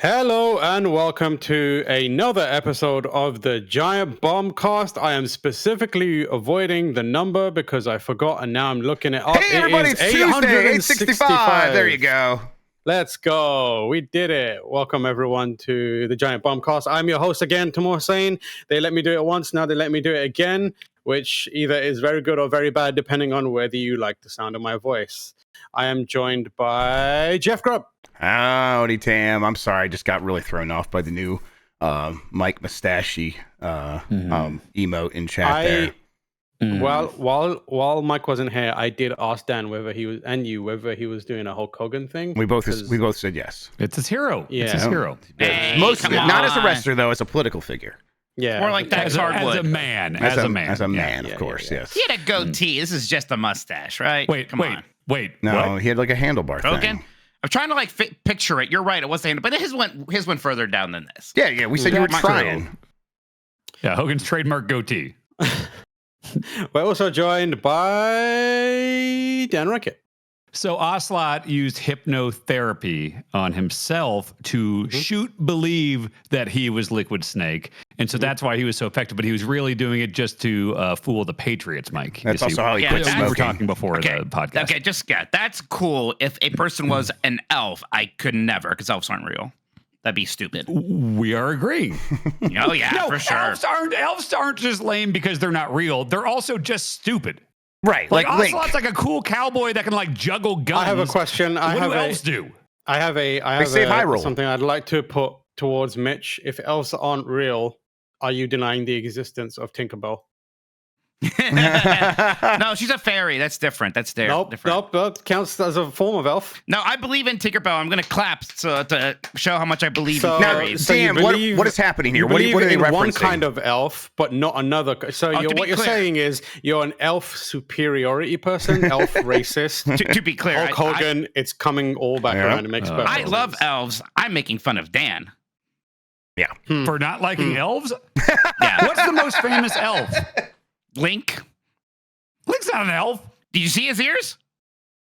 Hello and welcome to another episode of the Giant Bombcast. I am specifically avoiding the number because I forgot and now I'm looking it up. Hey everybody, it's Tuesday, 865. There you go. Let's go. We did it. Welcome everyone to the Giant Bombcast. I'm your host again, Tamor Hussain. They let me do it once, now they let me do it again, which either is very good or very bad depending on whether you like the sound of my voice. I am joined by Jeff Grubb. Howdy, Tam. I'm sorry, I just got really thrown off by the new Mike Mustachey emote in chat there. Well, while Mike wasn't here, I did ask Dan whether he was, and you, whether he was doing a Hulk Hogan thing. We both said yes. It's his hero. Yeah. It's his hero. Hey, not as a wrestler though, as a political figure. Yeah, more like that As a man. As a man, of course. Yes. He had a goatee. This is just a mustache, right? Wait. No, What? he had like a handlebar Hogan. thing. I'm trying to picture it. You're right. It was the hand, but his went further down than this. Yeah. We said you were That's trying. true. Yeah, Hogan's trademark goatee. We're also joined by Dan Rickett. So Ocelot used hypnotherapy on himself to believe that he was Liquid Snake. And so that's why he was so effective. But he was really doing it just to fool the Patriots, Mike. That's also how he quit We were smoking. talking before the podcast. Okay, that's cool. If a person was an elf, I could never, because elves aren't real. That'd be stupid. We are agreeing. Oh yeah, No, for sure. elves aren't just lame because they're not real. They're also just stupid. Right, Like Link. Ocelot's like a cool cowboy that can like juggle guns. I have a question. What do elves do? I have save Hyrule. something I'd like to put towards Mitch. If elves aren't real, are you denying the existence of Tinkerbell? No, she's a fairy. That's different. That's different. Nope. That counts as a form of elf. No, I believe in Tinkerbell. I'm going to clap to show how much I believe in Now, fairies. So you Sam, believe- what is happening here? You What believe are they in referencing? one kind of elf, but not another. So to be what you're clear- saying is you're an elf superiority person, elf racist. to be clear, Hulk Hogan, it's coming all back around. It makes perfect I love sense. elves. I'm making fun of Dan. For not liking elves? Yeah. What's the most famous elf? Link. Link's not an elf. Did you see his ears?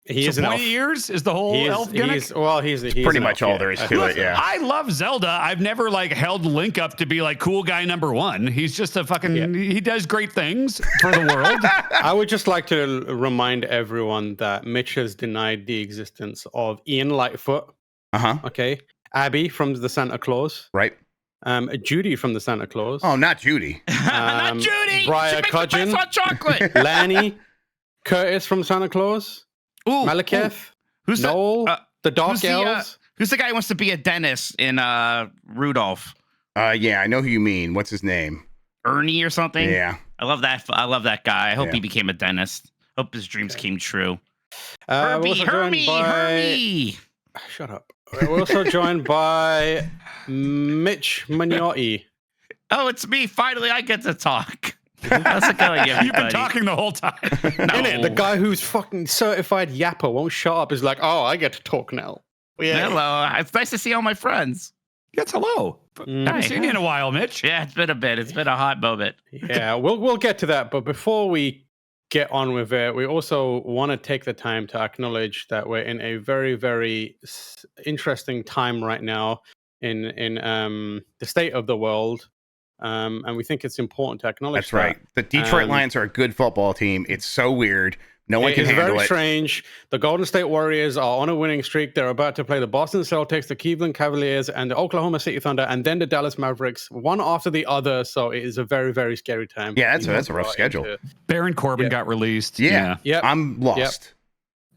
He is So an elf. pointy ears is the whole elf gimmick? He's Pretty an much elf, all there is I to think it, so. yeah. I love Zelda. I've never held Link up to be cool guy number one. He's just a fucking, he does great things for the world. I would just like to remind everyone that Mitch has denied the existence of Ian Lightfoot. Okay, Abby from the Santa Claus. Right. Judy from the Santa Claus. Oh, not Judy. Not Judy. Briar She makes the Cudgeon. best hot chocolate. Lanny, Curtis from Santa Claus. Ooh, Malekith, Who's Noel, the Dark who's the, Elves. who's the guy who wants to be a dentist in Rudolph? Yeah, I know who you mean. What's his name? Ernie or something? Yeah. I love that guy. I hope Yeah. he became a dentist. Hope his dreams came true. We're Herbie, also joined by- Herbie. Shut up. We're also joined by Mitch Magnotti. Oh, it's me. Finally, I get to talk. How's it going, everybody? You've been talking the whole time. No. Innit? The guy who's fucking certified yapper won't shut up is like, oh, I get to talk now. Yeah. Hello. It's nice to see all my friends. Yes, hello. Haven't seen you in a while, Mitch. Yeah, it's been a bit. It's been a hot moment. Yeah, we'll get to that. But before we get on with it, we also want to take the time to acknowledge that we're in a very, very interesting time right now in the state of the world. And we think it's important to acknowledge That's right. The Detroit Lions are a good football team. It's so weird. No one can handle very it. strange. The Golden State Warriors are on a winning streak. They're about to play the Boston Celtics, the Cleveland Cavaliers, and the Oklahoma City Thunder, and then the Dallas Mavericks, one after the other. So it is a very, very scary time. Yeah, that's a rough schedule. Baron Corbin got released. Yeah. Yep. I'm lost.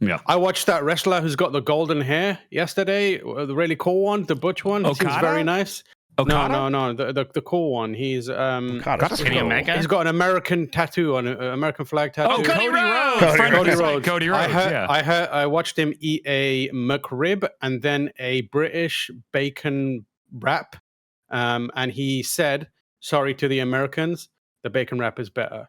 Yeah. I watched that wrestler who's got the golden hair yesterday, the really cool one, the butch one. He seems Okada? very nice. Okada? No, the cool one. He's Okada's Kenny cool. Omega? he's got an American tattoo on an American flag tattoo. Oh, Cody Rhodes! Cody Rhodes. Cody Rhodes, I watched him eat a McRib and then a British bacon wrap, and he said, "Sorry to the Americans, the bacon wrap is better."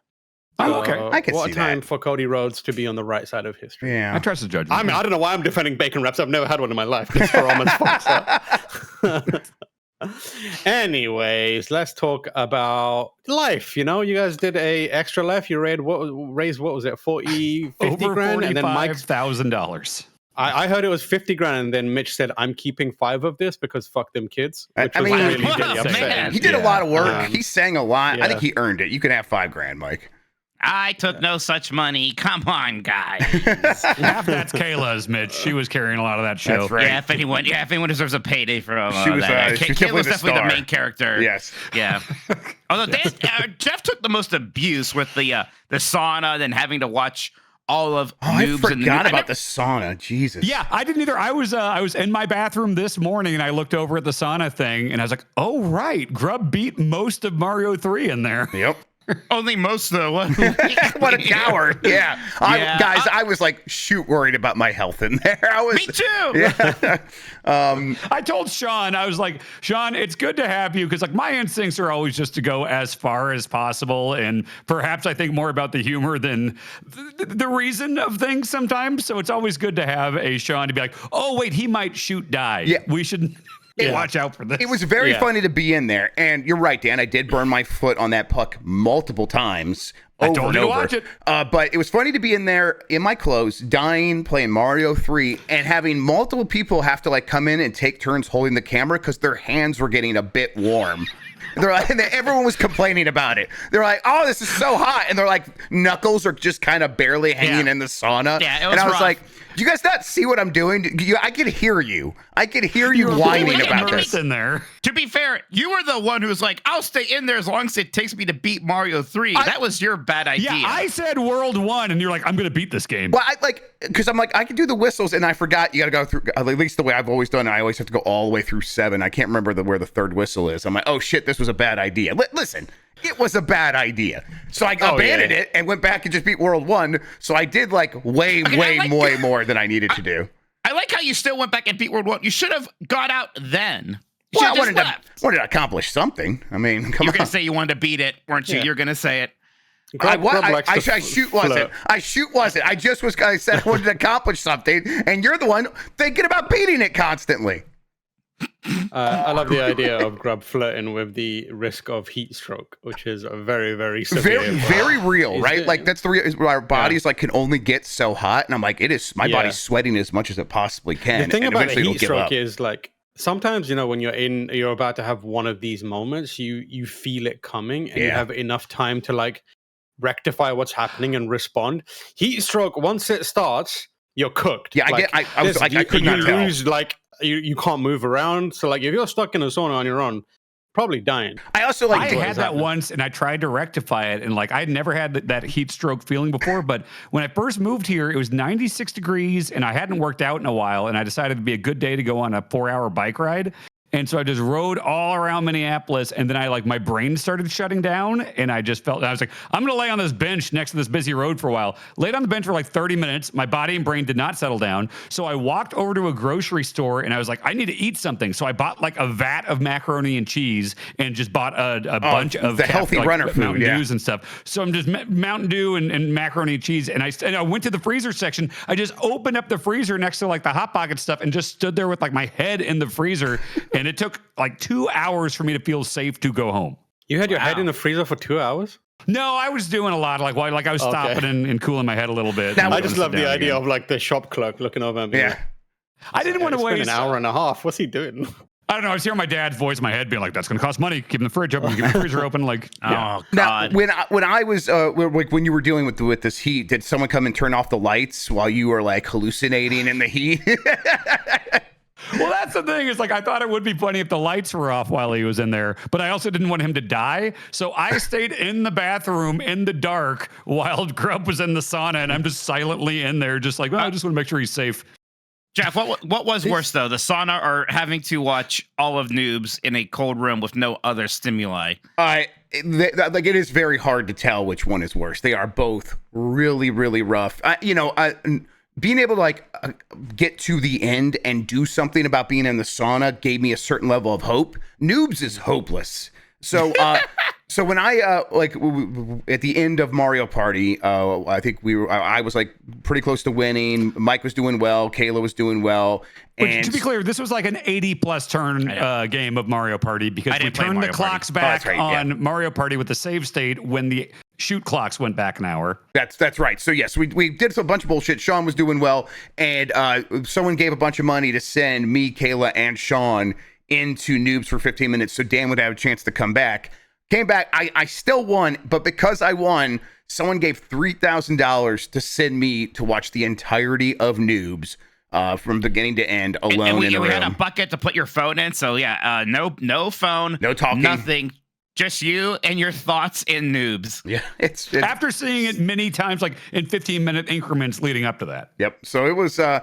Oh, okay. I can what see a time that. for Cody Rhodes to be on the right side of history. Yeah. I trust the judgment. I mean, I don't know why I'm defending bacon wraps. I've never had one in my life. It's for almost fucked up. Anyways, let's talk about life. You know, you guys did a extra life. You raised what was it, 40, 50 over grand? And then Mike, $45,000. I heard it was 50 grand, and then Mitch said, "I'm keeping 5 of this because fuck them kids." Which I was mean, really, wow, really upsetting. man. He did a lot of work. He sang a lot. yeah. I think he earned it. You can have 5 grand, Mike. I took no such money. Come on, guys. Half that's Kayla's, Mitch. She was carrying a lot of that show. That's right. Yeah, if anyone deserves a payday for She was, that. she was Kayla's definitely the definitely the star. main character. Yes. Yeah. Although Jeff took the most abuse with the sauna, then having to watch all of I noobs forgot and about the sauna. Jesus. Yeah, I didn't either. I was in my bathroom this morning and I looked over at the sauna thing and I was like, oh right, Grub beat most of Mario 3 in there. Yep. only most though. What a coward. Yeah. Yeah. I was like, worried about my health in there. I was. Me too. Yeah. I told Sean, I was like, Sean, it's good to have you because like my instincts are always just to go as far as possible, and perhaps I think more about the humor than the reason of things sometimes. So it's always good to have a Sean to be like, oh wait, he might shoot die. Yeah. We should watch out for this. It was very funny to be in there, and you're right, Dan. I did burn my foot on that puck multiple times. I told you to watch it. But it was funny to be in there in my clothes, dying, playing Mario 3, and having multiple people have to like come in and take turns holding the camera because their hands were getting a bit warm. They're like, and everyone was complaining about it. They're like, "Oh, this is so hot," and they're like, knuckles are just kind of barely hanging in the sauna. Yeah, it was and I was rough. like, "Do you guys not see what I'm doing? I can hear you. I can hear you whining about this." in there. To be fair, you were the one who was like, I'll stay in there as long as it takes me to beat Mario 3. That was your bad idea. Yeah, I said World 1, and you're like, I'm going to beat this game. Well, because I'm like, I can do the whistles, and I forgot you got to go through, at least the way I've always done it, I always have to go all the way through 7. I can't remember where the third whistle is. I'm like, oh shit, this was a bad idea. Listen, it was a bad idea. So I abandoned it and went back and just beat World 1. So I did like way more than I needed to do. I like how you still went back and beat World 1. You should have got out then. You Well, I should have just left. wanted to account something. I mean, come You're on. going to say you wanted to beat it, weren't you? Yeah. You're going to say it. I shoot wasn't. I shoot wasn't. I said I wanted to accomplish something, and you're the one thinking about beating it constantly. I love the idea of Grub flirting with the risk of heat stroke, which is a very, very severe. Very real, right? Like that's the real. Our bodies like can only get so hot, and I'm like, it is. My body's sweating as much as it possibly can. The thing and about eventually the it'll heat give stroke up. is like sometimes, you know, when you're about to have one of these moments, you feel it coming, and you have enough time to like rectify what's happening and respond. Heat stroke, once it starts, you're cooked. Yeah, like, I was like, I could not tell. lose, like you can't move around. So like if you're stuck in a sauna on your own, probably dying. I also I like. had that once and I tried to rectify it. And like, I'd never had that heat stroke feeling before. But when I first moved here, it was 96 degrees and I hadn't worked out in a while. And I decided it'd be a good day to go on a 4-hour bike ride. And so I just rode all around Minneapolis, and then my brain started shutting down, and I just felt, I was like, I'm going to lay on this bench next to this busy road for a while. Laid on the bench for like 30 minutes. My body and brain did not settle down. So I walked over to a grocery store, and I was like, I need to eat something. So I bought like a vat of macaroni and cheese, and just bought a bunch of the healthy runner food, Mountain Dews and stuff. So I'm just Mountain Dew and macaroni and cheese, and I went to the freezer section. I just opened up the freezer next to like the Hot Pocket stuff, and just stood there with like my head in the freezer. And it took like 2 hours for me to feel safe to go home. You had your head in the freezer for 2 hours? No, I was doing a lot. Like I was stopping and cooling my head a little bit. Now, I just love the idea of like the shop clerk looking over and being like, I didn't want to wait an hour and a half. What's he doing? I don't know. I was hearing my dad's voice in my head being like, "That's going to cost money. Keeping the fridge open, keeping the freezer open." Like, Oh, Now, God. when I was when you were dealing with this heat, did someone come and turn off the lights while you were like hallucinating in the heat? Well, that's the thing is like, I thought it would be funny if the lights were off while he was in there, but I also didn't want him to die. So I stayed in the bathroom in the dark while Grub was in the sauna, and I'm just silently in there, just like, well, I just want to make sure he's safe. Jeff, what was worse though, the sauna or having to watch all of Noobs in a cold room with no other stimuli? Like it is very hard to tell which one is worse. They are both really, really rough. Being able to like get to the end and do something about being in the sauna gave me a certain level of hope. Noobs is hopeless. So, so when I at the end of Mario Party, I think I was like pretty close to winning. Mike was doing well. Kayla was doing well. And to be clear, this was like an 80+ turn game of Mario Party because we turned the clocks back on Mario Party with the save state when the shoot clocks went back an hour. That's right. So yes, we did a bunch of bullshit. Sean was doing well, and someone gave a bunch of money to send me, Kayla, and Sean into Noobs for 15 minutes so Dan would have a chance to come back. Came back. I still won, but because I won, someone gave $3,000 to send me to watch the entirety of Noobs from beginning to end alone in a room. We had a bucket to put your phone in, so yeah, no phone, no talking, nothing. Just you and your thoughts in Noobs. Yeah, it's after seeing it many times, like in 15-minute increments leading up to that. Yep. So it was a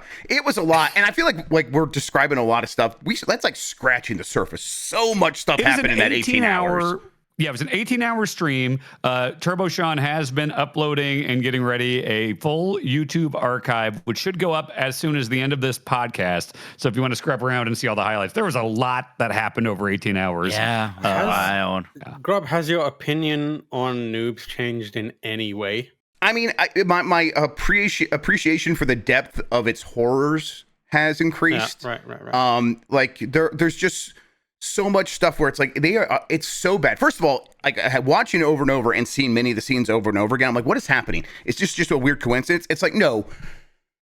lot, and I feel like we're describing a lot of stuff. That's like scratching the surface. So much stuff happened in that 18 hours. Yeah, it was an 18-hour stream. TurboShawn has been uploading and getting ready a full YouTube archive, which should go up as soon as the end of this podcast. So if you want to scrap around and see all the highlights, there was a lot that happened over 18 hours. Yeah, wild. Grub, has your opinion on Noobs changed in any way? I mean, my appreciation for the depth of its horrors has increased. Yeah, right. Like there's just so much stuff where it's like it's so bad. First of all, like watching it over and over and seeing many of the scenes over and over again, I'm like, what is happening? It's just a weird coincidence. It's like, no,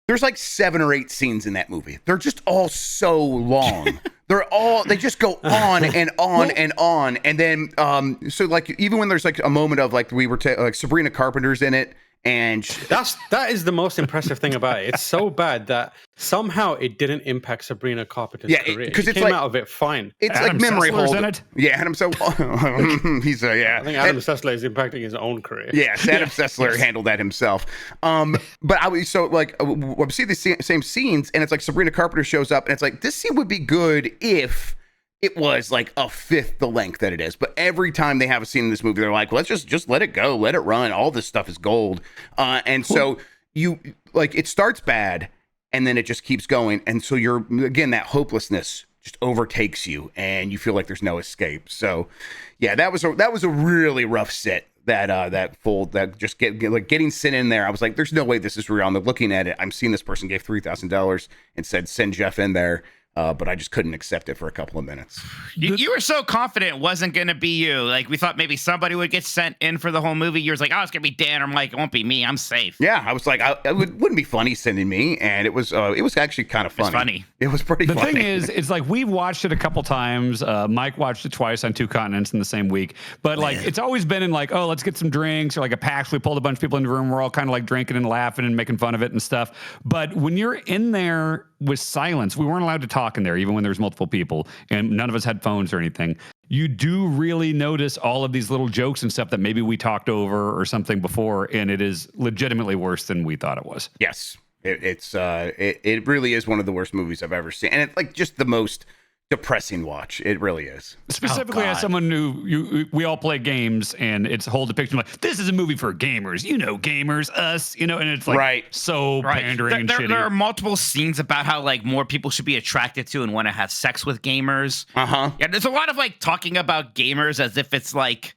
there's like 7 or 8 scenes in that movie. They're just all so long. They just go on and on and on. And then, so like, even when there's like a moment of like, like Sabrina Carpenter's in it. And that is the most impressive thing about it. It's so bad that somehow it didn't impact Sabrina Carpenter's career. Because it came out of it fine. It's Adam like memory Sessler's hold. in it? Yeah, Adam he's yeah. I think Adam Sessler is impacting his own career. Yes, Adam Sessler handled that himself. But I'm seeing the same scenes, and it's like Sabrina Carpenter shows up, and it's like this scene would be good if it was like a fifth the length that it is. But every time they have a scene in this movie, they're like, let's just let it go, let it run. All this stuff is gold. And so you like it starts bad and then it just keeps going. And so again, that hopelessness just overtakes you and you feel like there's no escape. So yeah, that was a really rough sit. Getting sent in there. I was like, there's no way this is real. I'm looking at it. I'm seeing this person gave $3,000 and said, send Jeff in there. But I just couldn't accept it for a couple of minutes. You were so confident it wasn't going to be you. Like, we thought maybe somebody would get sent in for the whole movie. You were like, oh, it's going to be Dan. I'm like, it won't be me. I'm safe. Yeah, I was like, it wouldn't be funny sending me. And it was actually kind of funny. It's funny. It was pretty funny. The thing is, it's like we've watched it a couple times. Mike watched it twice on 2 continents in the same week. But like, it's always been in like, oh, let's get some drinks or like a PAX. We pulled a bunch of people in the room. We're all kind of like drinking and laughing and making fun of it and stuff. But when you're in there with silence, we weren't allowed to talk in there, even when there was multiple people, and none of us had phones or anything. You do really notice all of these little jokes and stuff that maybe we talked over or something before, and it is legitimately worse than we thought it was. Yes, it really is one of the worst movies I've ever seen, and it's like just the most depressing watch. It really is. Specifically, as someone who we all play games, and it's a whole depiction like this is a movie for gamers. You know, gamers, us. You know, and it's like so pandering and shitty. There are multiple scenes about how like more people should be attracted to and want to have sex with gamers. Yeah, there's a lot of like talking about gamers as if it's like,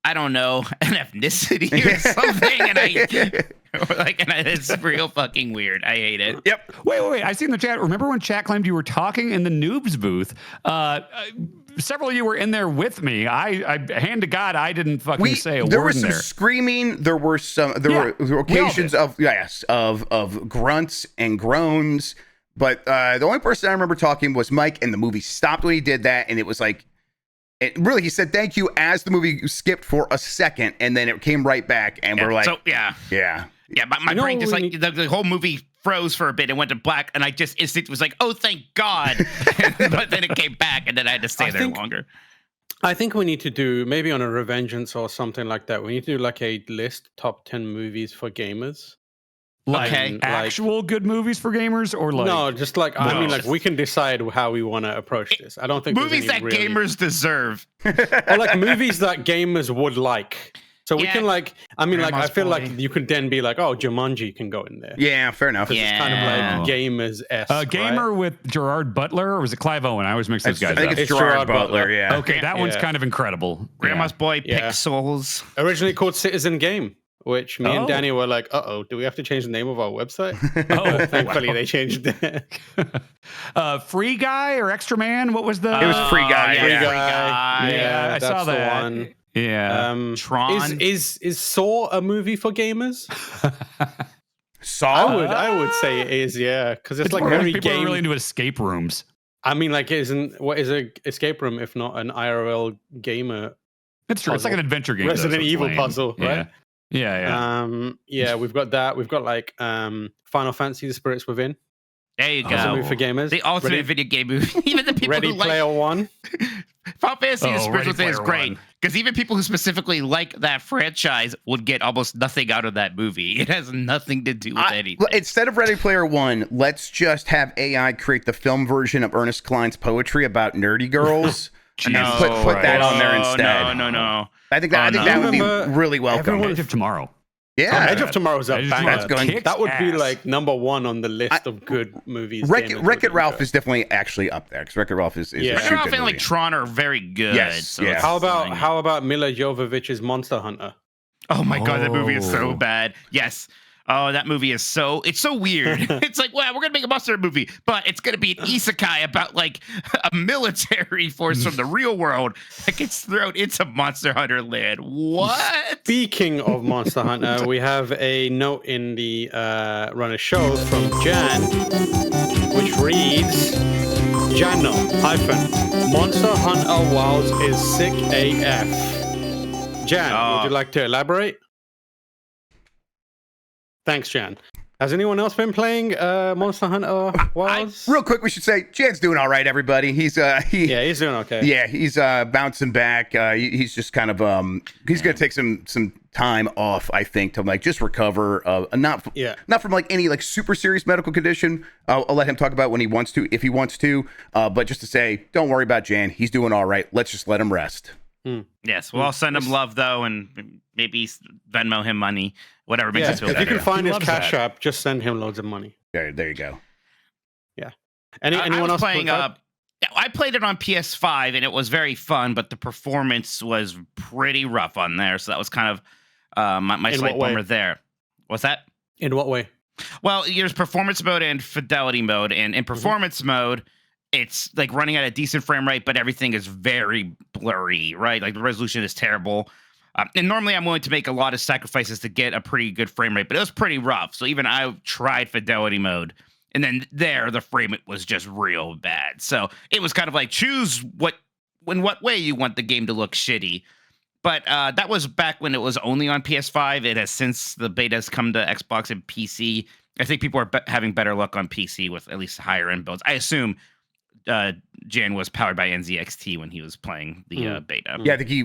I don't know, an ethnicity or something, and it's real fucking weird. I hate it. Yep. Wait. I see in the chat. Remember when chat claimed you were talking in the Noobs booth? Several of you were in there with me. I hand to God, I didn't fucking say a word in there. There was some screaming. There were were occasions of grunts and groans. But the only person I remember talking was Mike, and the movie stopped when he did that, and it was like. He said thank you as the movie skipped for a second, and then it came right back, and we're like, so, yeah. But my brain just like the whole movie froze for a bit and went to black, and I just instantly was like, oh, thank God. But then it came back, and then I had to stay there longer. I think we need to do maybe on a Revengeance or something like that. We need to do like a list top 10 movies for gamers. Like actual good movies for gamers, or like no, just like I mean, like we can decide how we want to approach this. I don't think movies that gamers deserve, or like movies that gamers would like. So we can like, I mean, like I feel like you could then be like, oh, Jumanji can go in there. Yeah, fair enough. It's kind of like gamers-esque. Gamer with Gerard Butler, or was it Clive Owen? I always mix those guys up. I think it's Gerard Butler. Yeah. Okay, that one's kind of incrable. Grandma's Boy, Pixels. Originally called Citizen Game. Which me and Danny were like, do we have to change the name of our website? Thankfully they changed it. Free Guy or Extra Man? What was the? It was Free Guy. Free Guy. Yeah, I saw that. One. Yeah. Tron. Is Saw a movie for gamers? Saw? I would say it is, yeah, because it's like more very people are game. really into escape rooms. I mean, like, what is a escape room if not an IRL gamer? It's true. It's like an adventure game. Resident so it's Evil lame. puzzle, right? Yeah. We've got that. We've got like Final Fantasy: The Spirits Within. There you That's a go. movie for gamers. The ultimate video game movie. Even the people Ready who like Player One. Final Fantasy: The Spirits Ready Within is Player great One. because even people who specifically like that franchise would get almost nothing out of that movie. It has nothing to do with anything. Instead of Ready Player One, let's just have AI create the film version of Ernest Cline's poetry about nerdy girls. And put that on there instead. No. I think that would be really welcome. Edge of Tomorrow. Yeah, Edge of Tomorrow's a banger. That's going. That would be like #1 on the list of good movies. Wreck-It Ralph is definitely actually up there because Wreck-It Ralph is a Wreck-It shoot Ralph good and like movie. Tron are very good. Yes, so yes. How about Mila Jovovich's Monster Hunter? Oh my god, that movie is so Oh. bad. Yes. Oh, that movie is it's so weird. It's like, well, we're gonna make a monster movie, but it's gonna be an isekai about like a military force from the real world that gets thrown into Monster Hunter land. What? Speaking of Monster Hunter, we have a note in the runner show from Jan, which reads, Jano - Monster Hunter Wilds is sick AF. Jan, would you like to elaborate? Thanks, Jan. Has anyone else been playing Monster Hunter Wilds? Real quick, we should say Jan's doing all right. Everybody, he's doing okay. Yeah, he's bouncing back. He's just kind of he's gonna take some time off, I think, to like just recover. Not from like any like super serious medical condition. I'll let him talk about when he wants to, if he wants to. But just to say, don't worry about Jan. He's doing all right. Let's just let him rest. Yes, well, I'll send him love though, and maybe Venmo him money, whatever makes us feel if better. you can find his cash app, just send him loads of money. There you go. Yeah. Anyone else playing? I played it on PS5 and it was very fun, but the performance was pretty rough on there, so that was kind of my slight bummer there. What's that? In what way? Well, there's performance mode and fidelity mode, and in performance mode, it's like running at a decent frame rate, but everything is very blurry, right? Like the resolution is terrible. And normally I'm willing to make a lot of sacrifices to get a pretty good frame rate, but it was pretty rough. So even I tried fidelity mode, and then the frame rate was just real bad. So it was kind of like choose in what way you want the game to look shitty. But that was back when it was only on PS5. It has since the betas come to Xbox and PC. I think people are having better luck on PC with at least higher end builds. I assume Jan was powered by NZXT when he was playing the beta. Yeah, I think he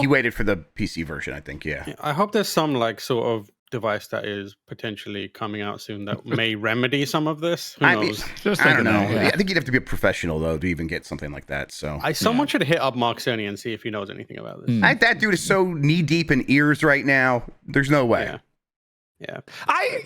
waited for the PC version, I think. Yeah. I hope there's some like sort of device that is potentially coming out soon that may remedy some of this. Who knows? I don't know. Yeah. I think you'd have to be a professional though to even get something like that. So someone should hit up Mark Cerny and see if he knows anything about this. That dude is so knee deep in ears right now. There's no way. Yeah.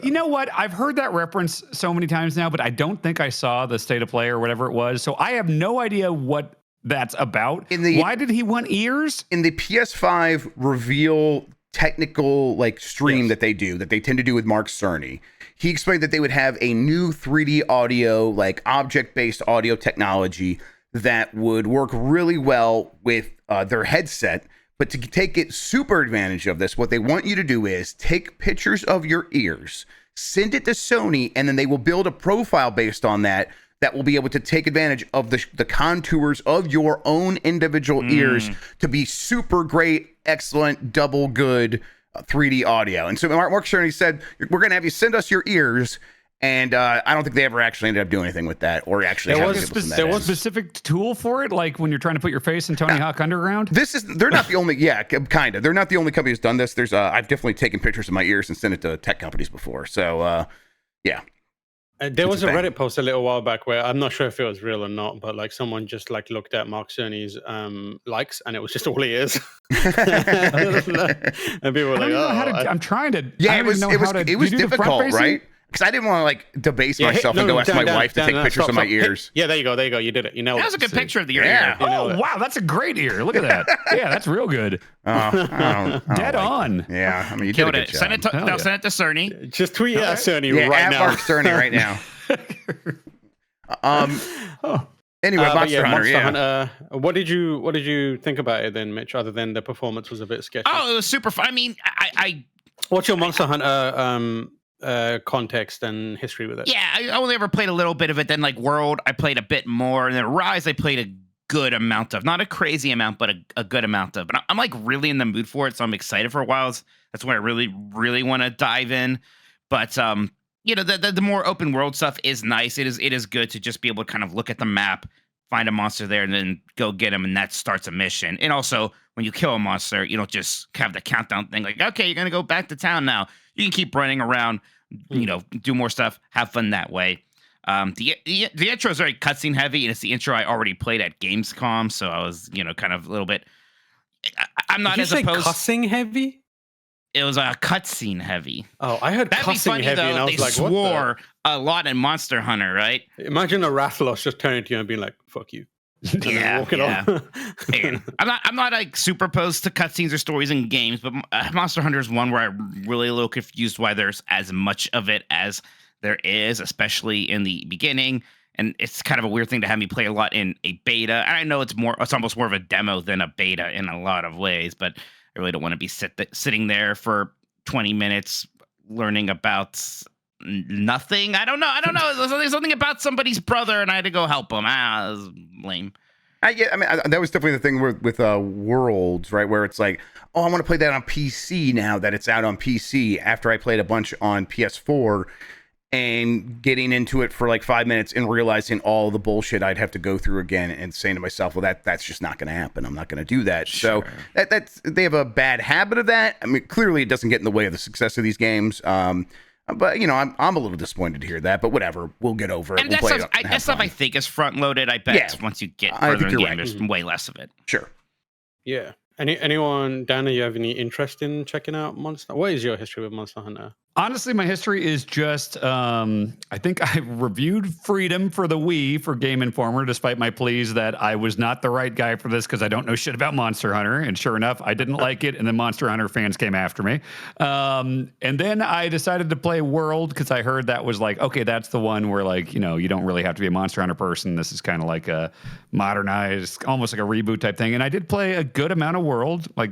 You know what? I've heard that reference so many times now, but I don't think I saw the state of play or whatever it was. So I have no idea what that's about. Why did he want ears? In the PS5 reveal technical like stream that they tend to do with Mark Cerny, he explained that they would have a new 3D audio, like object-based audio technology that would work really well with their headset. But to take it super advantage of this, what they want you to do is take pictures of your ears, send it to Sony, and then they will build a profile based on that will be able to take advantage of the contours of your own individual ears to be super great, excellent, double good 3D audio. And so Mark Cerny said, we're going to have you send us your ears. And I don't think they ever actually ended up doing anything with that, or actually there was a specific tool for it, like when you're trying to put your face in Tony Hawk Underground. They're not the only, kind of. They're not the only company who's done this. There's I've definitely taken pictures of my ears and sent it to tech companies before. So yeah. There was a Reddit post a little while back where I'm not sure if it was real or not, but like someone just like looked at Mark Cerny's likes and it was just all he is. And people were like, I'm trying to. Yeah, it was difficult, right? Because I didn't want to like debase myself and go ask my wife to take pictures of my ears. Yeah, there you go. You did it. You know, that was a good picture of the ear. Yeah. Oh wow, that's a great ear. Look at that. Yeah, that's real good. Dead on. Yeah, I mean, you killed did a good it. Send it to Cerny. Just tweet at Cerny right now. Mark Cerny right now. Anyway, Monster Hunter. Monster Yeah. Hunter. What did you think about it then, Mitch? Other than the performance was a bit sketchy. Oh, it was super fun. I mean, What's your Monster Hunter context and history with it? Yeah, I only ever played a little bit of it. Then like World, I played a bit more, and then Rise, I played a good amount of, not a crazy amount, but a good amount of. But I'm like really in the mood for it, so I'm excited for a while. That's where I really, really want to dive in. But you know, the more open world stuff is nice. It is good to just be able to kind of look at the map, find a monster there, and then go get him, and that starts a mission. And also, when you kill a monster, you don't just have the countdown thing like, okay, you're gonna go back to town now. You can keep running around, you know, do more stuff, have fun that way. The intro is very cutscene heavy, and it's the intro I already played at Gamescom, so I was, you know, kind of a little bit. I'm not as opposed. Cussing heavy. It was a cutscene heavy. Oh, I heard That'd be cussing funny heavy, though. and I was They like, swore a lot in Monster Hunter, right? Imagine a Rathalos just turning to you and being like, "Fuck you." And then walking on. Hey, I'm not like super opposed to cutscenes or stories in games, but Monster Hunter is one where I'm really a little confused why there's as much of it as there is, especially in the beginning. And it's kind of a weird thing to have me play a lot in a beta. And I know it's almost more of a demo than a beta in a lot of ways, but I really don't want to be sitting there for 20 minutes learning about nothing. I don't know. There's something about somebody's brother, and I had to go help him. That was lame. That was definitely the thing with Worlds, right? Where it's like, oh, I want to play that on PC now that it's out on PC. After I played a bunch on PS4, and getting into it for like 5 minutes and realizing all the bullshit I'd have to go through again, and saying to myself, well, that's just not going to happen. I'm not going to do that. Sure. So that's they have a bad habit of that. I mean, clearly it doesn't get in the way of the success of these games. But you know, I'm a little disappointed to hear that. But whatever, we'll get over it. And We'll play that stuff I think is front loaded. I bet once you get further in the game, there's way less of it. Sure. Yeah. Anyone, Dana, you have any interest in checking out Monster? What is your history with Monster Hunter? Honestly, my history is just, I think I reviewed Freedom for the Wii for Game Informer, despite my pleas that I was not the right guy for this because I don't know shit about Monster Hunter. And sure enough, I didn't like it. And then Monster Hunter fans came after me. And then I decided to play World because I heard that was like, okay, that's the one where like, you know, you don't really have to be a Monster Hunter person. This is kind of like a modernized, almost like a reboot type thing. And I did play a good amount of World, like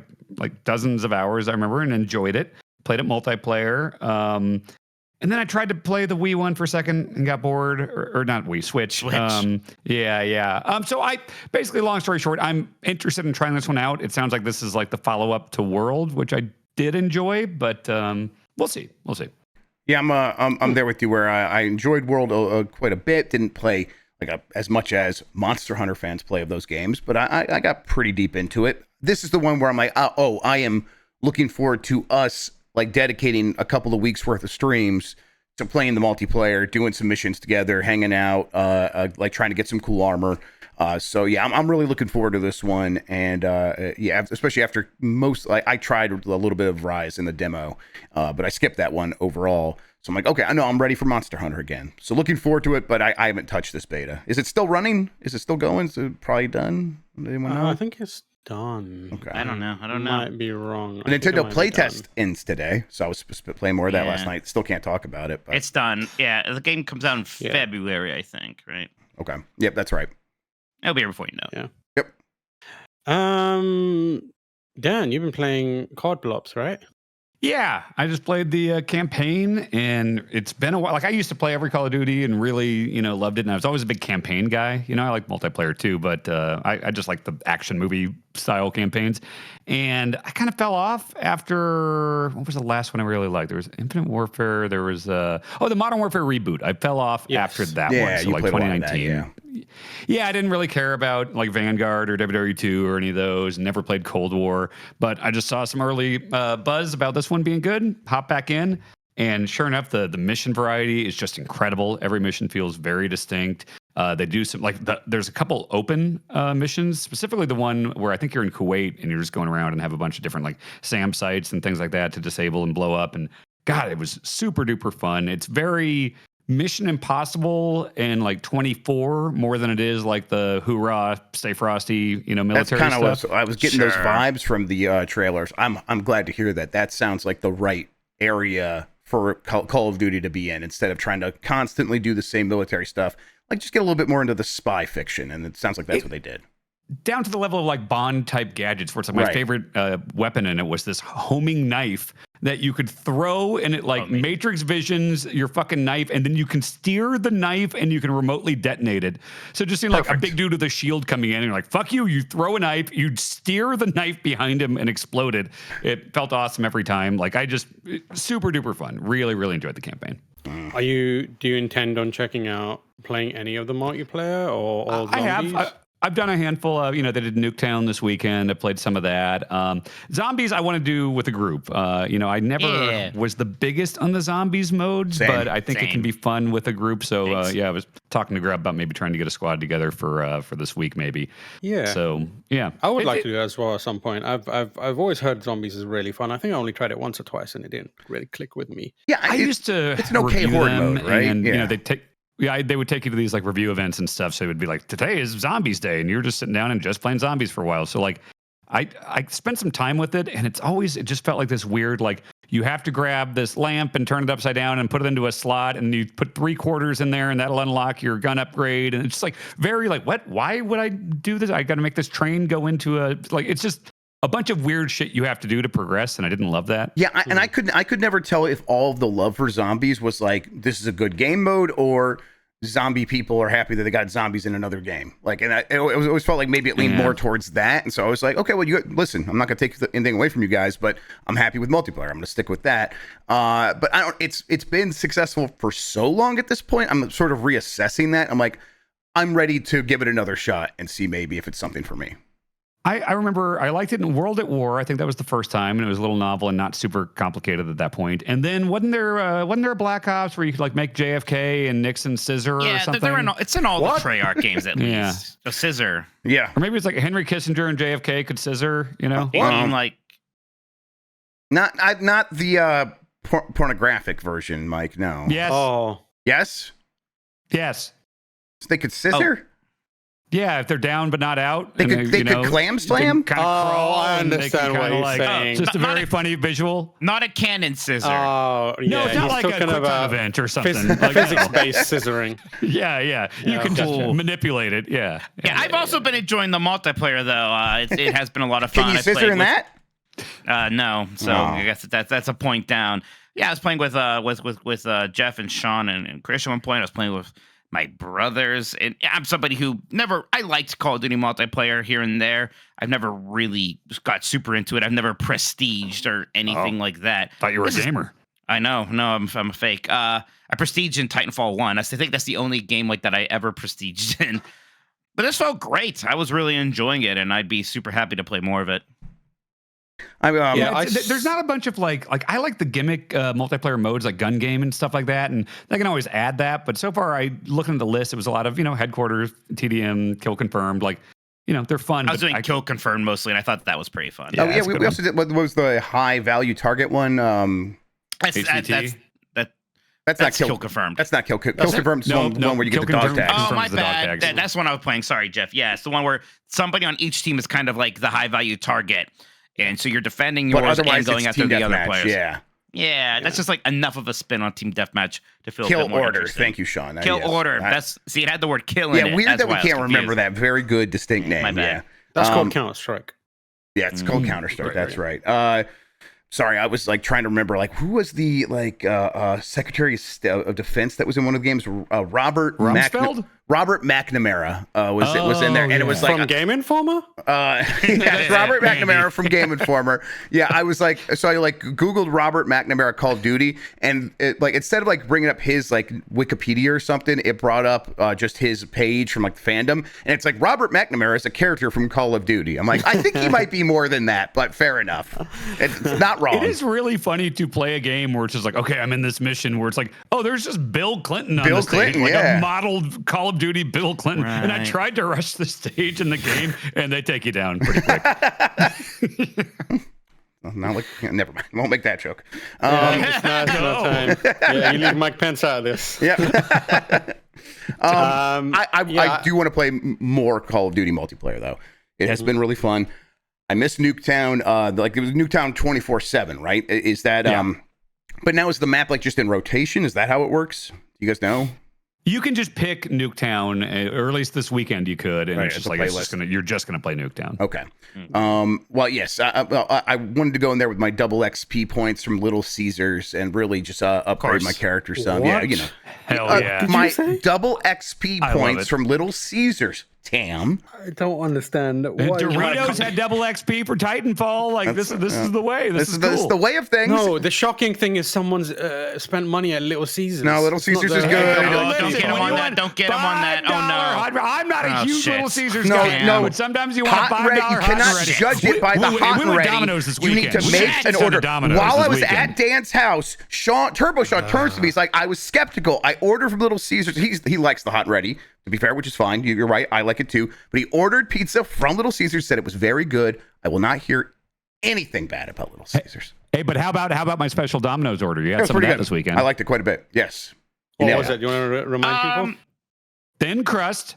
dozens of hours, I remember, and enjoyed it. Played it multiplayer. And then I tried to play the Wii one for a second and got bored, or not Wii, Switch. Yeah. So I basically, long story short, I'm interested in trying this one out. It sounds like this is like the follow-up to World, which I did enjoy, but we'll see. Yeah, I'm there with you where I enjoyed World quite a bit. Didn't play like as much as Monster Hunter fans play of those games, but I got pretty deep into it. This is the one where I'm like, I am looking forward to us like dedicating a couple of weeks worth of streams to playing the multiplayer, doing some missions together, hanging out, like trying to get some cool armor. So yeah, I'm really looking forward to this one. And yeah, especially after I tried a little bit of Rise in the demo, but I skipped that one overall. So I'm like, okay, I know I'm ready for Monster Hunter again. So looking forward to it, but I haven't touched this beta. Is it still running? Is it still going? Is it probably done? Anyone know? I think it's done. Okay. I don't know. Might be wrong. Nintendo playtest ends today, so I was playing more of that last night. Still can't talk about it, but it's done. Yeah, the game comes out in February, I think. Right? Okay. Yep, that's right. It'll be here before you know. Yeah. Yep. Dan, you've been playing Card Blops, right? Yeah, I just played the campaign, and it's been a while. Like I used to play every Call of Duty and really, loved it. And I was always a big campaign guy. I like multiplayer too, but I just like the action movie style campaigns. And I kind of fell off after, what was the last one I really liked? There was Infinite Warfare. There was the Modern Warfare reboot. I fell off after that one. So like 2019. Yeah, I didn't really care about like Vanguard or WW2 or any of those. Never played Cold War, but I just saw some early buzz about this one being good. Hop back in, and sure enough, the mission variety is just incredible. Every mission feels very distinct. They do some there's a couple open missions, specifically the one where I think you're in Kuwait and you're just going around and have a bunch of different like SAM sites and things like that to disable and blow up. And God, it was super duper fun. It's very Mission Impossible and like 24 more than it is like the hoorah, stay frosty, military That's kind stuff. of I was getting those vibes from the trailers. I'm glad to hear that. That sounds like the right area for Call of Duty to be in, instead of trying to constantly do the same military stuff. like just get a little bit more into the spy fiction, and it sounds like that's what they did. Down to the level of like Bond type gadgets, where it's like my favorite weapon in it was this homing knife that you could throw, and it like matrix visions your fucking knife, and then you can steer the knife and you can remotely detonate it. So just seeing like a big dude with a shield coming in, and you're like, fuck you, you throw a knife, you'd steer the knife behind him and explode it. It felt awesome every time. Like super duper fun. Really, really enjoyed the campaign. Do you intend on checking out playing any of the multiplayer or all zombies? I've done a handful. They did Nuketown this weekend. I played some of that. Zombies I want to do with a group. I never was the biggest on the zombies modes, but I think it can be fun with a group. So I was talking to Grub about maybe trying to get a squad together for this week maybe. Yeah. So yeah, I would like to do that as well at some point. I've always heard zombies is really fun. I think I only tried it once or twice and it didn't really click with me. Yeah, I used to. It's an okay horde mode, right? And they take. Yeah, they would take you to these like review events and stuff. So it would be like, today is Zombies Day, and you're just sitting down and just playing zombies for a while. So like, I spent some time with it, and it just felt like this weird, like you have to grab this lamp and turn it upside down and put it into a slot, and you put 3 quarters in there, and that'll unlock your gun upgrade. And it's like very like, what? Why would I do this? I got to make this train go into it's just a bunch of weird shit you have to do to progress, and I didn't love that. Yeah, and I could never tell if all of the love for zombies was like, this is a good game mode, or zombie people are happy that they got zombies in another game. Like, and it always felt like maybe it leaned more towards that. And so I was like, okay, well, listen, I'm not going to take anything away from you guys, but I'm happy with multiplayer. I'm going to stick with that. But it's been successful for so long at this point. I'm sort of reassessing that. I'm like, I'm ready to give it another shot and see maybe if it's something for me. I remember I liked it in World at War. I think that was the first time, and it was a little novel and not super complicated at that point. And then wasn't there a Black Ops where you could like make JFK and Nixon scissor or something? It's in all the Treyarch games at least. A scissor. Yeah. Or maybe it's like Henry Kissinger and JFK could scissor, Not the pornographic version, Mike. No. Yes. Oh. Yes? Yes. So they could scissor? Oh. Yeah, if they're down but not out. They could clam slam? Kind of crawl. I understand what you're saying. Just a very funny visual. Not a cannon scissor. Oh, yeah. No, it's not like a quick time event or something. Physics-based scissoring. Yeah. You can just manipulate it. Yeah. I've also been enjoying the multiplayer, though. It has been a lot of fun. Can you scissor in that? No. So I guess that's a point down. Yeah, I was playing with Jeff and Sean and Chris at one point. I was playing with my brothers, and I'm somebody who I liked Call of Duty multiplayer here and there. I've never really got super into it. I've never prestiged or anything like that. Thought you were a gamer. I know. No, I'm a fake. I prestiged in Titanfall 1. I think that's the only game like that I ever prestiged in. But this felt great. I was really enjoying it, and I'd be super happy to play more of it. There's not a bunch of like I like the gimmick multiplayer modes like gun game and stuff like that, and they can always add that. But so far, looking at the list, it was a lot of headquarters, TDM, kill confirmed, they're fun. I was doing kill confirmed mostly, and I thought that was pretty fun. Yeah, we also did. What was the high value target one? That's not kill confirmed. That's not kill confirmed. No, one where you get the dog tags. Oh, my bad. That's one I was playing. Sorry, Jeff. Yeah, it's the one where somebody on each team is kind of like the high value target. And so you're defending yours and going after the other players. Yeah, that's just like enough of a spin on Team Deathmatch to feel kill a bit more order. interesting. Thank you, Sean. Kill order. It had the word kill in it. Yeah, weird that we can't remember that. Very good, distinct name. My bad. That's called Counter-Strike. Yeah, it's called Counter-Strike. That's right. Sorry, I was like trying to remember who was the Secretary of Defense that was in one of the games? Robert McNamara was in there, and it was like from Game Informer. Yeah, Robert McNamara from Game Informer. Yeah, I was like, so I Googled Robert McNamara Call of Duty, and it, instead of bringing up his Wikipedia or something, it brought up just his page from the fandom, and it's like Robert McNamara is a character from Call of Duty. I'm like, I think he might be more than that, but fair enough. It's not wrong. It is really funny to play a game where it's just like, okay, I'm in this mission where it's like, oh, there's just Bill Clinton on the stage, a modeled Call of Duty Bill Clinton. Right. And I tried to rush the stage in the game, and they take you down pretty quick. Never mind. Won't make that joke. It's not time. Yeah, you leave Mike Pence out of this. Yeah. I do want to play more Call of Duty multiplayer, though. It has been really fun. I miss Nuketown. It was Nuketown 24/7, right? Is that but now is the map just in rotation? Is that how it works? You guys know? You can just pick Nuketown, or at least this weekend you could, and Right, it's it's just a like playlist. you're just gonna play Nuketown. Okay. Well, yes. I wanted to go in there with my double XP points from Little Caesars and really just upgrade my character some. What? Yeah, you know. Hell yeah! My double XP I love points it. from Little Caesars. Tam. I don't understand. And Doritos had double XP for Titanfall. Like this is the way. This is This is cool. the way of things. No, the shocking thing is someone's spent money at Little Caesars. No, Little It's not Caesars is the- good. Don't get him on that. Don't get him on that. Oh no. I'm not a Oh, huge shit. Little Caesars No, guy, no. but sometimes you want Hot a and $5 ready. hot You and cannot ready. judge it by the hot we and went ready. Domino's this You need weekend. to We make had an some order. Domino's While this I was weekend. at Dan's house, TurboShawn turns to me. He's like, I was skeptical. I ordered from Little Caesars. He likes the hot and ready, to be fair, which is fine. You're right. I like it too. But he ordered pizza from Little Caesars, said it was very good. I will not hear anything bad about Little Caesars. Hey, but how about my special Domino's order? You It had was some of pretty that good. this weekend. I liked it quite a bit. Yes. You What nailed was it? You want to remind people? Thin crust.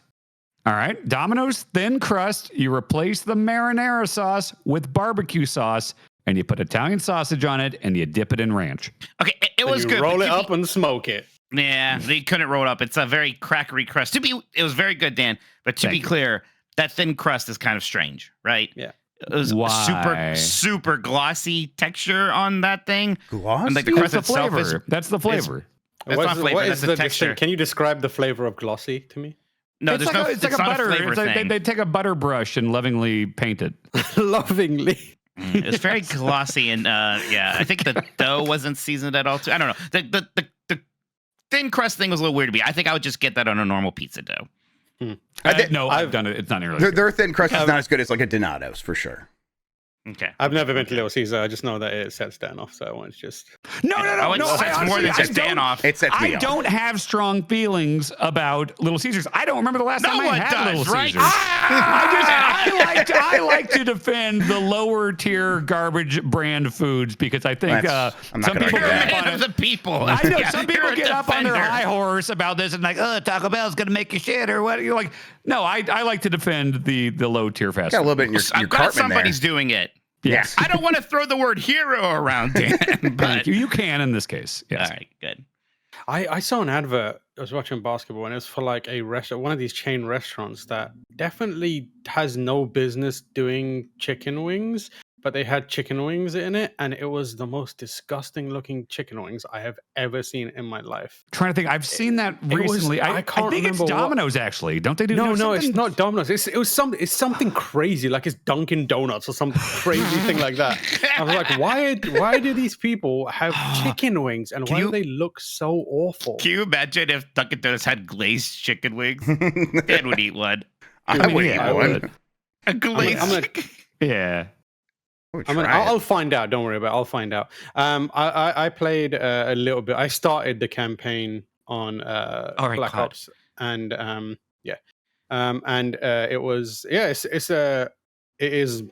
All right. Domino's thin crust. You replace the marinara sauce with barbecue sauce, and you put Italian sausage on it, and you dip it in ranch. Okay, it was you good. roll but it to be- up and smoke it. Yeah, they couldn't roll it up. It's a very crackery crust. It was very good, Dan. But to be Thank you. clear, that thin crust is kind of strange, right? Yeah. It was Why? super glossy texture on that thing. Glossy? And like the That's crust the itself flavor. is That's the flavor. That's not flavor. That's the texture. Can you describe the flavor of glossy to me? No, it's there's like no. it's like a not butter. flavor It's like thing. they take a butter brush and lovingly paint it. Lovingly. It's very glossy and yeah, I think the dough wasn't seasoned at all. Too. I don't know. The thin crust thing was a little weird to me. I think I would just get that on a normal pizza dough. No, I've done it. It's not nearly. Their thin crust is not as good as like a Donato's for sure. Okay. I've never been to Little Caesar. I just know that it sets Dan off, so I want to just. No. Oh, it sets more than just Dan off. It sets me I off. don't have strong feelings about Little Caesars. I don't remember the last No time I one had does, Little right? Caesars. I like to defend the lower tier garbage brand foods because I think I'm not some gonna people argue You're a that. get up man on of it. the people. I know Yeah, some you're people a get up on their defender. high horse about this and like, oh, Taco Bell's gonna make you shit or what? You're like, no, I like to defend the low tier fast Got a food. little bit in your I'm glad Cartman there. somebody's doing it. Yes. I don't want to throw the word hero around, Dan. Thank But you. You can in this case. Yes. all right, good. I saw an advert. I was watching basketball, and it was for like a restaurant, one of these chain restaurants that definitely has no business doing chicken wings, but they had chicken wings in it, and it was the most disgusting looking chicken wings I have ever seen in my life. Trying to think. I've seen that It was- recently. I can't think it's remember what- Domino's actually. Don't they do No, something? it's not Domino's. It's something crazy, like it's Dunkin' Donuts or some crazy thing like that. I was like, why do these people have chicken wings, and why do they look so awful? Can you imagine if Dunkin' Donuts had glazed chicken wings? Dan would eat one. I would eat I one. would. A glazed I'm gonna- chicken. Yeah. I'll find out. Don't worry about it. I'll find out. I played a little bit. I started the campaign on All right, Black Clyde. Ops, and it was it is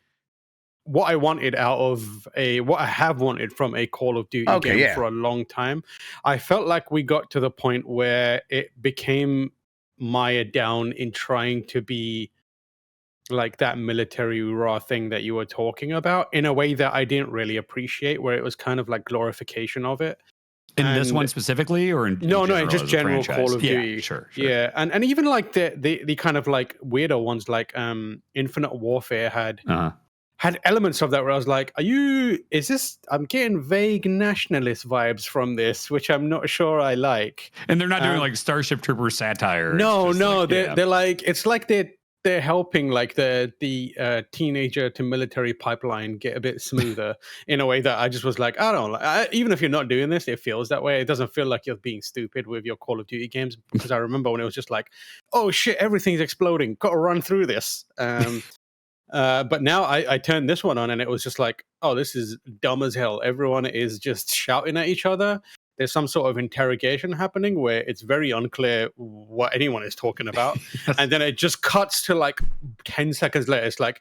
what I wanted out of what I have wanted from a Call of Duty game for a long time. I felt like we got to the point where it became mire down in trying to be like that military raw thing that you were talking about in a way that I didn't really appreciate, where it was kind of like glorification of it. In this And- one specifically, or in No, in just as a general franchise? Call of Duty. Yeah, sure. Yeah, and even like the kind of like weirder ones, like Infinite Warfare Uh-huh. had elements of that where I was like, I'm getting vague nationalist vibes from this, which I'm not sure I like. And they're not doing like Starship Trooper satire. It's No, just like, yeah. they're like, it's like they're helping like the teenager to military pipeline get a bit smoother in a way that I just was like, I don't like. Even if you're not doing this, it feels that way. It doesn't feel like you're being stupid with your Call of Duty games, because I remember when it was just like, oh shit, everything's exploding, got to run through this. But now I turned this one on, and it was just like, oh, this is dumb as hell. Everyone is just shouting at each other. There's some sort of interrogation happening where it's very unclear what anyone is talking about. And then it just cuts to like 10 seconds later. It's like,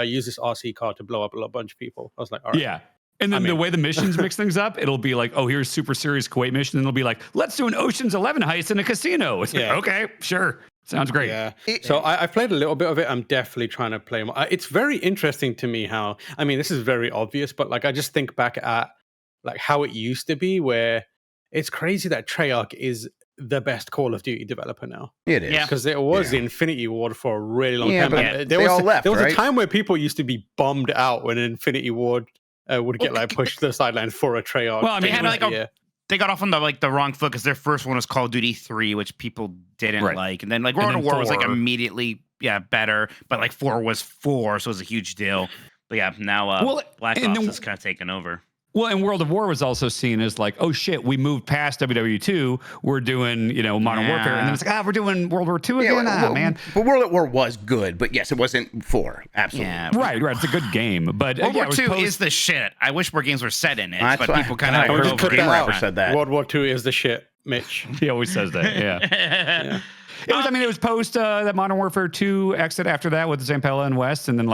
use this RC car to blow up a bunch of people. I was like, all right. Yeah. And then the way the missions mix things up, it'll be like, oh, here's super serious Kuwait mission. And it'll be like, let's do an Ocean's 11 heist in a casino. It's like, okay, sure. Sounds great. Yeah. So I played a little bit of it. I'm definitely trying to play more. It's very interesting to me how, I mean, this is very obvious, but like I just think back at like how it used to be, where it's crazy that Treyarch is the best Call of Duty developer now. It is. Yeah. Because it was the Infinity Ward for a really long time. but And they all left, there was right? a time where people used to be bummed out when Infinity Ward would get like pushed to the sideline for a Treyarch. Well, I mean, They had like they got off on the wrong foot because their first one was Call of Duty 3, which people didn't like, and then like World of War was like 4. immediately better, but like 4 was 4, so it was a huge deal. But yeah, now Black Ops is kind of taken over. Well, and World of War was also seen as like, oh shit, we moved past WW2. We're doing, Modern Warfare. And then it's like, we're doing World War II again? Man. But World at War was good, but yes, it wasn't 4. Absolutely. Yeah. Right. It's a good game. But World War II is the shit. I wish more games were set in it, but people kind of just put that out. Said that. World War II is the shit, Mitch. He always says that, yeah. It was post that Modern Warfare 2 exit after that with Zampella and West, and then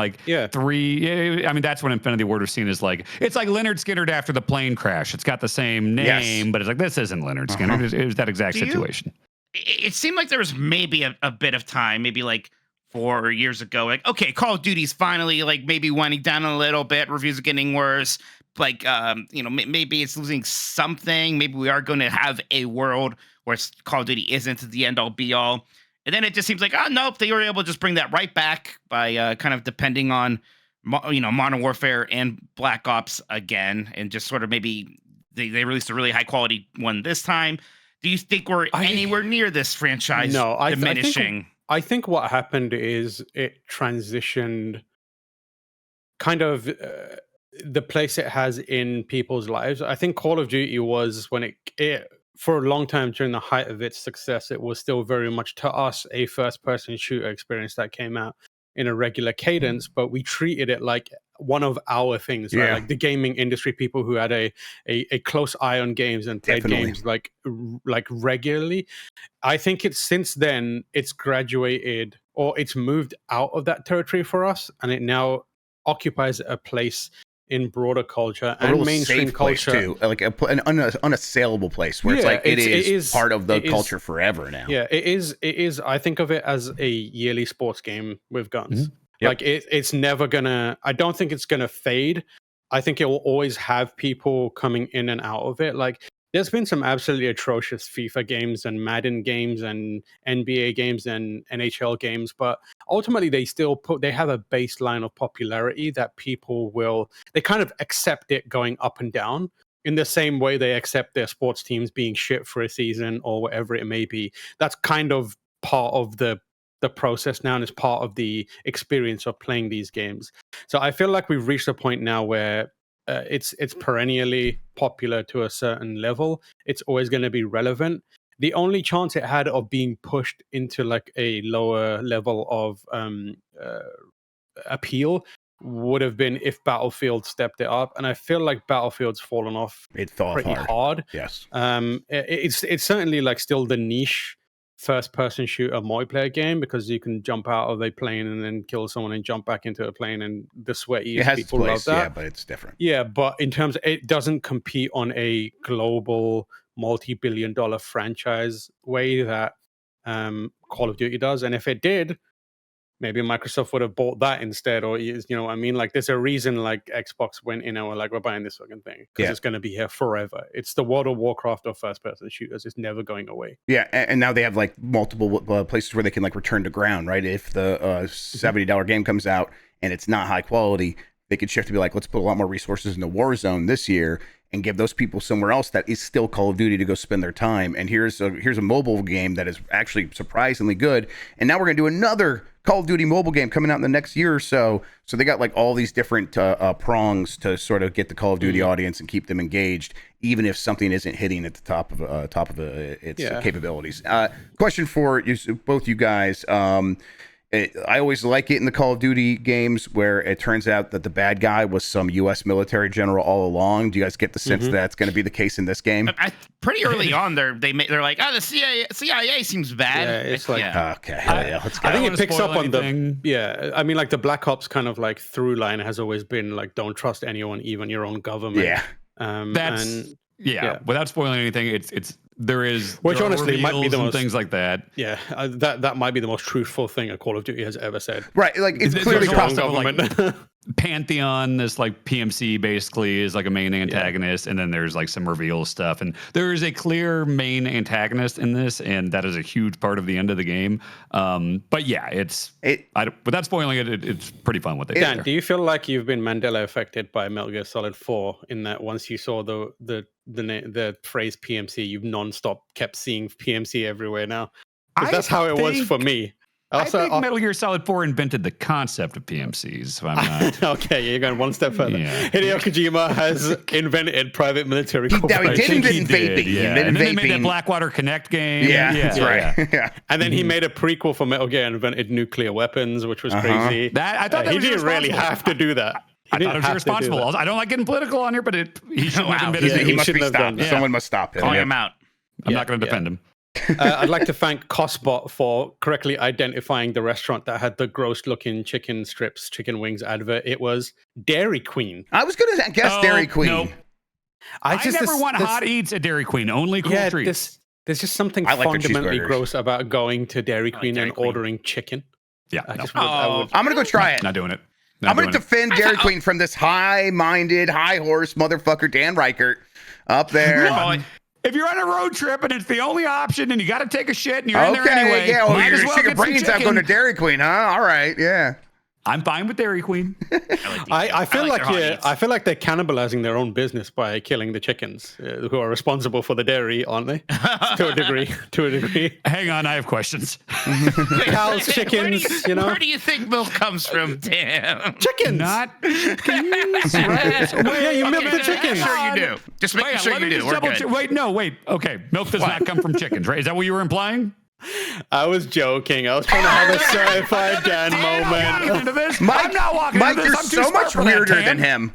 3. I mean, that's when Infinity Ward was seen as like, it's like Leonard Skinner after the plane crash. It's got the same name, but it's like, this isn't Leonard Skinner. It was that exact situation. It seemed like there was maybe a bit of time, maybe like 4 years ago, like, okay, Call of Duty's finally like maybe winding down a little bit. Reviews are getting worse. Like, maybe it's losing something. Maybe we are going to have a world where Call of Duty isn't the end all be all. And then it just seems like, oh, nope, they were able to just bring that right back by kind of depending on, Modern Warfare and Black Ops again. And just sort of maybe they released a really high quality one this time. Do you think we're anywhere near this franchise diminishing? I think what happened is it transitioned kind of the place it has in people's lives. I think Call of Duty was when it for a long time during the height of its success, it was still very much to us a first-person shooter experience that came out in a regular cadence, but we treated it like one of our things, right? Like the gaming industry, people who had a close eye on games and played games like regularly. I think since then it's graduated or it's moved out of that territory for us, and it now occupies a place in broader culture and mainstream culture too, like an unassailable place where it's like it is part of the culture forever now. Yeah, it is. I think of it as a yearly sports game with guns. Mm-hmm. Yep. Like it's never gonna. I don't think it's gonna fade. I think it will always have people coming in and out of it. Like there's been some absolutely atrocious FIFA games and Madden games and NBA games and NHL games, but ultimately they have a baseline of popularity that they kind of accept it going up and down in the same way they accept their sports teams being shit for a season or whatever it may be. That's kind of part of the process now, and it's part of the experience of playing these games. So I feel like we've reached a point now where it's perennially popular to a certain level. It's always going to be relevant. The only chance it had of being pushed into like a lower level of appeal would have been if Battlefield stepped it up, and I feel like Battlefield's fallen off pretty hard. Yes, it's certainly like still the niche first-person shooter multiplayer game because you can jump out of a plane and then kill someone and jump back into a plane, and the sweatiest people love that. Yeah, but it's different. Yeah, but in terms of, it doesn't compete on a global multi-billion-dollar franchise way that Call of Duty does. And if it did, maybe Microsoft would have bought that instead, or you know what I mean? Like there's a reason like Xbox went in and were like, we're buying this fucking thing because it's going to be here forever. It's the World of Warcraft of first-person shooters. It's never going away. Yeah, and now they have like multiple places where they can like return to ground, right? If the $70 game comes out and it's not high quality, they could shift to be like, let's put a lot more resources into Warzone this year and give those people somewhere else that is still Call of Duty to go spend their time. And here's a mobile game that is actually surprisingly good. And now we're going to do another Call of Duty mobile game coming out in the next year or so. So they got like all these different prongs to sort of get the Call of Duty audience and keep them engaged, even if something isn't hitting at the top of its capabilities. Question for you, both you guys. I always like it in the Call of Duty games where it turns out that the bad guy was some U.S. military general all along. Do you guys get the sense that that's going to be the case in this game? Pretty early on, they're like, oh, the CIA seems bad. Yeah, it's like okay, let's go. I think it picks up on I mean, like the Black Ops kind of like through line has always been like, don't trust anyone, even your own government. Yeah. Without spoiling anything, there honestly might be the most things like that. Yeah, that might be the most truthful thing a Call of Duty has ever said. Right, like it's clearly possible. pantheon, this like PMC basically is like a main antagonist, and then there's like some reveal stuff, and there is a clear main antagonist in this, and that is a huge part of the end of the game. But yeah, without spoiling it, it's pretty fun what they Dan, do. do you feel like you've been Mandela affected by Metal Gear Solid 4 in that once you saw the phrase PMC, you've nonstop kept seeing PMC everywhere now? Because that's how it was for me. Also, I think Metal Gear Solid 4 invented the concept of PMCs, if I'm not. Okay, you're going one step further. Yeah. Hideo Kojima has invented private military No, he corporations. didn't invent vaping. Yeah. And then they made that Blackwater Connect game. Yeah, that's right. Yeah. And then he made a prequel for Metal Gear and invented nuclear weapons, which was crazy. I thought that he was didn't really irresponsible. have to do that. I thought it was irresponsible. I don't like getting political on here, but he shouldn't have invented it. He must be shouldn't have done stopped. that. Someone must stop him. Calling him out. I'm not going to defend him. I'd like to thank Cosbot for correctly identifying the restaurant that had the gross-looking chicken strips, chicken wings advert. It was Dairy Queen. I was going to guess Dairy Queen. No. I never want hot eats at Dairy Queen. Only cool treats. There's just something I like their fundamentally cheeseburgers. gross about going to Dairy Queen Dairy and Queen. ordering chicken. Yeah. I No. just would, I would, I'm going to go try it. Not doing it. I'm going to defend Dairy Queen from this high-minded, high-horse motherfucker Dan Reichert up there. Boy. If you're on a road trip and it's the only option and you got to take a shit and you're in there Okay, anyway, yeah. Well, might you're as well sick get of some brains out chicken. going to Dairy Queen, huh? All right, yeah. I'm fine with Dairy Queen. I feel like their hot eats. I feel like they're cannibalizing their own business by killing the chickens, who are responsible for the dairy, aren't they? To a degree. Hang on, I have questions. Cows, chickens, Where do you think milk comes from, Dan? Chickens. Not. Yeah, you milk the chickens. Sure you do. Just making sure you do. We're good. Wait. Okay, milk does not come from chickens, right? Is that what you were implying? I was joking. I was trying to have a certified Dan moment. Into this. Mike, I'm not walking Mike, into you're this. I'm too so smart much for that, weirder Tan. than him.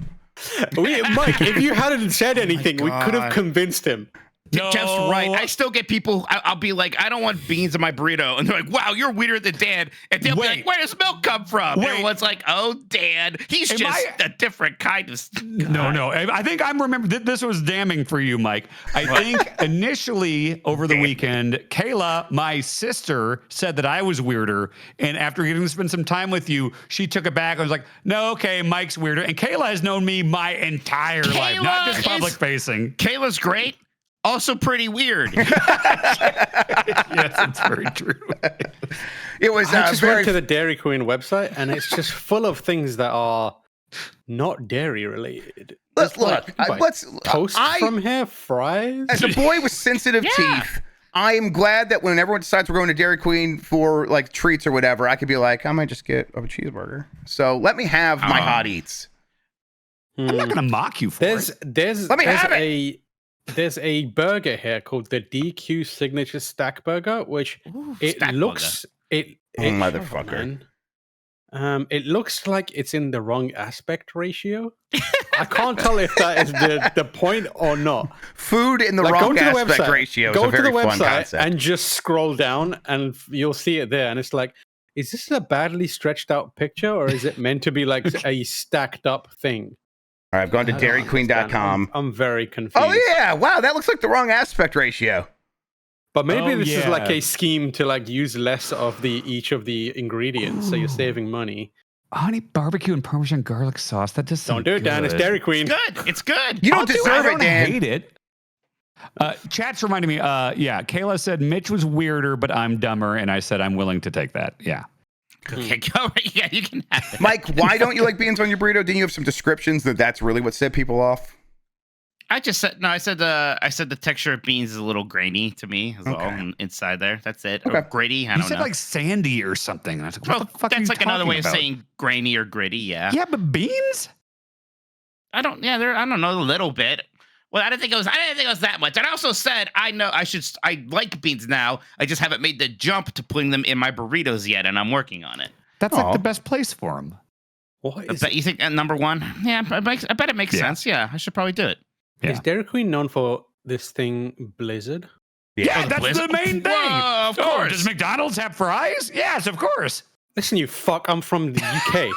Mike, if you hadn't said anything, we could have convinced him. No. Just right. I still get people. I'll be like, I don't want beans in my burrito, and they're like, "Wow, you're weirder than Dan." And they'll be like, "Where does milk come from?" And everyone's like, "Oh, Dan, he's just a different kind of." No. I think I'm remembering. This was damning for you, Mike. I think initially over the weekend, Kayla, my sister, said that I was weirder, and after getting to spend some time with you, she took it back. I was like, "No, okay, Mike's weirder." And Kayla has known me my entire life, not just public facing. Kayla's great. Also pretty weird. Yes, it's very true. It was I just very went to the Dairy Queen website, and it's just full of things that are not dairy related. Let's Toast from here, fries. As a boy with sensitive teeth, I am glad that when everyone decides we're going to Dairy Queen for like treats or whatever, I could be like, I might just get a cheeseburger. So let me have my hot eats. I'm not going to mock you for it. There's a burger here called the DQ Signature Stack Burger, which Motherfucker. It looks like it's in the wrong aspect ratio. I can't tell if that is the point or not. Food in the wrong aspect ratio is a very fun concept. And just scroll down and you'll see it there. And it's like, is this a badly stretched out picture or is it meant to be like a stacked up thing? All right, I've gone to dairyqueen.com. I'm very confused. Oh, yeah. Wow, that looks like the wrong aspect ratio. But maybe this is like a scheme to like use less of each of the ingredients, so you're saving money. Honey barbecue and Parmesan garlic sauce. That does Don't do it, Dan. It's Dairy Queen. It's good. You don't deserve it, Dan. I hate it. Chat's reminding me. Kayla said Mitch was weirder, but I'm dumber, and I said I'm willing to take that. Yeah. Okay, go. Yeah, you can have it. Mike, why don't you like beans on your burrito? Didn't you have some descriptions that's really what set people off? I said the texture of beans is a little grainy to me as well inside there. That's it. Okay. Or gritty. I You don't said know. like sandy or something. And I was like, what the fuck are that's you like another way of talking about? saying grainy or gritty. Yeah. Yeah, but beans? I don't know, a little bit. Well, I didn't think it was that much. And I also said I like beans now. I just haven't made the jump to putting them in my burritos yet, and I'm working on it. That's like the best place for them. You think at number one? Yeah, I bet it makes sense. Yeah, I should probably do it. Yeah. Is Dairy Queen known for this thing, Blizzard? Yeah, that's Blizzard. the main thing. Whoa, of course. Does McDonald's have fries? Yes, of course. Listen, you fuck, I'm from the UK.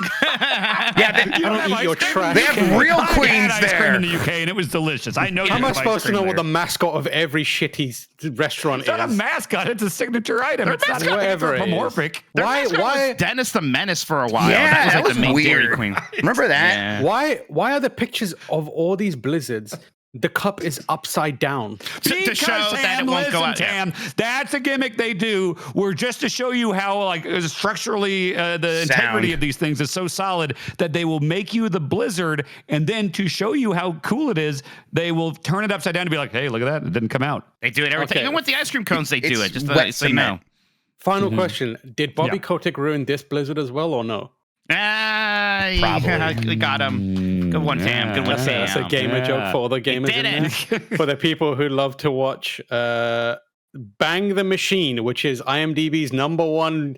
Yeah, I don't eat your trash. they have real I queens had ice cream there. in the UK, and it was delicious. I know. How am I supposed to know what the the mascot of every shitty restaurant It's not a is? mascot. It's a signature item. It's not Whatever it is. anthropomorphic. Their Why- mascot why- was Dennis the Menace for a while. Yeah, that was that the was main Dairy weird. Queen. Remember that? Yeah. Why are the pictures of all these blizzards? The cup is upside down. To show that it won't go out. Tam, that's a gimmick they do. Where just to show you how like structurally the integrity of these things is so solid that they will make you the blizzard, and then to show you how cool it is, they will turn it upside down to be like, hey, look at that, it didn't come out. They do it every time. Okay. Even with the ice cream cones, they do It's it. Just wet so you know. cement. Final question: did Bobby Yeah. Kotick ruin this blizzard as well, or no? Probably. We got him. Good one, Tam. Good one, Tam. That's a gamer joke for all the gamers did in it. there. For the people who love to watch Bang the Machine, which is IMDb's #1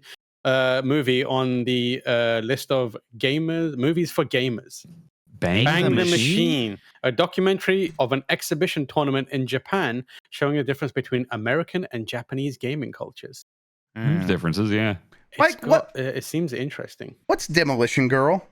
movie on the list of movies for gamers. Bang, Bang the Machine, a documentary of an exhibition tournament in Japan showing the difference between American and Japanese gaming cultures. Huge differences, yeah. Like, what- It seems interesting. What's Demolition Girl?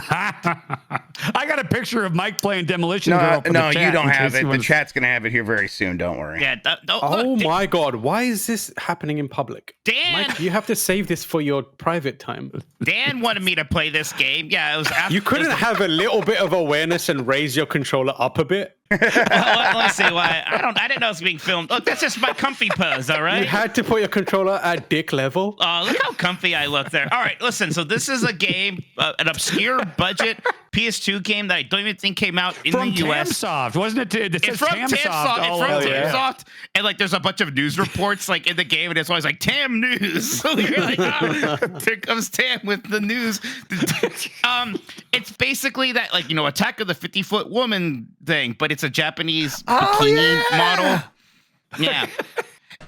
I got a picture of Mike playing Demolition Girl. For No, the you chat don't in have case it. you The wanna- chat's gonna have it here very soon. Don't worry. Yeah. Oh Look, my god, why is this happening in public? Dan! Mike, you have to save this for your private time. Dan wanted me to play this game. Yeah, it was after. You couldn't have a little bit of awareness and raise your controller up a bit? Let's see why. I didn't know it was being filmed. Look, that's just my comfy pose, all right? You had to put your controller at dick level? Look how comfy I look there. All right, listen. So this is a game, an obscure budget PS2 game that I don't even think came out in From the US. Tamsoft, wasn't it? It It's says from Tamsoft. Tamsoft. all It's from over it. Tamsoft, and like there's a bunch of news reports like in the game, and it's always like Tam News. So you're like, oh, there comes Tam with the news. It's basically that like Attack of the 50-Foot Woman thing, but it's a Japanese bikini model. Yeah,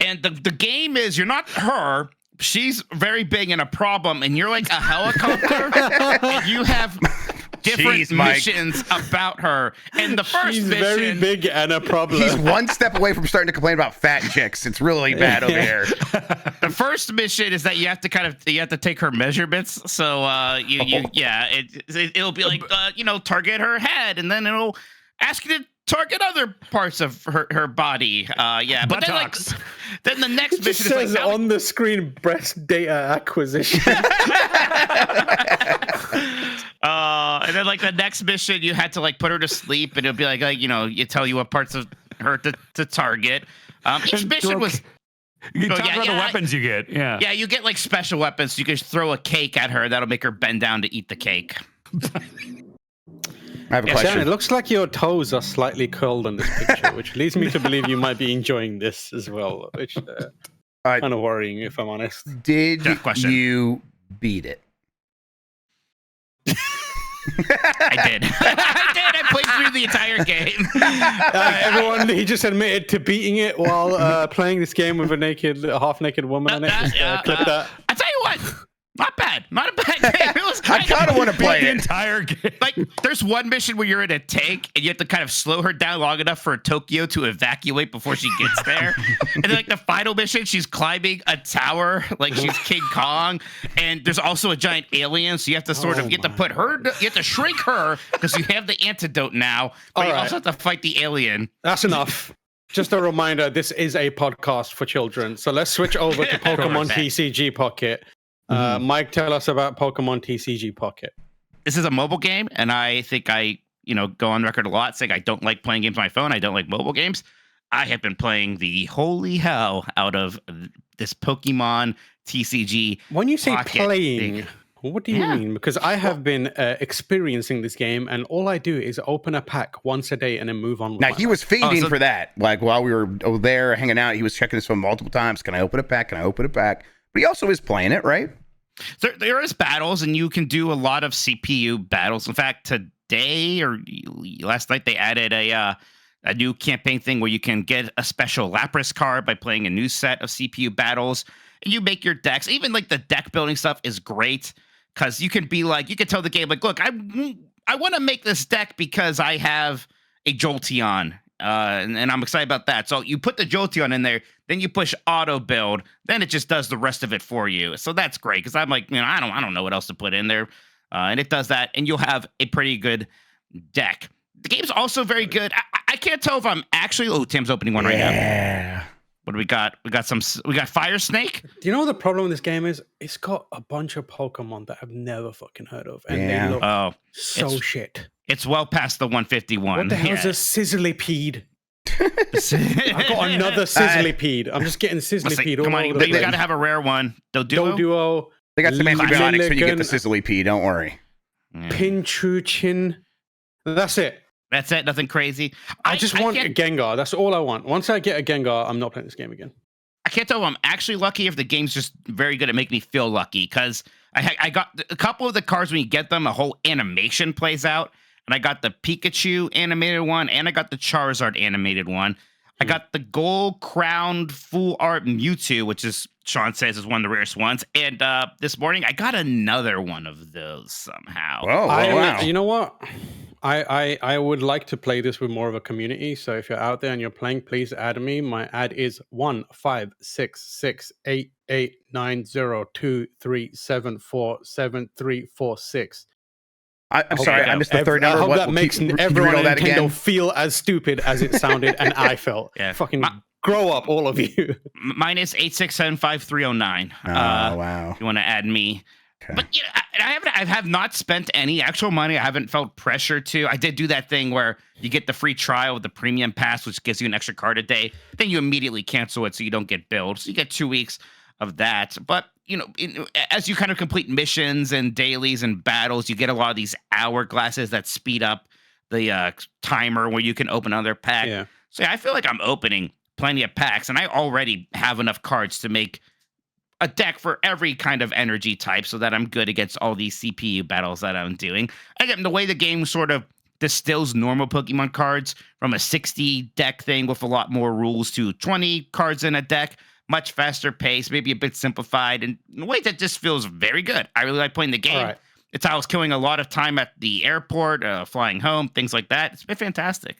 and the game is you're not her. She's very big and a problem, and you're like a helicopter. And you have different Jeez, Mike. missions about her. And the first She's mission, very big and a problem. He's one step away from starting to complain about fat chicks. It's really bad over here. the first mission is that you have to take her measurements. So it'll be like target her head, and then it'll ask you to target other parts of her body. But then the next It just mission is says like on the screen breast data acquisition. and then like the next mission you had to like put her to sleep, and it'll be like you tell you what parts of her to target. Each mission was You talk about the weapons you get. Yeah. you get like special weapons. You can throw a cake at her that'll make her bend down to eat the cake. I have a Dan, question. it looks like your toes are slightly curled on this picture, which leads me to believe you might be enjoying this as well, which kind of worrying, if I'm honest. Did Tough question. you beat it? I did. I played through the entire game. Everyone, he just admitted to beating it while playing this game with a half-naked woman on it. Just, clip that. I tell you what, not bad. Not a bad game. It was I kind of want to play The it. entire game. like there's one mission where you're in a tank and you have to kind of slow her down long enough for Tokyo to evacuate before she gets there. And then like the final mission, she's climbing a tower like she's King Kong, and there's also a giant alien, so you have to you have to shrink her because you have the antidote now, but All you right. also have to fight the alien. That's enough. Just a reminder, this is a podcast for children. So let's switch over to Pokemon TCG Pocket. Mike, tell us about Pokemon TCG Pocket. This is a mobile game, and I think I go on record a lot saying I don't like playing games on my phone. I don't like mobile games. I have been playing the holy hell out of this Pokemon TCG. When you say Pocket playing, thing. what do you mean? Because I have been experiencing this game, and all I do is open a pack once a day and then move on. With Now, my he life. was fiending so- for that. Like, while we were over there hanging out, he was checking his phone multiple times. Can I open a pack? Can I open a pack? But he also is playing it, right? There is battles, and you can do a lot of CPU battles. In fact, today or last night they added a new campaign thing where you can get a special Lapras card by playing a new set of CPU battles, and you make your decks. Even like the deck building stuff is great because you can tell the game like, look, I want to make this deck because I have a Jolteon and I'm excited about that. So you put the Jolteon in there, then you push auto build, then it just does the rest of it for you. So that's great because I'm like, I don't know what else to put in there, and it does that, and you'll have a pretty good deck. The game's also very good. I can't tell if I'm actually. Oh, Tim's opening one right now. What do we got? We got Fire Snake. Do you know what the problem with this game is? It's got a bunch of Pokemon that I've never fucking heard of, and they look so shit. It's well past the 151. What the hell is a Sizzlypede? I got another Sizzlypede. I'm just getting Sizzlypede. Come on, you got to have a rare one. Doduo. They got some antibiotics when you get the Sizzlypede. Don't worry. Pinchuchin. That's it. That's it. Nothing crazy. I just want a Gengar. That's all I want. Once I get a Gengar, I'm not playing this game again. I can't tell if I'm actually lucky if the game's just very good at making me feel lucky because I got a couple of the cards when you get them, a whole animation plays out. And I got the Pikachu animated one and I got the Charizard animated one. I got the gold crowned full art Mewtwo, which is Sean says is one of the rarest ones. And this morning I got another one of those somehow. Oh, wow. You know what? I would like to play this with more of a community. So if you're out there and you're playing, please add me. My ad is 15668890237473746. I'm sorry, I missed the third number. I hope that makes everyone at Nintendo feel as stupid as it sounded and I felt. Yeah. Fucking grow up, all of you. Mine is 8675309. Wow. You want to add me? Okay. But I have not spent any actual money. I haven't felt pressure to. I did do that thing where you get the free trial with the premium pass, which gives you an extra card a day. Then you immediately cancel it so you don't get billed. So you get 2 weeks of that. But as you kind of complete missions and dailies and battles, you get a lot of these hourglasses that speed up the timer where you can open another pack. Yeah. So I feel like I'm opening plenty of packs, and I already have enough cards to make a deck for every kind of energy type so that I'm good against all these CPU battles that I'm doing. Again, the way the game sort of distills normal Pokemon cards from a 60 deck thing with a lot more rules to 20 cards in a deck, much faster pace, maybe a bit simplified, and in a way that just feels very good. I really like playing the game. Right. It's how I was killing a lot of time at the airport, flying home, things like that. It's been fantastic.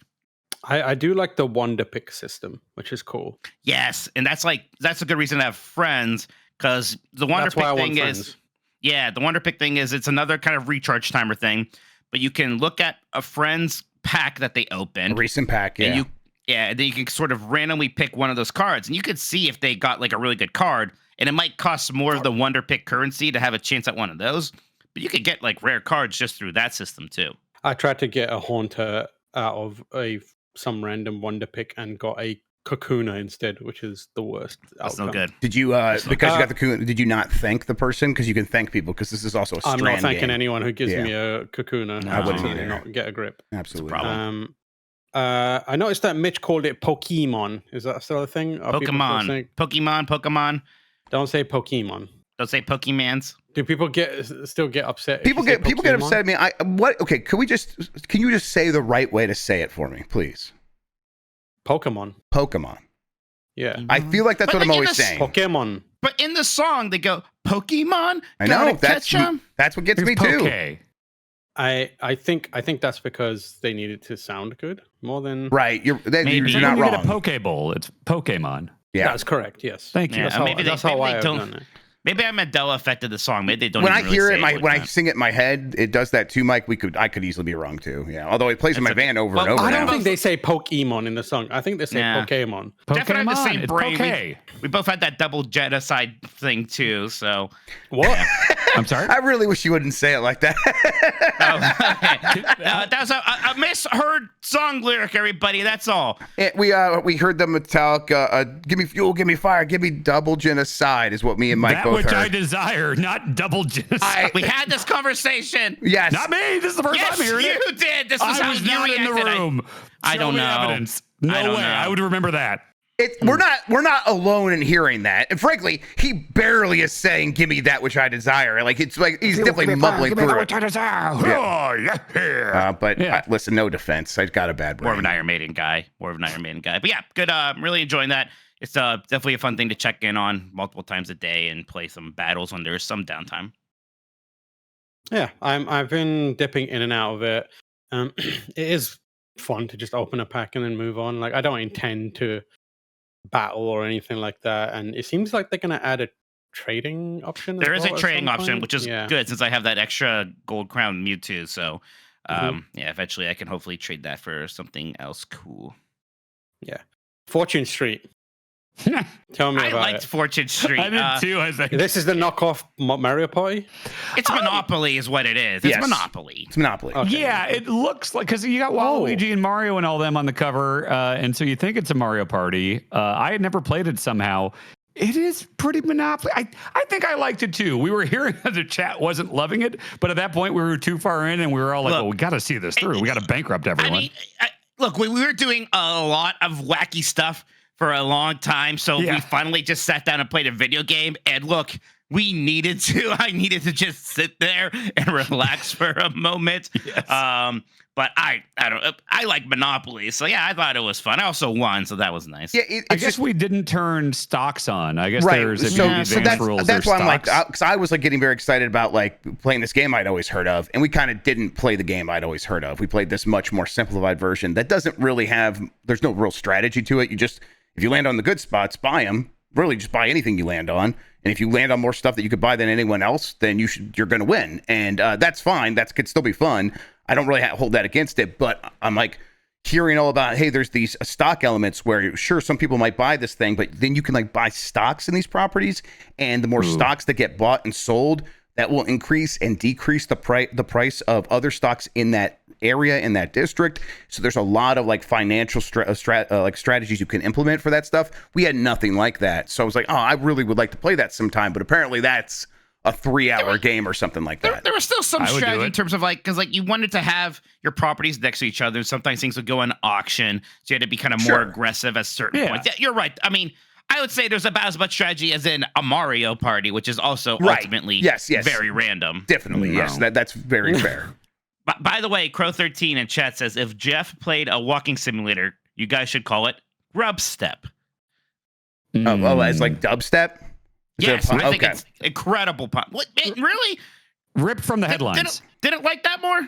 I do like the Wonder Pick system, which is cool. Yes, and that's a good reason to have friends, because the Wonder Pick thing is, the Wonder Pick thing is it's another kind of recharge timer thing, but you can look at a friend's pack that they opened. A recent pack, yeah. And then you can sort of randomly pick one of those cards, and you could see if they got like a really good card, and it might cost more of the Wonder Pick currency to have a chance at one of those, but you could get like rare cards just through that system too. I tried to get a Haunter out of some random Wonder Pick and got a Kakuna instead, which is the worst. That's no good. Did you because you got the Kakuna? Did you not thank the person? Because you can thank people because this is also a strand I'm not thanking game. anyone who gives me a Kakuna. No, I wouldn't either. Not get a grip. Absolutely. I noticed that Mitch called it Pokemon. Is that still a thing? Pokemon. Don't say Pokemon. Don't say Pokemans. Do people still get upset? People get upset at me. Okay, can you just say the right way to say it for me, please? Pokemon. Yeah. I feel like that's what I'm always saying. Pokemon. But in the song, they go, Pokemon. I know. That's what gets me too. I think that's because they needed to sound good more than right. You're not wrong. Get a Pokeball. It's Pokemon. Yeah, that's correct. Yes. Thank you. Yeah, that's how I have done it. Maybe I Mandela affected the song. Maybe they don't. When I hear it, when I sing it in my head, it does that too, Mike. I could easily be wrong too. Yeah. Although it plays in my van over and over. I don't think they say Pokemon in the song. I think they say Pokemon. Definitely the same brain. We both had that double genocide thing too. So what? Yeah. I'm sorry. I really wish you wouldn't say it like that. That was a misheard song lyric, everybody. That's all. We heard the Metallica. Give me fuel, give me fire, give me double genocide is what me and Mike both heard. I desire, not double genocide. We had this conversation. Yes. Not me. This is the first time hearing it. You did. This was I how was you not in the room. I don't know. Evidence. No way. I would remember that. We're not alone in hearing that. And frankly, he barely is saying, "Give me that which I desire." Like it's like he's definitely mumbling through it. Listen, no defense. I got a bad brain. More of an Iron Maiden guy. But yeah, good. I'm really enjoying that. It's definitely a fun thing to check in on multiple times a day and play some battles when there's some downtime. Yeah, I've been dipping in and out of it. It is fun to just open a pack and then move on. Like I don't intend to battle or anything like that. And it seems like they're going to add a trading option. There is a trading option, point. which is good since I have that extra gold crown Mewtwo. So yeah, eventually I can hopefully trade that for something else cool. Yeah. Fortune Street. Tell me about it. I liked Fortune Street. I did too. I think this is the knockoff Mario Party. It's Monopoly, is what it is. It's Monopoly. It's Monopoly. Okay. Yeah, it looks like because you got Waluigi and Mario and all them on the cover, and so you think it's a Mario Party. I had never played it somehow. It is pretty Monopoly. I think I liked it too. We were hearing that the chat wasn't loving it, but at that point we were too far in, and we were all like, "Well, we got to see this through. We got to bankrupt everyone." I mean, look, we were doing a lot of wacky stuff for a long time, so we finally just sat down and played a video game. And look, I needed to just sit there and relax for a moment. Yes. But I like Monopoly, so yeah, I thought it was fun. I also won, so that was nice. Yeah, I guess we didn't turn stocks on. I guess right. there's so rules. That's why I'm like, because I was like getting very excited about like playing this game I'd always heard of, and we kind of didn't play the game I'd always heard of. We played this much more simplified version that doesn't really have. There's no real strategy to it. You just if you land on the good spots, buy them. Really, just buy anything you land on. And if you land on more stuff that you could buy than anyone else, then you're going to win. And that's fine. That could still be fun. I don't really hold that against it. But I'm like hearing all about, hey, there's these stock elements where sure, some people might buy this thing, but then you can like buy stocks in these properties. And the more stocks that get bought and sold, that will increase and decrease the price of other stocks in that area, in that district. So there's a lot of like financial strategies you can implement for that stuff. We had nothing like that. So I was like, oh, I really would like to play that sometime. But apparently that's a 3-hour game or something like that. There was still some strategy in terms of like, because like you wanted to have your properties next to each other. Sometimes things would go on auction. So you had to be kind of more aggressive at certain points. Yeah, you're right. I mean, I would say there's about as much strategy as in a Mario Party, which is also ultimately very random. Definitely, yes. That's very fair. By the way, Crow13 in chat says, if Jeff played a walking simulator, you guys should call it Rub Step. Oh, as like dubstep? Yes, I think it's incredible. What, really? Ripped from the headlines. Didn't like that more?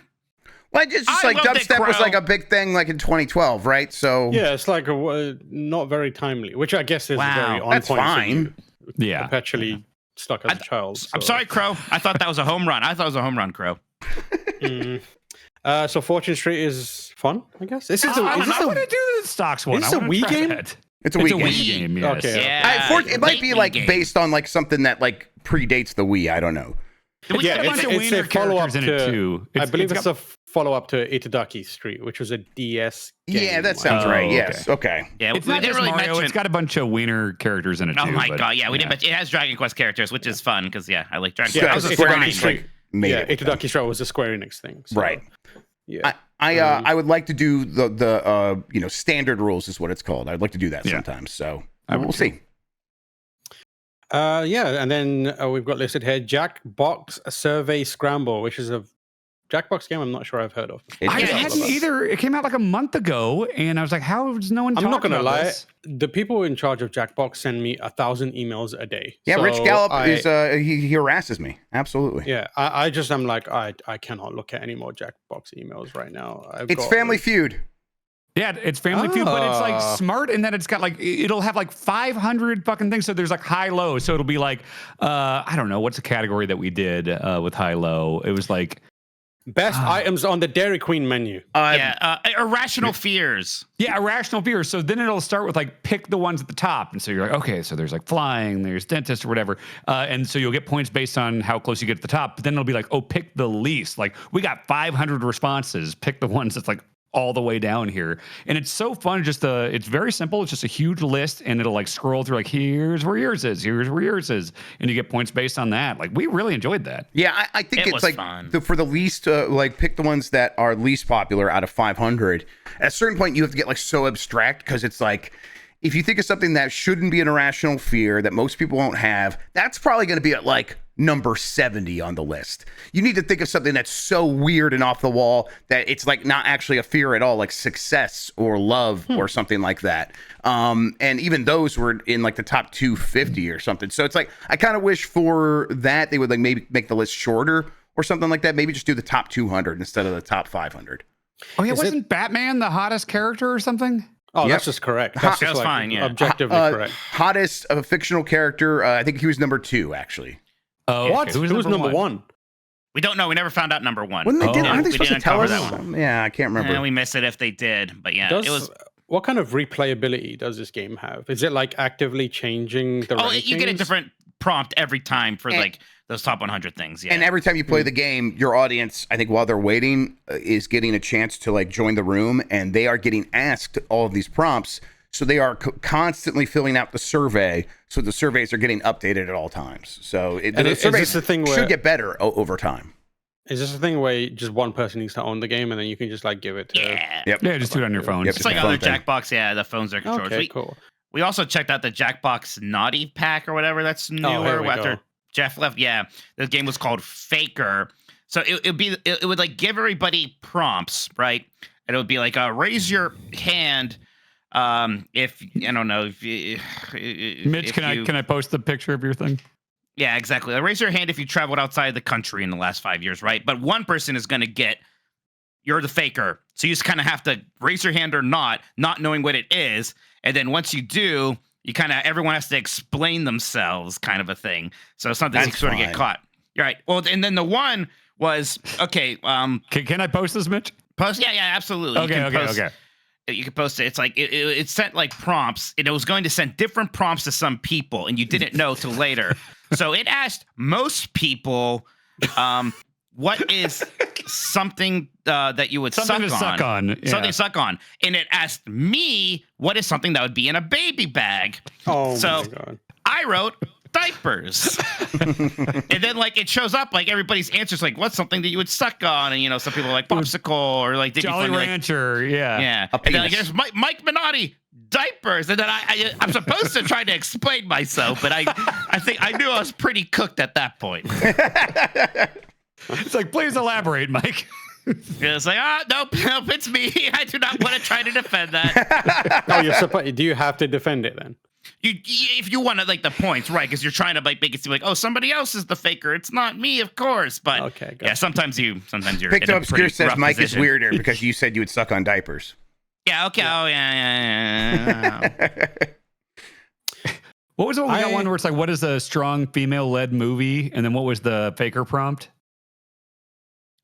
Well, just like dubstep was like a big thing like in 2012, right? So yeah, it's like not very timely, which I guess is very on that's point. Fine. Yeah, perpetually stuck as a child. So. I'm sorry, Crow. I thought that was a home run. I thought it was a home run, Crow. So Fortune Street is fun, I guess. I want to do the stocks one. Is this a Wii game? It's a Wii game. Yes. Okay. Yeah, it might be like based on like something that like predates the Wii. I don't know. Yeah, it's a follow-up to. I believe it's a follow-up to Itadaki Street, which was a DS game. Yeah, that sounds right. Yes. Okay. Yeah, it's not just really Mario. It's got a bunch of wiener characters in it too. Oh my god! Yeah, we didn't. It has Dragon Quest characters, which is fun because I like Dragon Quest. Itadaki Street. Itadaki Street was a Square Enix thing. So, right. Yeah. I would like to do the standard rules is what it's called. I'd like to do that sometimes. So we'll see. And then we've got listed here Jackbox Survey Scramble, which is a Jackbox game I'm not sure I've heard of. I hadn't either. It came out like a month ago, and I was like, how is no one talking about this? I'm not going to lie. The people in charge of Jackbox send me 1,000 emails a day. Yeah, so Rich Gallup he harasses me. Absolutely. Yeah, I'm like, I cannot look at any more Jackbox emails right now. It's Family Feud. Yeah, it's Family Feud, but it's like smart in that it's got like, it'll have like 500 fucking things. So there's like high-low. So it'll be like, I don't know, what's the category that we did with high-low? It was like, best items on the Dairy Queen menu. Irrational fears. Yeah, irrational fears. So then it'll start with like pick the ones at the top. And so you're like, okay, so there's like flying, there's dentist or whatever. And so you'll get points based on how close you get to the top. But then it'll be like, oh, pick the least. Like we got 500 responses. Pick the ones that's like all the way down here. And it's so fun. It's very simple. It's just a huge list and it'll like scroll through like, here's where yours is. Here's where yours is. And you get points based on that. Like we really enjoyed that. Yeah. I think it's like for the least, like pick the ones that are least popular out of 500. At a certain point, you have to get like so abstract because it's like, if you think of something that shouldn't be an irrational fear that most people won't have, that's probably going to be at like number 70 on the list. You need to think of something that's so weird and off the wall that it's like not actually a fear at all, like success or love or something like that. And even those were in like the top 250 or something. So it's like, I kind of wish for that they would like maybe make the list shorter or something like that. Maybe just do the top 200 instead of the top 500. Oh yeah, Is it- wasn't Batman the hottest character or something? Oh, Yep. that's just correct. That's just was fine, yeah. objectively correct. Hottest fictional character. I think he was number 2, actually. Oh, What? okay. Who was number one? We don't know. We never found out number one. When they did, Oh. aren't they We supposed to didn't tell cover us? that one. Yeah, I can't remember. We missed it if they did, but yeah, Does, it was. What kind of replayability does this game have? Is it like actively changing the rankings? You get a different prompt every time for And- like those top 100 things. Yeah. And every time you play the game, your audience, I think while they're waiting, is getting a chance to like join the room, and they are getting asked all of these prompts. So they are constantly filling out the survey. So the surveys are getting updated at all times. So the surveys this the thing where, should get better over time. Is this a thing where just one person needs to own the game and then you can just like give it to? yeah. Yep. Yeah, just do it on your phone. Yep. It's like Phone other thing. Jackbox. Yeah, the phones are controllers. Okay, cool. We also checked out the Jackbox Naughty Pack or whatever. That's newer. here we After go. Jeff left, yeah, the game was called Faker. So it would like give everybody prompts, right? And it would be like, raise your hand. If I don't know, Mitch, can I post the picture of your thing? Yeah, exactly. Raise your hand if you traveled outside the country in the last 5 years, right? But one person is going to get, you're the faker. So you just kind of have to raise your hand or not knowing what it is. And then once you do, you kind of, everyone has to explain themselves, kind of a thing. So sometimes you That's sort of get fine. caught. You're right. Well, and then the one was, okay, Can I post this, Mitch? post. Yeah, absolutely. Okay. You can post it. It's like it sent like prompts, and it was going to send different prompts to some people, and you didn't know till later. So it asked most people, what is something that you would Something to suck on. Yeah. Something to suck on. And it asked me, what is something that would be in a baby bag? Oh So- my god. I wrote diapers. And then like it shows up like everybody's answers like, what's something that you would suck on? And you know, some people are like popsicle or like did you Jolly find, like, Rancher. Yeah. yeah. A And then like, penis. there's Mike Minotti, diapers. And then I'm supposed to try to explain myself, but I think I knew I was pretty cooked at that point. It's like, please elaborate, Mike. It's like, nope, it's me. I do not want to try to defend that. Oh, you're supposed. Do you have to defend it then? If you want to like the points, right? Because you're trying to like make it seem like, oh, somebody else is the faker. It's not me, of course. But Okay, yeah, sometimes you're Picked in a Up Obscure pretty says rough Mike position. is weirder because you said you would suck on diapers. Yeah. Okay. Oh yeah. What was the one we got one where it's like, what is a strong female-led movie? And then what was the faker prompt?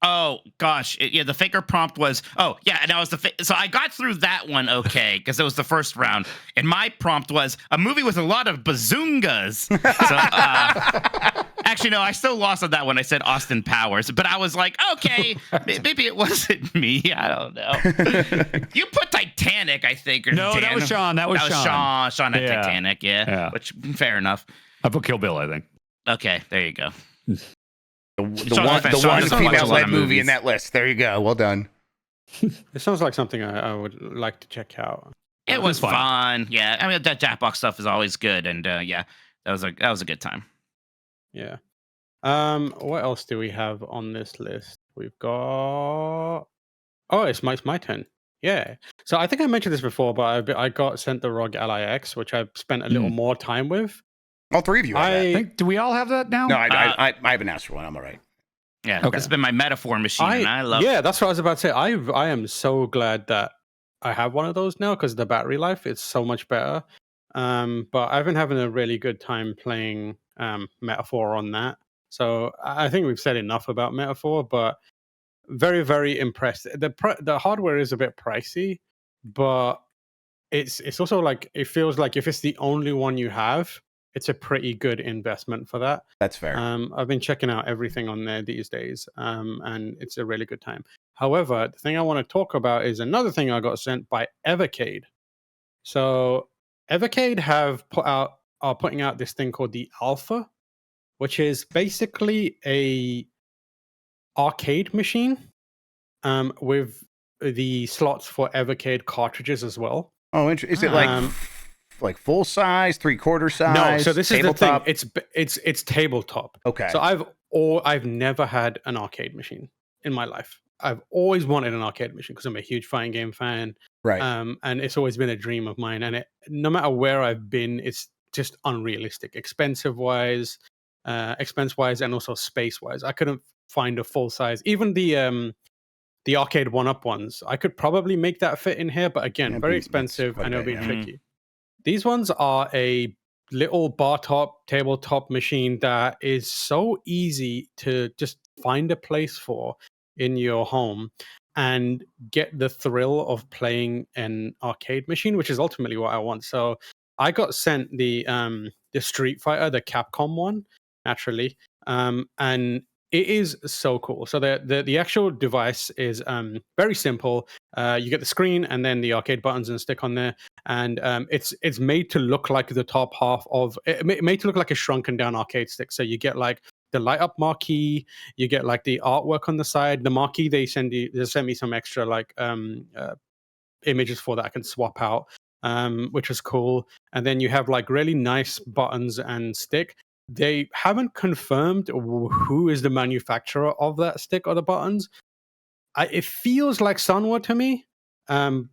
Oh gosh, the faker prompt was, oh yeah, and I was so I got through that one okay because it was the first round, and my prompt was a movie with a lot of bazoongas. So actually no, I still lost on that one. I said Austin Powers, but I was like, okay, maybe it wasn't me. I don't know. You put Titanic, I think. Or No, that Dan. was Sean. That was Sean. Sean had Yeah. Titanic, yeah. Which fair enough. I put Kill Bill, I think. Okay, there you go. The Sean one doesn't watch a lot female-led of movie movies. in that list. There you go. Well done. It sounds like something I would like to check out. It was fun. fun. Yeah, I mean that Jackbox stuff is always good, and yeah, that was a good time. Yeah. What else do we have on this list? We've got. Oh, it's my turn. Yeah. So I think I mentioned this before, but I got sent the ROG Ally X, which I spent a little more time with. All three of you have that. I think, do we all have that now? No, I haven't asked for one. I'm all right. Yeah, Okay. this has been my metaphor machine, and I love. Yeah, that's what I was about to say. I am so glad that I have one of those now because the battery life is so much better. But I've been having a really good time playing Metaphor on that. So I think we've said enough about Metaphor, but very, very impressed. The hardware is a bit pricey, but it's also like it feels like if it's the only one you have, it's a pretty good investment for that. That's fair. I've been checking out everything on there these days, and it's a really good time. However, the thing I want to talk about is another thing I got sent by Evercade. So Evercade are putting out this thing called the Alpha, which is basically a arcade machine with the slots for Evercade cartridges as well. Oh, is it like full size, 3/4 size? No, so this tabletop? is the thing. It's tabletop. Okay. So I've never had an arcade machine in my life. I've always wanted an arcade machine because I'm a huge fighting game fan. Right. And it's always been a dream of mine. And no matter where I've been, it's just unrealistic, expense wise, and also space wise. I couldn't find a full size. Even the the arcade 1-up ones. I could probably make that fit in here, but again, Yeah, very that's expensive quite a and it'll bit, be yeah. tricky. These ones are a little bar top, tabletop machine that is so easy to just find a place for in your home and get the thrill of playing an arcade machine, which is ultimately what I want. So I got sent the Street Fighter, the Capcom one, naturally, and it is so cool. So the actual device is very simple. You get the screen and then the arcade buttons and stick on there, and it's made to look like the top half of made to look like a shrunken down arcade stick. So you get like the light up marquee, you get like the artwork on the side. The marquee they send me some extra like images for that I can swap out, which is cool. And then you have like really nice buttons and stick. They haven't confirmed who is the manufacturer of that stick or the buttons. It feels like Sunward to me,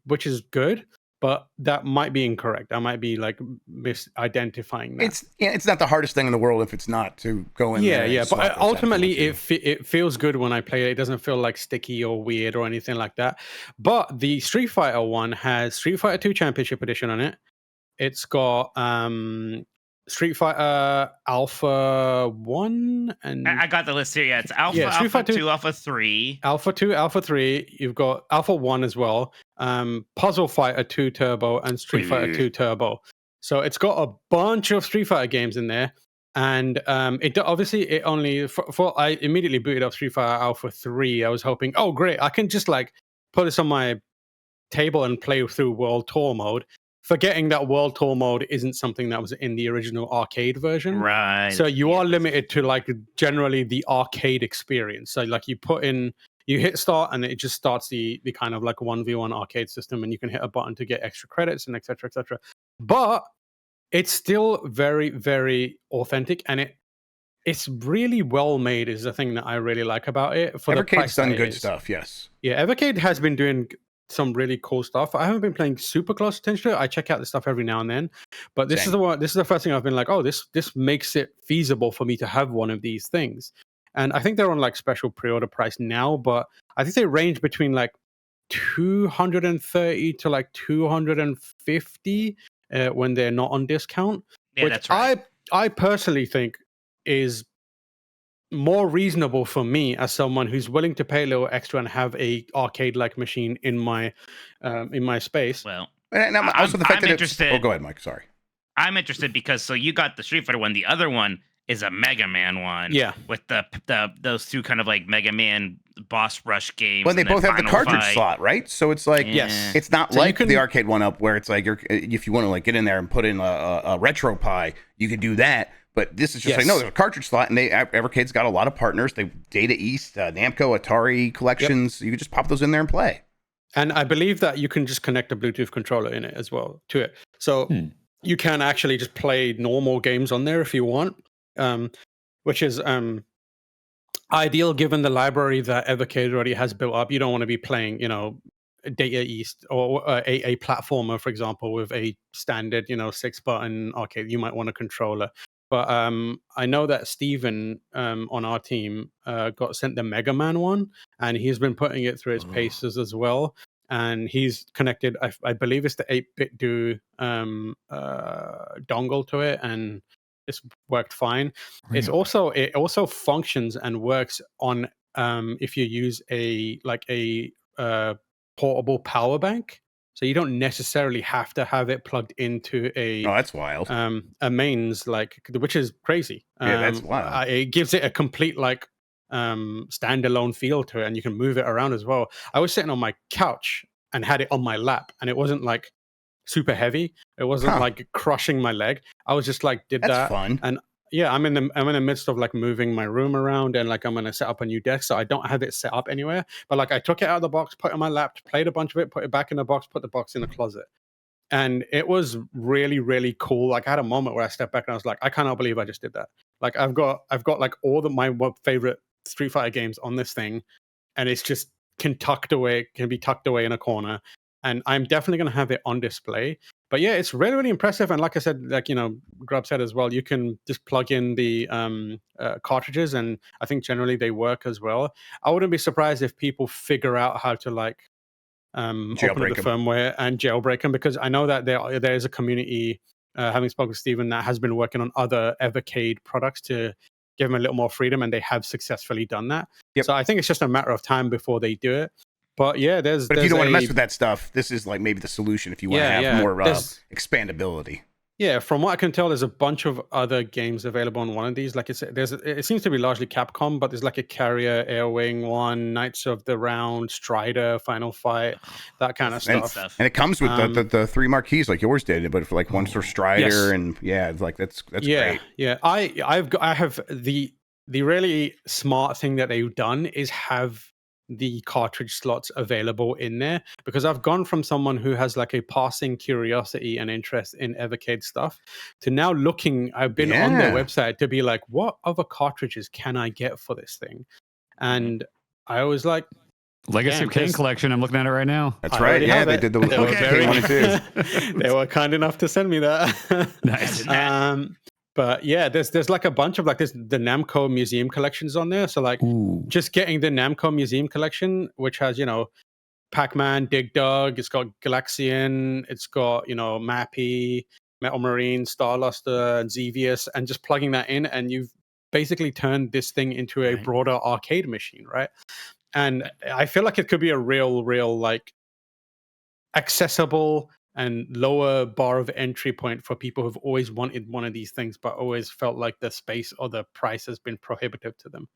which is good, but that might be incorrect. I might be like misidentifying that. It's not the hardest thing in the world if it's not to go in there. Yeah, and but swap those ultimately afterwards, it feels good when I play it. It doesn't feel like sticky or weird or anything like that. But the Street Fighter one has Street Fighter 2 Championship Edition on it. It's got Street Fighter Alpha 1 and I got the list here. Yeah, it's Alpha, Yeah, Street Alpha Fighter 2, Alpha 3. Alpha 2, Alpha 3. You've got Alpha 1 as well. Puzzle Fighter 2 Turbo and Street Fighter 2 Turbo. So it's got a bunch of Street Fighter games in there. And it only for I immediately booted up Street Fighter Alpha 3. I was hoping, oh great, I can just like put this on my table and play through World Tour mode, forgetting that World Tour mode isn't something that was in the original arcade version. Right. So you are limited to like generally the arcade experience. So like you hit start and it just starts the kind of like 1v1 arcade system, and you can hit a button to get extra credits and etc. etc. But it's still very, very authentic, and it's really well made is the thing that I really like about it. For the price Evercade's done that it good is. stuff, yes. Yeah, Evercade has been doing some really cool stuff. I haven't been playing super close attention to it. I check out the stuff every now and then, but this is the first thing I've been like, oh, this makes it feasible for me to have one of these things. And I think they're on like special pre-order price now, but I think they range between like 230 to like 250 when they're not on discount. Yeah, which that's right. I personally think is more reasonable for me as someone who's willing to pay a little extra and have a arcade-like machine in my space. Well, And also the fact I'm that interested. Oh, go ahead, Mike. Sorry. I'm interested because so you got the Street Fighter one. The other one is a Mega Man one. Yeah. With those two kind of like Mega Man boss rush games. Well, they and then both have the Final cartridge Fight. slot, right? So it's like, Yes. it's not So you like can- the arcade one up where it's like if you want to like get in there and put in a retro pie, you can do that. But this is just like, no, there's a cartridge slot, and Evercade's got a lot of partners. They Data East, Namco, Atari collections. You can just pop those in there and play. And I believe that you can just connect a Bluetooth controller in it as well to it. So you can actually just play normal games on there if you want, which is ideal given the library that Evercade already has built up. You don't want to be playing, Data East or a platformer, for example, with a standard, 6-button arcade. You might want a controller. But I know that Steven on our team got sent the Mega Man one, and he's been putting it through its paces as well. And he's connected, I believe it's the 8-bit do dongle to it, and it's worked fine. It also functions and works on if you use a portable power bank. So you don't necessarily have to have it plugged into a that's wild. A mains, which is crazy. Yeah, that's wild. It gives it a complete standalone feel to it, and you can move it around as well. I was sitting on my couch and had it on my lap, and it wasn't like super heavy. It wasn't like crushing my leg. I was just like That's that fun. and yeah, I'm in the midst of like moving my room around, and like I'm gonna set up a new desk, so I don't have it set up anywhere. But like I took it out of the box, put it on my lap, played a bunch of it, put it back in the box, put the box in the closet, and it was really, really cool. Like I had a moment where I stepped back and I was like, I cannot believe I just did that. Like I've got like all my favorite Street Fighter games on this thing, and it's just can be tucked away in a corner. and I'm definitely going to have it on display. But yeah, it's really, really impressive. And like I said, like, Grub said as well, you can just plug in the cartridges, and I think generally they work as well. I wouldn't be surprised if people figure out how to like open up the firmware and jailbreak them, because I know that there is a community, having spoken with Steven, that has been working on other Evercade products to give them a little more freedom, and they have successfully done that. So I think it's just a matter of time before they do it. But yeah, But if you don't want to mess with that stuff, this is like maybe the solution if you want to have more expandability. Yeah, from what I can tell, there's a bunch of other games available on one of these. Like it seems to be largely Capcom, but there's like a Carrier, Airwing one, Knights of the Round, Strider, Final Fight, that kind of stuff. And it comes with the 3 marquees like yours did, but for like one for Strider, and it's like that's great. Yeah, I have the really smart thing that they've done is have the cartridge slots available in there, because I've gone from someone who has like a passing curiosity and interest in Evercade stuff to now I've been on their website to be like, what other cartridges can I get for this thing? And I was like, Legacy of Kain collection. I'm looking at it right now. That's right. Yeah, they did the Kain one too. They were kind enough to send me that. Nice. But yeah, there's like a bunch of like the Namco Museum collections on there. So like just getting the Namco Museum collection, which has, Pac-Man, Dig Dug, it's got Galaxian, it's got, Mappy, Metal Marine, Starluster, and Xevious, and just plugging that in, and you've basically turned this thing into a broader arcade machine, right? And I feel like it could be a real like accessible and lower bar of entry point for people who've always wanted one of these things, but always felt like the space or the price has been prohibitive to them.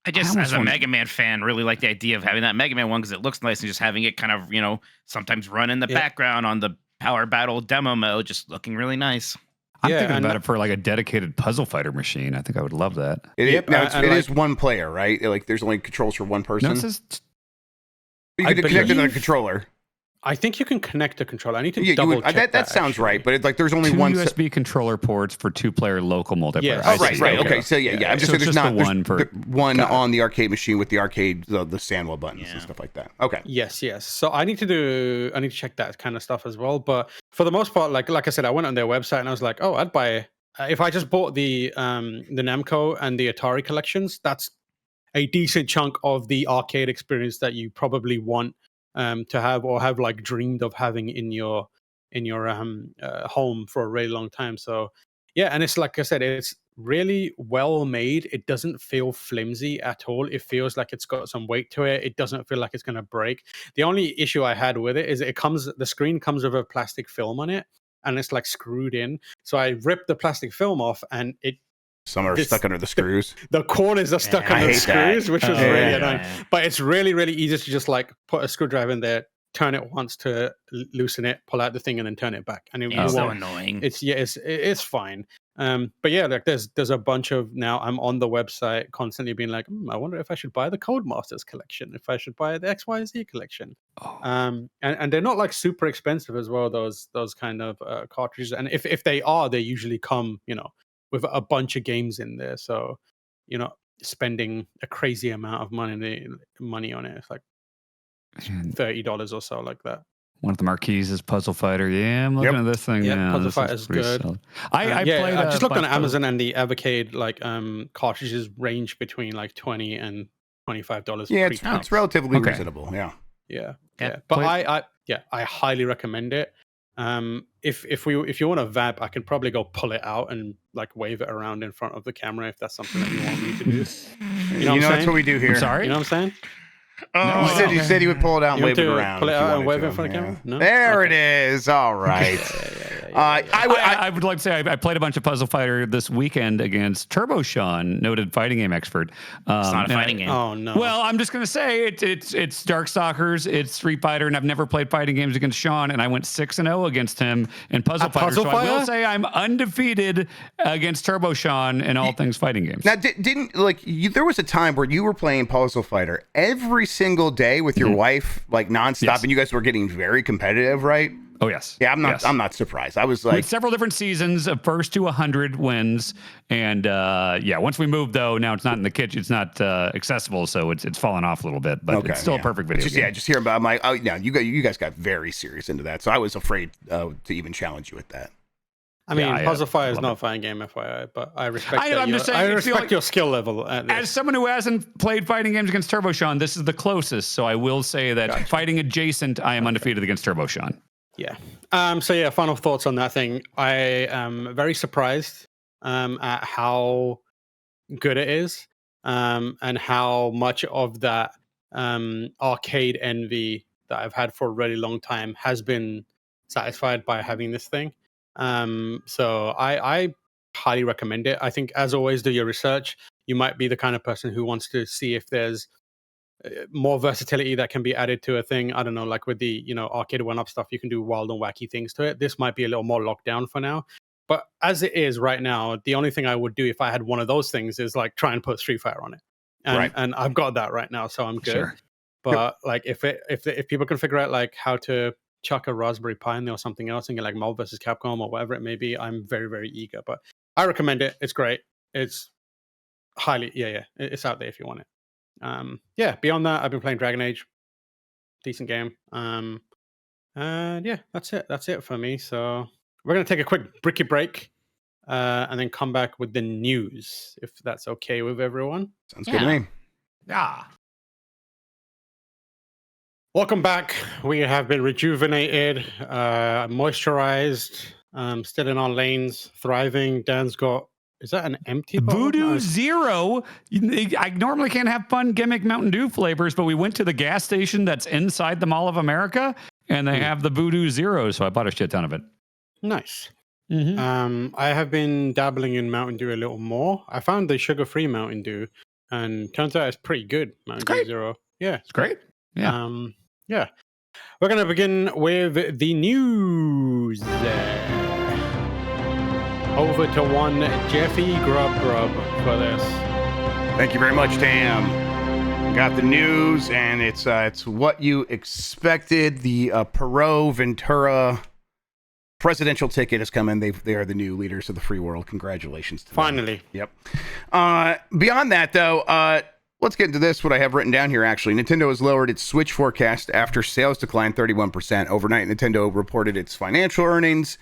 I just, as a Mega Man fan, really like the idea of having that Mega Man one because it looks nice, and just having it kind of, sometimes run in the background on the Power Battle demo mode, just looking really nice. I'm thinking about it for like a dedicated puzzle fighter machine. I think I would love that. It is one player, right? Like there's only controls for one person. No, you can connect it to a controller. I think you can connect a controller. I need to double check that sounds actually. Right, but there's only two one USB controller ports for 2-player local multiplayer. Yes. Oh, right. Okay, so I'm just saying there's not one God. on the arcade machine with the arcade the Sandwell buttons and stuff like that. Okay. Yes. So I need to check that kind of stuff as well. But for the most part, like I said, I went on their website and I was like, oh, I'd buy if I just bought the Namco and the Atari collections. That's a decent chunk of the arcade experience that you probably want to have or have like dreamed of having in your home for a really long time. So yeah, and it's like I said, it's really well made. It doesn't feel flimsy at all. It feels like it's got some weight to it. It doesn't feel like it's going to break. The only issue I had with it is the screen comes with a plastic film on it, and it's like screwed in. So I ripped the plastic film off, and some are stuck under the screws. The corners are stuck under the screws, which was really annoying. But it's really, really easy to just like put a screwdriver in there, turn it once to loosen it, pull out the thing, and then turn it back. And it's so annoying. It's fine. But yeah, like there's a bunch of now. I'm on the website constantly being like, I wonder if I should buy the Codemasters collection, if I should buy the XYZ collection. And they're not like super expensive as well. Those kind of cartridges, and if they are, they usually come, with a bunch of games in there, so spending a crazy amount of money on it. It's like $30 or so, like that. One of the marquees is Puzzle Fighter. Yeah, I'm looking at this thing. Yeah, Puzzle Fighter is good. I just looked on Amazon, and the Evercade cartridges range between like $20 and $25. Yeah, it's relatively reasonable. Yeah. But I highly recommend it. If you want a VAP, I can probably go pull it out and like wave it around in front of the camera if that's something that you want me to do. That's what we do here. I'm sorry. You know what I'm saying? He said he would pull it out and wave it around. Pull it out and wave it in front of the camera? No? There it is. All right. I would like to say I played a bunch of Puzzle Fighter this weekend against TurboShawn, noted fighting game expert. It's not a fighting game. Oh no. Well, I'm just gonna say it's Darkstalkers, it's Street Fighter, and I've never played fighting games against Sean, and I went 6-0 against him in Puzzle Fighter. So I will say I'm undefeated against TurboShawn in all things fighting games. Now, there was a time where you were playing Puzzle Fighter every single day with your wife, like nonstop, and you guys were getting very competitive, right? Oh yes. Yeah, I'm not. Yes. I'm not surprised. I was like, with several different seasons of first to 100 wins, and once we moved though, now it's not in the kitchen. It's not accessible, so it's fallen off a little bit. But it's still a perfect video game. Just hear about. I'm like, oh, no, you guys got very serious into that, so I was afraid to even challenge you with that. I mean, Puzzle Fire is not a fighting game, FYI, but I respect I respect your skill level. As someone who hasn't played fighting games against TurboShawn, this is the closest. So I will say that fighting adjacent, I am undefeated against TurboShawn. Yeah. Final thoughts on that thing. I am very surprised at how good it is, and how much of that arcade envy that I've had for a really long time has been satisfied by having this thing. So I highly recommend it. I think, as always, do your research. You might be the kind of person who wants to see if there's more versatility that can be added to a thing. I don't know, like with the arcade 1-up stuff, you can do wild and wacky things to it. This might be a little more locked down for now. But as it is right now, the only thing I would do if I had one of those things is like try and put Street Fighter on it. And I've got that right now, so I'm good. Sure. But like if people can figure out like how to chuck a Raspberry Pi in there or something else and get like Marvel vs. Capcom or whatever it may be, I'm very, very eager. But I recommend it. It's great. It's highly, it's out there if you want it. Beyond that, I've been playing Dragon Age. Decent game. That's it. That's it for me. So we're going to take a quick bricky break and then come back with the news, if that's okay with everyone. Sounds good to me. Yeah. Welcome back. We have been rejuvenated, moisturized, still in our lanes, thriving. Dan's got, is that an empty bottle? Voodoo Zero. I normally can't have fun gimmick Mountain Dew flavors, but we went to the gas station that's inside the Mall of America, and they have the Voodoo Zero, so I bought a shit ton of it. Nice. Mm-hmm. I have been dabbling in Mountain Dew a little more. I found the sugar-free Mountain Dew, and turns out it's pretty good. Mountain Dew Zero. Yeah. It's great. Yeah. We're going to begin with the news. Over to one Jeffy Grub for this. Thank you very much, Tam. Got the news, and it's what you expected. The Perot Ventura presidential ticket has come in. They are the new leaders of the free world. Congratulations to them. Finally. Yep. Beyond that, though, let's get into this, what I have written down here, actually. Nintendo has lowered its Switch forecast after sales declined 31%. Overnight, Nintendo reported its financial earnings.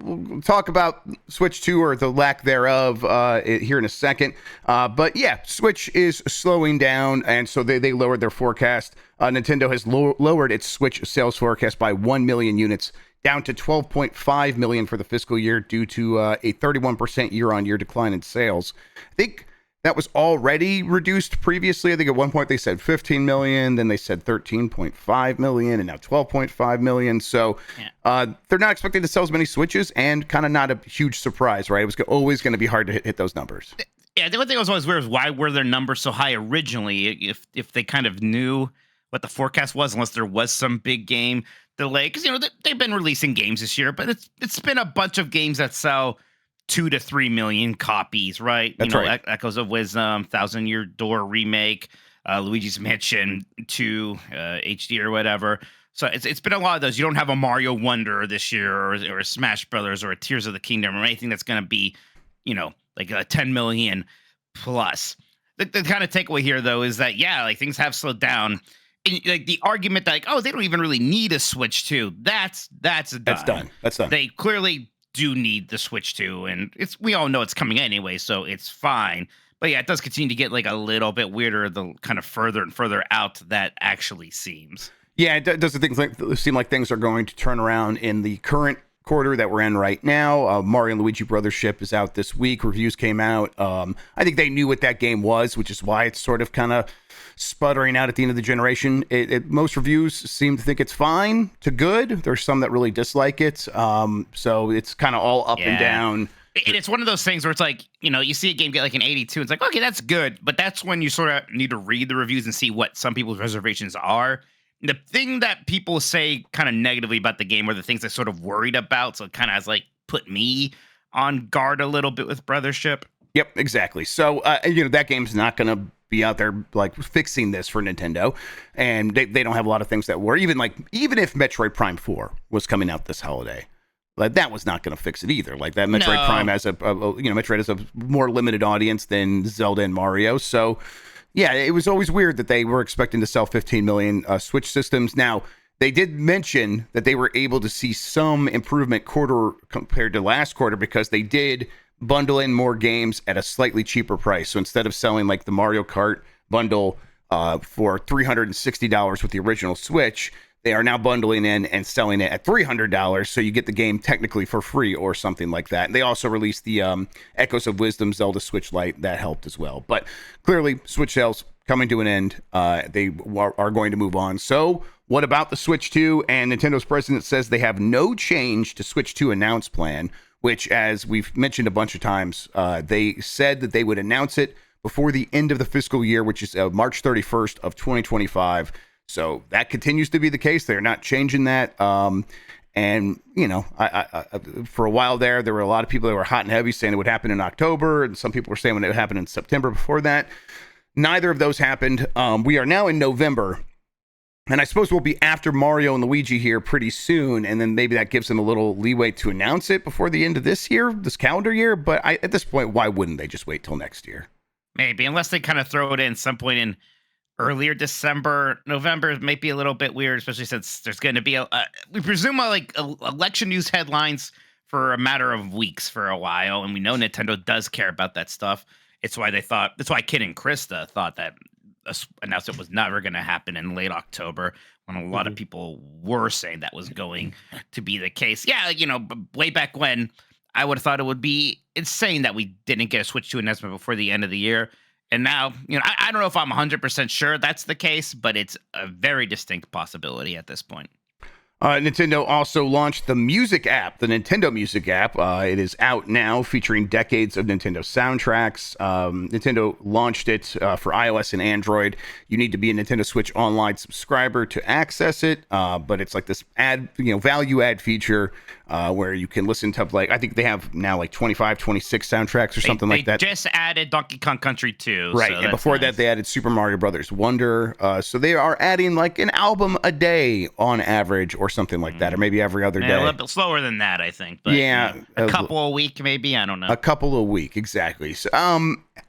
We'll talk about Switch 2 or the lack thereof here in a second. But yeah, Switch is slowing down, and so they lowered their forecast. Nintendo has lowered its Switch sales forecast by 1 million units, down to 12.5 million for the fiscal year due to a 31% year-on-year decline in sales. I think that was already reduced previously. I think at one point they said 15 million, then they said 13.5 million, and now 12.5 million. So they're not expecting to sell as many Switches, and kind of not a huge surprise, right? It was always going to be hard to hit those numbers. Yeah, the one thing I was always weird is why were their numbers so high originally if they kind of knew what the forecast was, unless there was some big game delay. Because, they've been releasing games this year, but it's been a bunch of games that sell 2 to 3 million copies, right? That's right. Echoes of Wisdom, Thousand Year Door remake, Luigi's Mansion 2 HD or whatever. So it's been a lot of those. You don't have a Mario Wonder this year, or a Smash Brothers, or a Tears of the Kingdom, or anything that's going to be, like a 10 million plus. The kind of takeaway here, though, is that things have slowed down. And, like, the argument that they don't even really need a Switch 2. That's done. That's done. They clearly do need the Switch 2, and we all know it's coming anyway, so it's fine. But yeah, it does continue to get like a little bit weirder the kind of further and further out that actually seems. Yeah, it doesn't seem like things are going to turn around in the current quarter that we're in right now. Mario and Luigi Brothers Ship is out this week. Reviews came out. I think they knew what that game was, which is why it's sort of kind of sputtering out at the end of the generation. Most reviews seem to think it's fine to good. There's some that really dislike it. So it's kind of all up and down. And it's one of those things where it's like, you see a game get like an 82. It's like, okay, that's good. But that's when you sort of need to read the reviews and see what some people's reservations are. The thing that people say kind of negatively about the game are the things I sort of worried about. So it kind of has like put me on guard a little bit with Brothership. Yep, exactly. So, that game's not going to be out there like fixing this for Nintendo, and they don't have a lot of things that were even if Metroid Prime 4 was coming out this holiday, like that was not going to fix it either. Like that Metroid Prime has Metroid has a more limited audience than Zelda and Mario, so yeah, it was always weird that they were expecting to sell 15 million Switch systems. Now, they did mention that they were able to see some improvement quarter compared to last quarter because they did bundle in more games at a slightly cheaper price. So instead of selling like the Mario Kart bundle for $360 with the original Switch, they are now bundling in and selling it at $300, so you get the game technically for free or something like that. And they also released the Echoes of Wisdom Zelda Switch Lite. That helped as well. But clearly, Switch sales coming to an end. They are going to move on. So what about the Switch 2? And Nintendo's president says they have no change to Switch 2 announce plan, which, as we've mentioned a bunch of times, they said that they would announce it before the end of the fiscal year, which is March 31st of 2025. So that continues to be the case. They're not changing that. And, you know, I for a while there were a lot of people that were hot and heavy saying it would happen in October. And some people were saying it would happen in September before that. Neither of those happened. We are now in November. And I suppose we'll be after Mario and Luigi here pretty soon. And then maybe that gives them a little leeway to announce it before the end of this calendar year. But at this point, why wouldn't they just wait till next year? Maybe, unless they kind of throw it in some point in earlier December. November might be a little bit weird, especially since there's going to be we presume election news headlines for a matter of weeks for a while, and we know Nintendo does care about that stuff. That's why Kid and Krista thought that announcement was never going to happen in late October, when a lot of people were saying that was going to be the case. Yeah, you know, way back when, I would have thought it would be insane that we didn't get a Switch 2 announcement before the end of the year. And now, you know, I don't know if I'm 100% sure that's the case, but it's a very distinct possibility at this point. Nintendo also launched the music app, the Nintendo Music app. It is out now, featuring decades of Nintendo soundtracks. Nintendo launched it for iOS and Android. You need to be a Nintendo Switch Online subscriber to access it, but it's like this value add feature where you can listen to, like, I think they have now like 25, 26 soundtracks or something like that. They just added Donkey Kong Country 2. Right, so and before that they added Super Mario Brothers Wonder. So they are adding like an album a day on average, or something like that, or maybe every other day. A little bit slower than that, I think. But yeah, a couple a week, maybe. I don't know. A couple a week, exactly. So,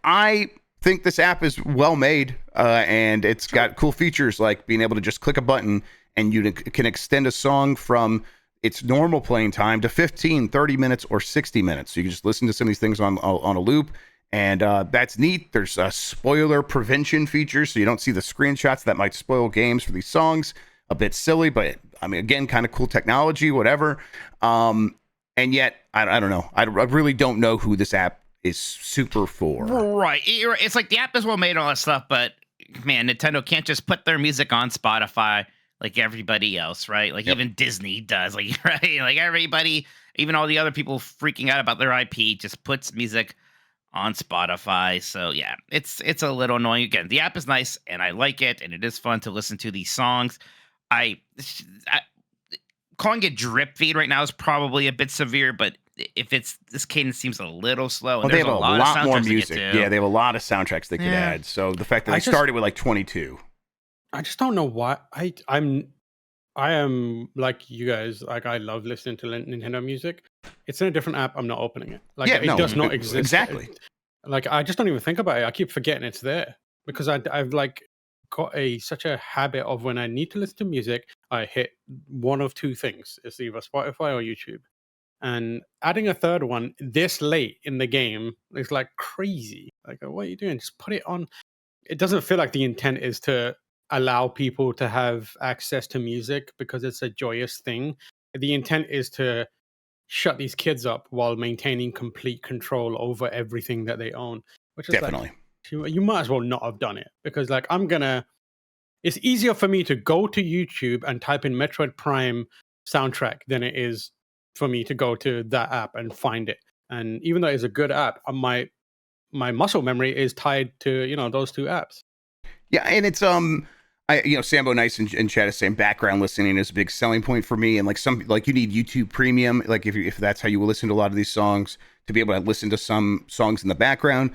I think this app is well made, and it's got cool features like being able to just click a button and you can extend a song from its normal playing time to 15, 30 minutes, or 60 minutes. So you can just listen to some of these things on a loop. And that's neat. There's spoiler prevention features, so you don't see the screenshots that might spoil games for these songs. A bit silly, but I mean, again, kind of cool technology, whatever. And yet, I don't know. I really don't know who this app is super for. Right. It's like the app is well made and all that stuff, but man, Nintendo can't just put their music on Spotify like everybody else, right? Like even Disney does, like, right? Like everybody, even all the other people freaking out about their IP, just puts music on Spotify. So yeah, it's a little annoying. Again, the app is nice and I like it, and it is fun to listen to these songs. I calling it drip feed right now is probably a bit severe, but if this cadence seems a little slow, and they have a lot more music. Yeah, they have a lot of soundtracks they could add. So the fact that they started with like 22, I just don't know why. I am like you guys. Like, I love listening to Nintendo music. It's in a different app. I'm not opening it. Like, it does not exist. Exactly. Like, I just don't even think about it. I keep forgetting it's there because I've like got such a habit of, when I need to listen to music, I hit one of two things. It's either Spotify or YouTube. And adding a third one this late in the game is like crazy. Like, what are you doing? Just put it on. It doesn't feel like the intent is to allow people to have access to music because it's a joyous thing. The intent is to shut these kids up while maintaining complete control over everything that they own, which is definitely. Like, you might as well not have done it, because like it's easier for me to go to YouTube and type in Metroid Prime soundtrack than it is for me to go to that app and find it. And even though it's a good app, my muscle memory is tied to those two apps. Yeah, and it's Sambo Nice in chat is saying background listening is a big selling point for me, and like you need YouTube Premium, like if that's how you listen to a lot of these songs, to be able to listen to some songs in the background.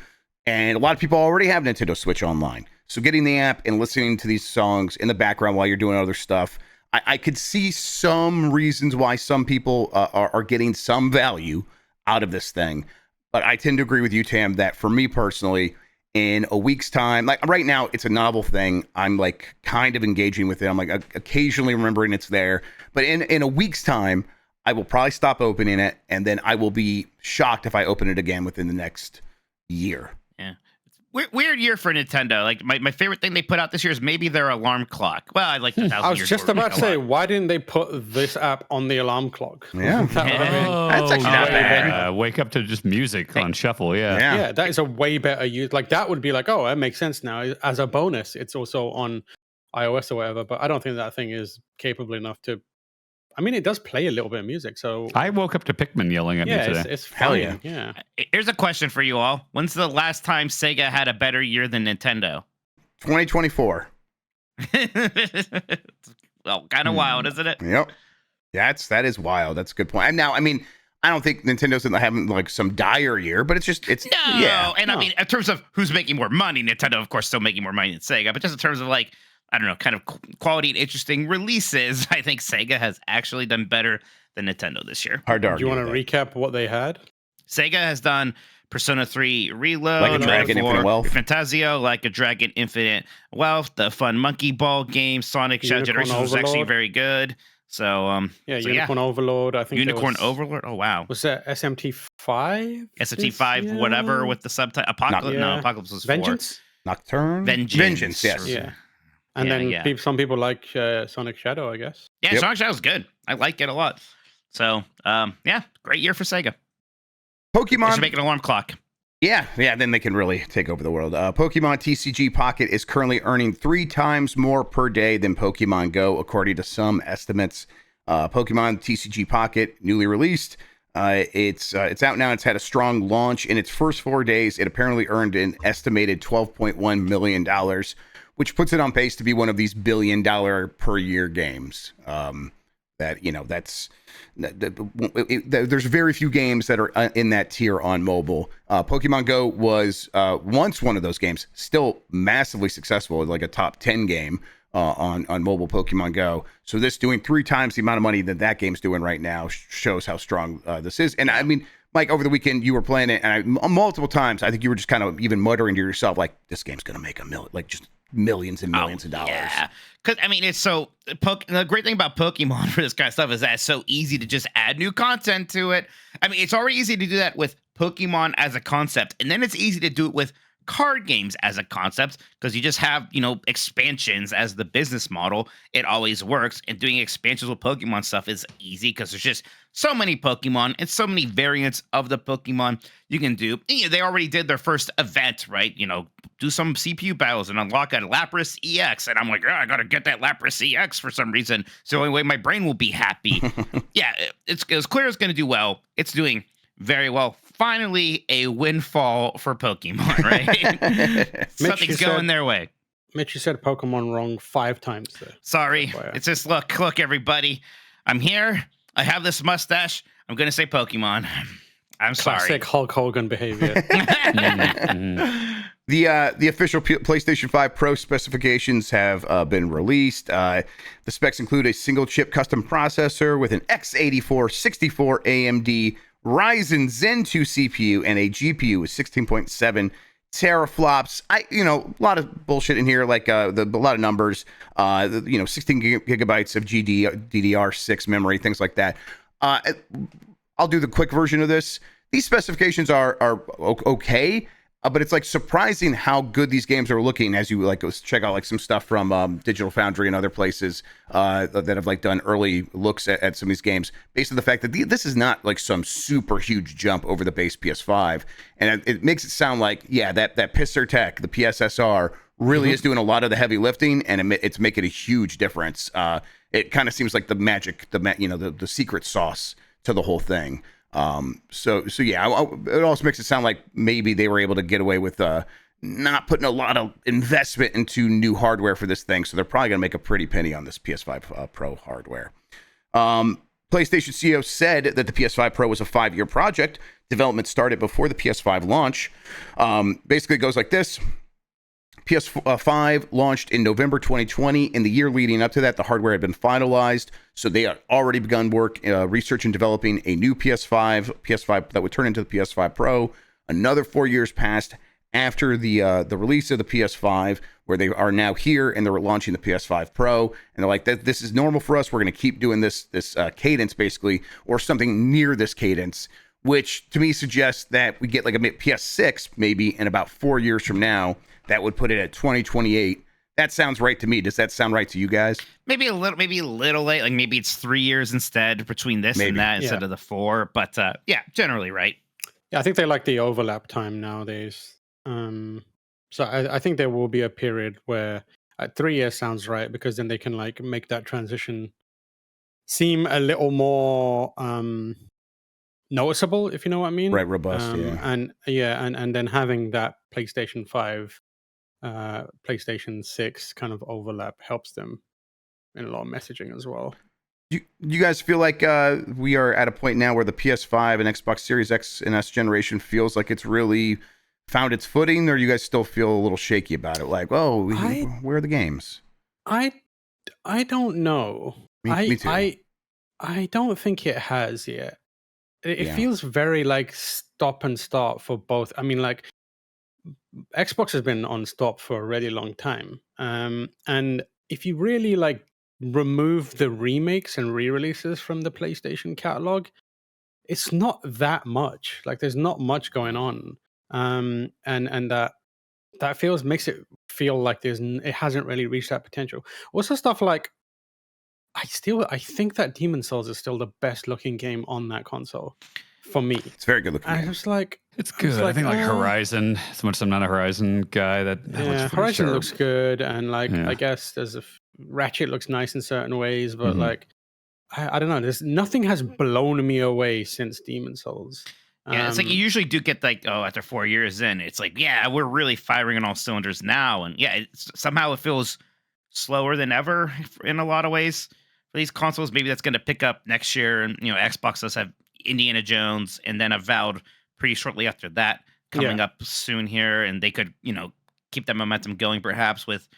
And a lot of people already have Nintendo Switch Online. So getting the app and listening to these songs in the background while you're doing other stuff, I could see some reasons why some people are getting some value out of this thing. But I tend to agree with you, Tam, that for me personally, in a week's time, like right now, it's a novel thing. I'm like kind of engaging with it. I'm like occasionally remembering it's there. But in a week's time, I will probably stop opening it, and then I will be shocked if I open it again within the next year. Yeah. Weird year for Nintendo. Like my favorite thing they put out this year is maybe their alarm clock. Well, I like the I was just about to say, why didn't they put this app on the alarm clock? Yeah. That's actually not bad. Wake up to just music on shuffle. Yeah. Yeah, that is a way better use. Like that would be like, oh, that makes sense now. As a bonus, it's also on iOS or whatever. But I don't think that thing is capable enough to. I mean, it does play a little bit of music, so I woke up to Pikmin yelling at me today. It's Hell fine. yeah. Yeah. Here's a question for you all. When's the last time Sega had a better year than Nintendo? 2024. Well, kind of wild, isn't it? Yep. That is wild. That's a good point. And now, I mean, I don't think Nintendo's having like some dire year, but it's No. yeah. And I mean, in terms of who's making more money, Nintendo, of course, still making more money than Sega. But just in terms of like, I don't know, kind of quality and interesting releases, I think Sega has actually done better than Nintendo this year. Hard to Do argue. you want to recap what they had? Sega has done Persona 3 Reload, Like a Dragon, Infinite Wealth, Fantasio, Like a Dragon, Infinite Wealth, the fun Monkey Ball game, Sonic Shadow Unicorn Generations was actually Overlord. very good. So, Unicorn Overlord. I think Unicorn there was, Overlord. Oh wow, Was that SMT5? SFT5, whatever with the subtitle. Apocalypse. No, Apocalypse was 4. Vengeance. Nocturne. Vengeance. Yes. Yeah. And Yeah, then yeah. some people like Sonic Shadow, I guess. Yeah, Yep. Sonic Shadow's good. I like it a lot. So, yeah, great year for Sega. They Pokemon. should make an alarm clock. Yeah, then they can really take over the world. Pokemon TCG Pocket is currently earning 3 times more per day than Pokemon Go, according to some estimates. Pokemon TCG Pocket, newly released. It's out now. It's had a strong launch. In its first 4 days, it apparently earned an estimated $12.1 million, which puts it on pace to be one of these $1 billion per year games. There's very few games that are in that tier on mobile. Pokemon Go was once one of those games, still massively successful, like a top 10 game on mobile Pokemon Go. So this doing 3 times the amount of money that game's doing right now shows how strong this is. And I mean, Mike, over the weekend you were playing it, and multiple times I think you were just kind of even muttering to yourself like, this game's gonna make just millions and millions of dollars. Yeah, because I mean, it's so the great thing about Pokemon for this kind of stuff is that it's so easy to just add new content to it. I mean, it's already easy to do that with Pokemon as a concept, and then it's easy to do it with card games as a concept because you just have expansions as the business model. It always works, and doing expansions with Pokemon stuff is easy because there's just so many Pokemon and so many variants of the Pokemon you can do. They already did their first event, right? Do some CPU battles and unlock a Lapras EX, and I'm like, I gotta get that Lapras EX for some reason. It's the only way my brain will be happy. Yeah, it's clear it's going to do well. It's doing very well. Finally, a windfall for Pokemon, right? Something's going their way. Mitch, you said Pokemon wrong 5 times there. Sorry. FYI. It's just, look, everybody. I'm here. I have this mustache. I'm going to say Pokemon. I'm sorry. Classic Hulk Hogan behavior. The official PlayStation 5 Pro specifications have been released. The specs include a single chip custom processor with an x84 64 AMD Ryzen Zen 2 CPU and a GPU with 16.7 teraflops. A lot of bullshit in here, like a lot of numbers. 16 gigabytes of DDR6 memory, things like that. I'll do the quick version of this. These specifications are okay, but it's like surprising how good these games are looking as you go check out some stuff from Digital Foundry and other places that have done early looks at some of these games based on the fact that this is not like some super huge jump over the base PS5, and it makes it sound like that Pisser Tech, the PSSR, really is doing a lot of the heavy lifting, and it's making a huge difference. It kind of seems like the magic, the secret sauce to the whole thing. It also makes it sound like maybe they were able to get away with not putting a lot of investment into new hardware for this thing. So they're probably going to make a pretty penny on this PS5 Pro hardware. PlayStation CEO said that the PS5 Pro was a 5-year project. Development started before the PS5 launch. Basically, it goes like this. PS5 launched in November 2020. In the year leading up to that, the hardware had been finalized. So they had already begun work, research and developing a new PS5 that would turn into the PS5 Pro. Another 4 years passed after the release of the PS5, where they are now here and they're launching the PS5 Pro. And they're like, this is normal for us. We're going to keep doing this cadence, basically, or something near this cadence, which to me suggests that we get like a PS6 maybe in about 4 years from now. That would put it at 2028. That sounds right to me. Does that sound right to you guys? Maybe a little late. Like maybe it's 3 years instead between this and that instead of the 4. But yeah, generally right. Yeah, I think they like the overlap time nowadays. So I think there will be a period where 3 years sounds right, because then they can like make that transition seem a little more noticeable, if you know what I mean. Right, robust, and then having that PlayStation 5, PlayStation 6 kind of overlap helps them in a lot of messaging as well. You guys feel like we are at a point now where the PS5 and Xbox Series X and S generation feels like it's really found its footing, or you guys still feel a little shaky about it? Like, where are the games? I don't know. Me too. I don't think it has yet. It feels very like stop and start for both. I mean, like Xbox has been on stop for a really long time. And if you really like remove the remakes and re-releases from the PlayStation catalog, it's not that much. Like there's not much going on. And that makes it feel like it hasn't really reached that potential. Also stuff like I think that Demon's Souls is still the best looking game on that console for me. It's very good looking. I was like, it's good. I think like Horizon, as much as I'm not a Horizon guy, that looks Horizon sharp. looks good, and like I guess there's Ratchet looks nice in certain ways, but like I don't know. Nothing has blown me away since Demon's Souls. Yeah, it's like you usually do get like, after 4 years in, it's like, yeah, we're really firing on all cylinders now, and yeah, somehow it feels slower than ever in a lot of ways for these consoles. Maybe that's going to pick up next year, and Xbox does have Indiana Jones, and then Avowed pretty shortly after that coming up soon here, and they could keep that momentum going perhaps with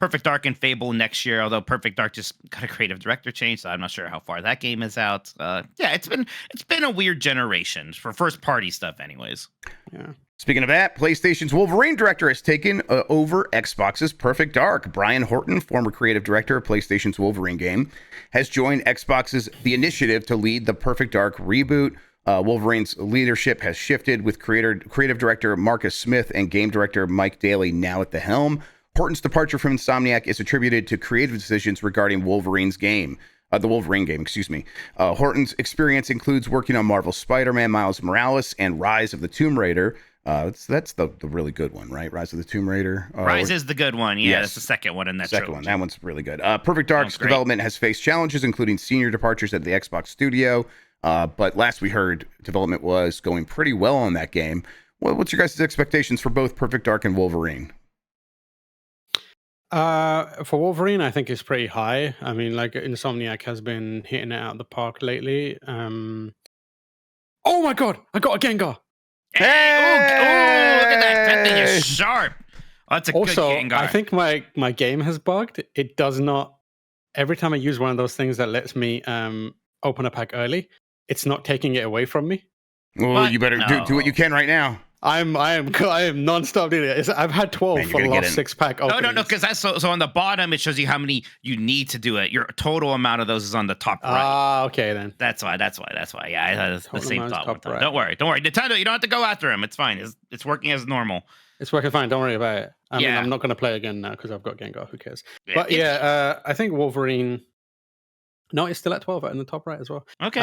Perfect Dark and Fable next year, although Perfect Dark just got a creative director change, so I'm not sure how far that game is out. It's been a weird generation for first party stuff anyways. Yeah. Speaking of that, PlayStation's Wolverine director has taken over Xbox's Perfect Dark. Brian Horton, former creative director of PlayStation's Wolverine game, has joined Xbox's The Initiative to lead the Perfect Dark reboot. Wolverine's leadership has shifted, with creative director Marcus Smith and game director Mike Daly now at the helm. Horton's departure from Insomniac is attributed to creative decisions regarding the Wolverine game, excuse me. Horton's experience includes working on Marvel's Spider-Man, Miles Morales, and Rise of the Tomb Raider. That's the really good one, right? Rise of the Tomb Raider. Rise is the good one. Yeah, that's the second one in that second trilogy. That one's really good. Perfect Dark's development has faced challenges, including senior departures at the Xbox studio. But last we heard, development was going pretty well on that game. What's your guys' expectations for both Perfect Dark and Wolverine? For Wolverine, I think it's pretty high. I mean, like Insomniac has been hitting it out of the park lately. Oh my god, I got a Gengar. Hey! Look at that. That thing is sharp. Oh, that's a good Gengar. I think my game has bugged. It does not. Every time I use one of those things that lets me open a pack early, it's not taking it away from me. Well, you better do what you can right now. I am nonstop doing it. I've had 12 for the last 6-pack openings. No, because that's so on the bottom it shows you how many you need to do it. Your total amount of those is on the top right. Okay then. That's why. Yeah, I had the same thought. Right. Don't worry. Nintendo, you don't have to go after him. It's fine. It's working as normal. It's working fine. Don't worry about it. I mean, I'm not going to play again now because I've got Gengar. Who cares? But I think Wolverine. No, it's still at 12 in the top right as well. Okay.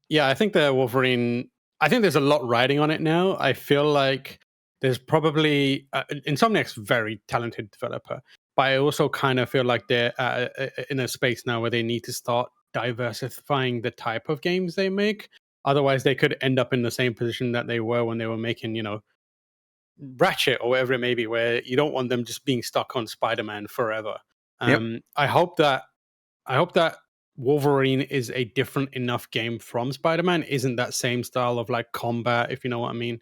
Yeah, I think the Wolverine. I think there's a lot riding on it now. I feel like there's probably Insomniac's a very talented developer, but I also kind of feel like they're in a space now where they need to start diversifying the type of games they make. Otherwise, they could end up in the same position that they were when they were making, Ratchet or whatever it may be, where you don't want them just being stuck on Spider-Man forever. Yep. I hope that Wolverine is a different enough game from Spider-Man. Isn't that same style of like combat, if you know what I mean?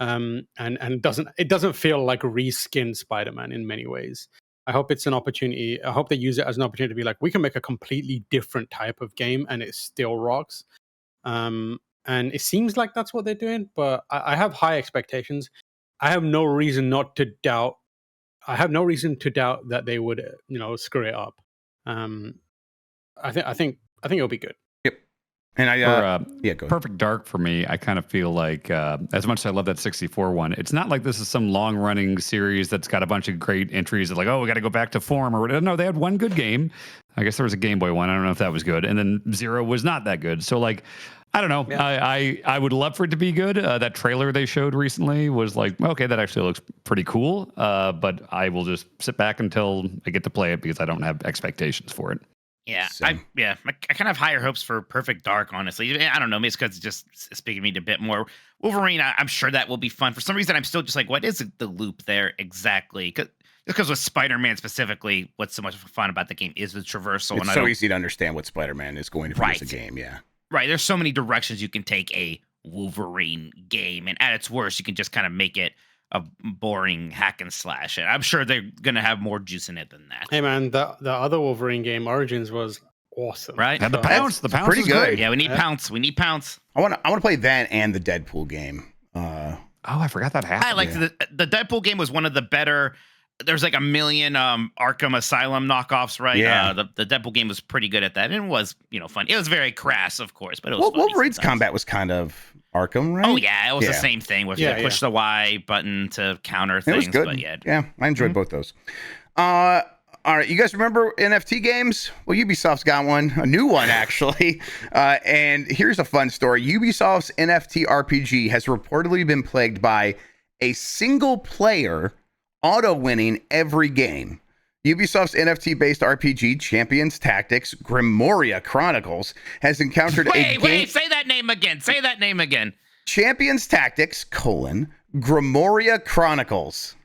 And it doesn't feel like reskinned Spider-Man in many ways. I hope it's an opportunity. I hope they use it as an opportunity to be like, we can make a completely different type of game and it still rocks. And it seems like that's what they're doing, but I have high expectations. I have no reason to doubt that they would, screw it up. I think it'll be good. Yep. And go ahead. Perfect Dark for me, I kind of feel like, as much as I love that 64 one, it's not like this is some long running series that's got a bunch of great entries that like, oh, we got to go back to form or whatever. No, they had one good game. I guess there was a Game Boy one. I don't know if that was good. And then Zero was not that good. So like, I don't know. Yeah. I would love for it to be good. That trailer they showed recently was like, okay, that actually looks pretty cool. But I will just sit back until I get to play it because I don't have expectations for it. Yeah, I kind of have higher hopes for Perfect Dark, honestly. I don't know, maybe it's because it's just speaking to me a bit more. Wolverine, I'm sure that will be fun. For some reason, I'm still just like, what is the loop there exactly? Because with Spider-Man specifically, what's so much fun about the game is the traversal. It's so easy to understand what Spider-Man is going to be as a game, yeah. Right, there's so many directions you can take a Wolverine game, and at its worst, you can just kind of make it a boring hack and slash. And I'm sure they're gonna have more juice in it than that. Hey man, the other Wolverine game, Origins, was awesome. Right? And the pounce pretty is good. great. Yeah, we need pounce. We need pounce. I want to play that and the Deadpool game. I forgot that happened. I liked the Deadpool game was one of the better. There's like a million Arkham Asylum knockoffs, right? Yeah. The Deadpool game was pretty good at that, and it was fun. It was very crass, of course, but it was. Wolverine's combat was kind of Arkham, right? Oh yeah, it was the same thing. Where you push the Y button to counter things. It was good. But yeah, I enjoyed both those. All right, you guys remember NFT games? Well, Ubisoft's got one, a new one actually. And here's a fun story. Ubisoft's NFT RPG has reportedly been plagued by a single player auto-winning every game. Ubisoft's NFT-based RPG, Champions Tactics, Grimoria Chronicles, has encountered Wait, say that name again. Say that name again. Champions Tactics, Grimoria Chronicles.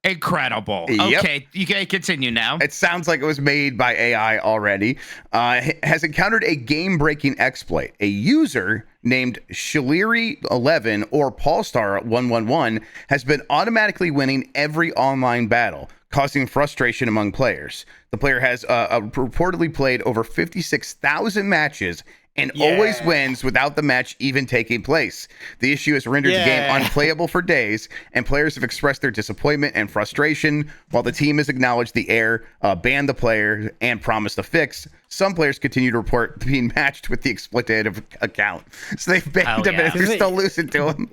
Incredible. Yep. Okay, you can continue now. It sounds like it was made by AI already. Has encountered a game-breaking exploit. A user named Shiliri11 or Paulstar111 has been automatically winning every online battle, causing frustration among players. The player has reportedly played over 56,000 matches and always wins without the match even taking place. The issue has rendered the game unplayable for days, and players have expressed their disappointment and frustration. While the team has acknowledged the error, banned the player, and promised a fix, some players continue to report being matched with the exploitative account. So they've banned him, and they're still losing to him.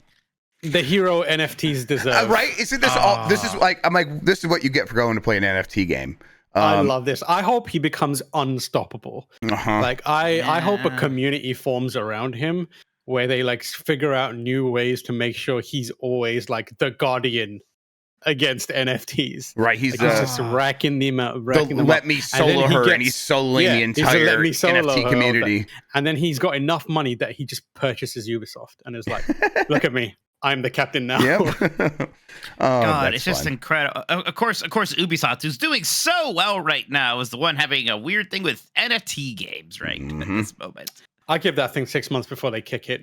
The hero NFTs deserve. Right? Isn't this all? This is like, I'm like, this is what you get for going to play an NFT game. I love this. I hope he becomes unstoppable. Like I hope a community forms around him where they like figure out new ways to make sure he's always like the guardian against NFTs. Right. He's just racking them up. Let me solo her, and he's soloing the entire NFT community. And then he's got enough money that he just purchases Ubisoft and is like, look at me. I'm the captain now. Yep. God, it's just incredible. Of course, Ubisoft, who's doing so well right now, is the one having a weird thing with NFT games right at this moment. I give that thing 6 months before they kick it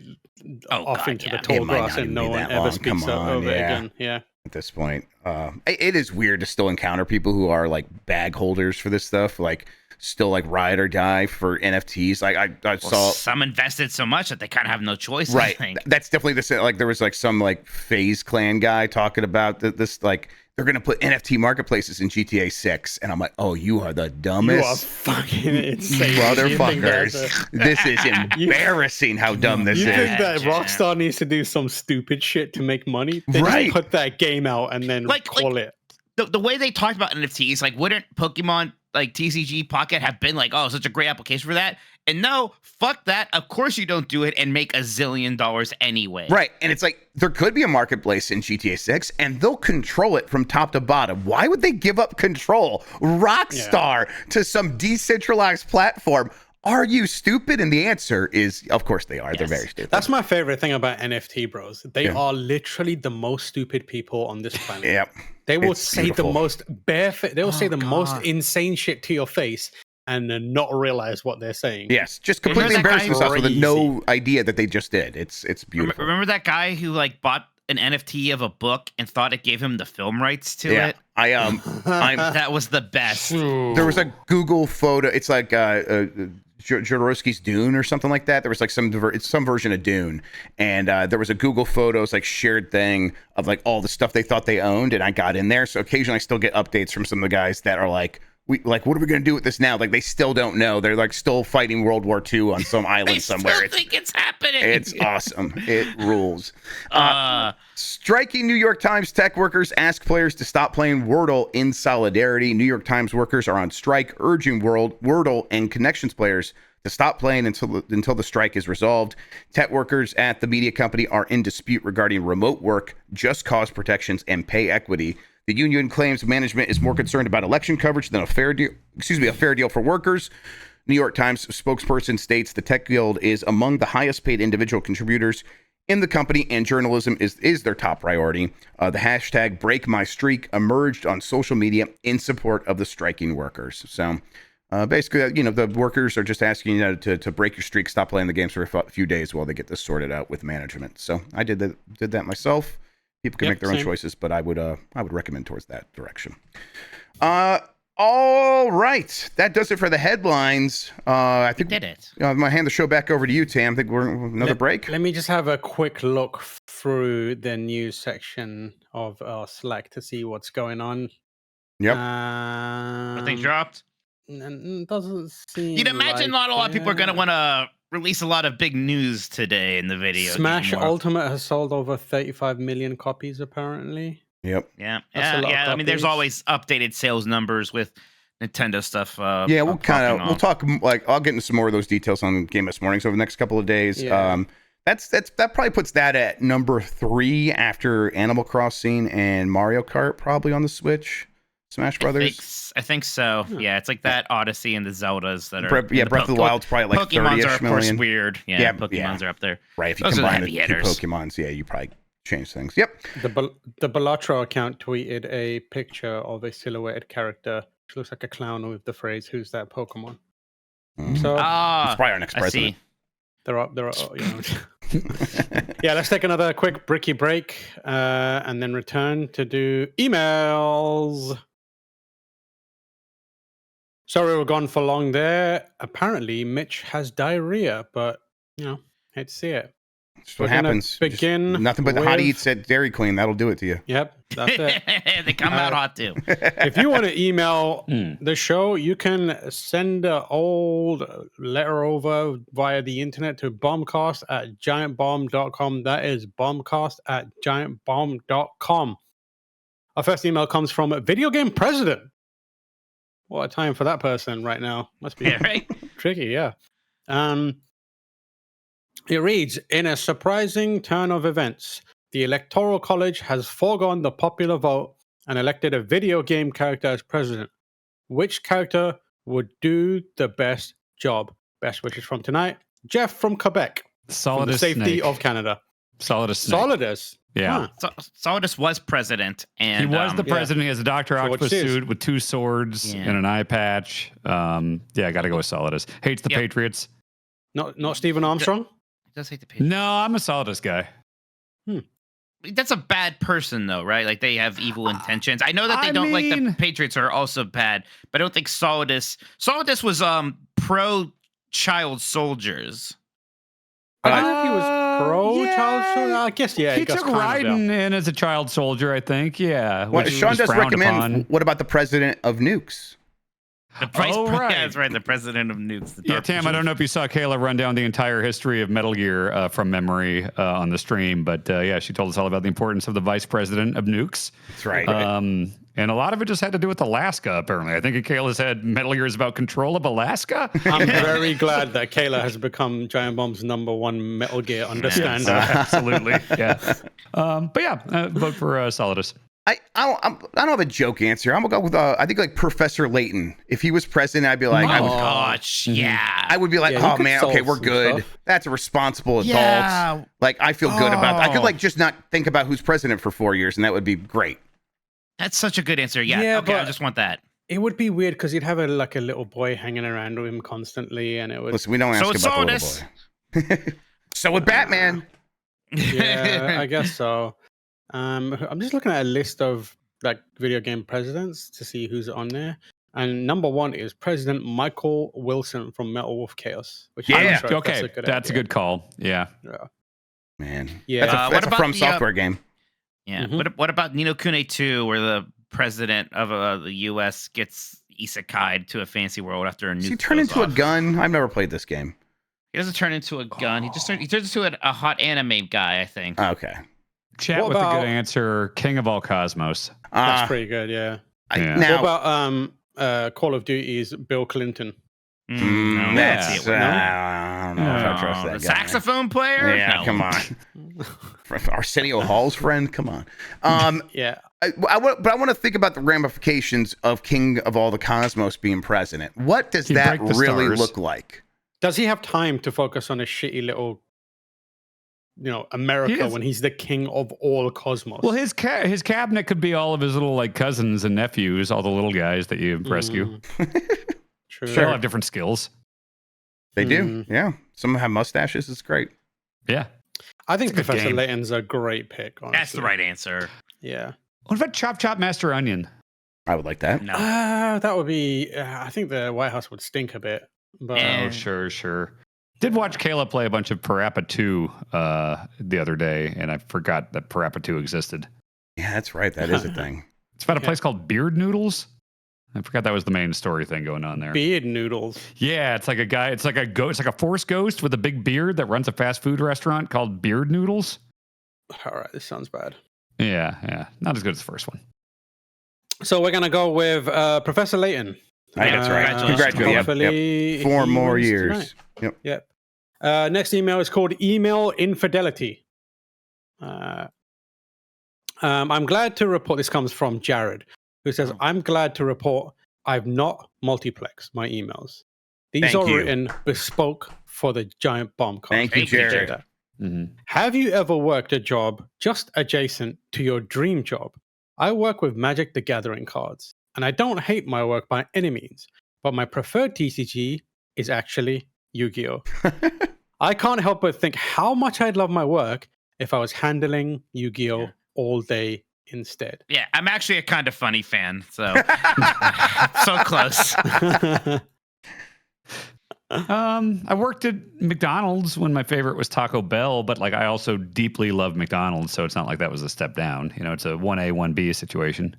off into the tall grass and no one ever speaks over it again. Yeah. At this point, it is weird to still encounter people who are like bag holders for this stuff, like still like ride or die for NFTs. Like I saw some invested so much that they kind of have no choice. Right. I think. That's definitely the like there was like some like FaZe Clan guy talking about this like they're going to put NFT marketplaces in GTA 6. And I'm like, oh, you are the dumbest. You are fucking insane. Motherfuckers. This is embarrassing how dumb this is. You think that Rockstar needs to do some stupid shit to make money? They just put that game out and then call it. The way they talked about NFTs, like wouldn't Pokemon like TCG Pocket have been like, oh, such a great application for that? And no, fuck that. Of course you don't do it and make $1 zillion anyway. Right. And it's like there could be a marketplace in GTA 6 and they'll control it from top to bottom. Why would they give up control? Rockstar to some decentralized platform. Are you stupid? And the answer is, of course they are. Yes. They're very stupid. That's my favorite thing about NFT bros. They are literally the most stupid people on this planet. Yep. They will say the most most insane shit to your face. and then not realize what they're saying. Yes, just completely Remember that embarrass guy- themselves with no idea that they just did. It's beautiful. Remember that guy who like bought an NFT of a book and thought it gave him the film rights to it? I'm That was the best. There was a Google photo. It's like Jodorowsky's Dune or something like that. There was like some version of Dune, and there was a Google Photos like shared thing of like all the stuff they thought they owned, and I got in there. So occasionally I still get updates from some of the guys that are like, what are we gonna do with this now? Like they still don't know. They're like still fighting World War II on some island somewhere. I think it's happening. It's awesome. It rules. Striking New York Times tech workers ask players to stop playing Wordle in solidarity. New York Times workers are on strike, urging Wordle and Connections players to stop playing until the strike is resolved. Tech workers at the media company are in dispute regarding remote work, just cause protections, and pay equity. The union claims management is more concerned about election coverage than a fair deal for workers. New York Times spokesperson states the tech guild is among the highest paid individual contributors in the company, and journalism is their top priority. The hashtag #BreakMyStreak emerged on social media in support of the striking workers. So basically, the workers are just asking you to break your streak, stop playing the games for a few days while they get this sorted out with management. So I did that myself. People can make their own choices, but I would recommend towards that direction. All right, that does it for the headlines. I think we did it. I'm gonna hand the show back over to you, Tam. I think we're another break. Let me just have a quick look through the news section of our Slack to see what's going on. Yep. Nothing dropped. Doesn't seem. You'd imagine not a lot of people are gonna want to release a lot of big news today in the video. Smash Ultimate has sold over 35 million copies, apparently. Yep. Yeah. I mean, there's always updated sales numbers with Nintendo stuff. We'll talk. Like, I'll get into some more of those details on Game This Mornings over the next couple of days. Yeah. That probably puts that at number 3 after Animal Crossing and Mario Kart, probably on the Switch. Smash Brothers. I think so. Yeah, it's like that Odyssey and the Zeldas that are. Breath of the Wild's probably like 30-ish Pokemons are of course million. weird. Yeah, Pokemons are up there. Right, if you Those combine are the the two heavy hitters. Pokemons, you probably change things. Yep. The Balatro account tweeted a picture of a silhouetted character which looks like a clown with the phrase "Who's that Pokemon?" So it's probably our next president. they're up. Yeah, let's take another quick bricky break and then return to do emails. Sorry we're gone for long there. Apparently, Mitch has diarrhea, but, hate to see it. That's what happens. Begin nothing but the hot eats at Dairy Queen. That'll do it to you. Yep, that's it. They come out hot, too. If you want to email the show, you can send an old letter over via the internet to bombcast@giantbomb.com. That is bombcast@giantbomb.com. Our first email comes from Video Game President. What a time for that person right now. Must be right? tricky, yeah. It reads, in a surprising turn of events, the Electoral College has foregone the popular vote and elected a video game character as president. Which character would do the best job? Best wishes from tonight. Jeff from Quebec. Solidus from the safety Snake. of Canada. Solidus Snake. Solidus. Yeah. Huh. Solidus was president, and he was the president. He has a Dr. Octopus suit with 2 swords and an eye patch. I got to go with Solidus. Hates the Patriots. Not Stephen Armstrong? He does hate the Patriots. No, I'm a Solidus guy. That's a bad person, though, right? Like, they have evil intentions. I know that they don't like the Patriots are also bad, but I don't think Solidus was pro-child soldiers. I don't know if he was pro-child soldier. I guess, yeah. He took Raiden in as a child soldier, I think. Yeah. Well, Sean does recommend, upon. What about the president of Nukes? The right. That's right. The president of Nukes. Tam, I don't know if you saw Kayla run down the entire history of Metal Gear from memory on the stream, but she told us all about the importance of the vice president of Nukes. That's right. And a lot of it just had to do with Alaska, apparently. I think Kayla said Metal Gear is about control of Alaska. I'm very glad that Kayla has become Giant Bomb's #1 Metal Gear understander. Absolutely. Yeah. Vote for Solidus. I don't have a joke answer. I'm gonna go with I think like Professor Layton. If he was president, I'd be like, I would be like, oh man, okay, we're good. Stuff. That's a responsible adult. Yeah. Like I feel good about that. I could like just not think about who's president for 4 years, and that would be great. That's such a good answer. Yeah okay, I just want that. It would be weird because you'd have a little boy hanging around with him constantly, and it would. Listen, we don't ask it's about the little boy. So with Batman. Yeah, I guess so. I'm just looking at a list of like video game presidents to see who's on there. And number 1 is President Michael Wilson from Metal Wolf Chaos. Which I'm not sure if Okay, that's a good call. Yeah. Man. Yeah. That's a From Software game. Yeah. Mhm. What about Ni no Kuni 2, where the president of the U.S. gets isekai'd to a fancy world after a nuke Does he turn goes into a off? gun? I've never played this game. He doesn't turn into a gun. He turns into a hot anime guy, I think. Okay. Chat What with a about- good answer. King of all cosmos. That's pretty good, yeah. Yeah. Now, What about Call of Duty's Bill Clinton? No, that's, no. I don't know if I trust that The guy. saxophone player? Yeah, No. come on. Arsenio Hall's friend? Come on. Yeah. But I want to think about the ramifications of King of all the Cosmos being president. What does He'd that break the really stars. look like? Does he have time to focus on a shitty little, America does. when he's the king of all cosmos? Well, his cabinet could be all of his little like cousins and nephews, all the little guys that you rescue. True. They all have different skills. They do. Yeah. Some of them have mustaches. It's great. Yeah. I think It's a good Professor game. Layton's a great pick. Honestly. That's the right answer. Yeah. What about Chop Chop Master Onion? I would like that. No. That would be. I think the White House would stink a bit. But Eh. Oh, sure. Did watch Kayla play a bunch of Parappa 2 the other day, and I forgot that Parappa 2 existed. Yeah, that's right. That is a thing. It's about a place called Beard Noodles. I forgot that was the main story thing going on there. beard noodles. Yeah, it's like a guy. It's like a ghost. It's like a force ghost with a big beard that runs a fast food restaurant called Beard Noodles. All right, this sounds bad. Yeah, not as good as the first one. So we're gonna go with Professor Layton. I think that's right. Congratulations. Hopefully, Yep. 4 he more wins years. tonight. Yep. Next email is called Email Infidelity. I'm glad to report, this comes from Jared, who says, I'm glad to report I've not multiplexed my emails. These Thank are you. written bespoke for the giant Bombcast. Thank you, Jared. Have you ever worked a job just adjacent to your dream job? I work with Magic the Gathering cards, and I don't hate my work by any means, but my preferred TCG is actually Yu-Gi-Oh! I can't help but think how much I'd love my work if I was handling Yu-Gi-Oh! All day instead. Yeah, I'm actually a kind of funny fan, so so close. I worked at McDonald's when my favorite was Taco Bell, but like I also deeply love McDonald's, so it's not like that was a step down. You know, it's a 1A, 1B situation.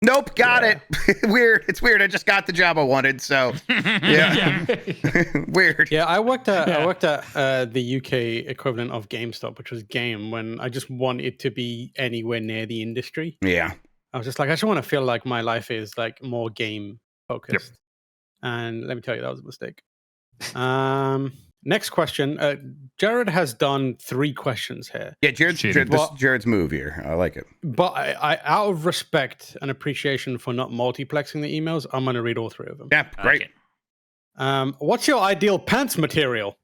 Nope, got it. Weird. It's weird. I just got the job I wanted, so yeah. Weird. Yeah, I worked at the UK equivalent of GameStop, which was Game, when I just wanted to be anywhere near the industry. Yeah. I was just like, I just want to feel like my life is like more game focused. And let me tell you, that was a mistake. Next question. Jared has done 3 questions here. Yeah, this is Jared's move here. I like it. But I out of respect and appreciation for not multiplexing the emails, I'm going to read all 3 of them. Yeah, great. Okay. What's your ideal pants material?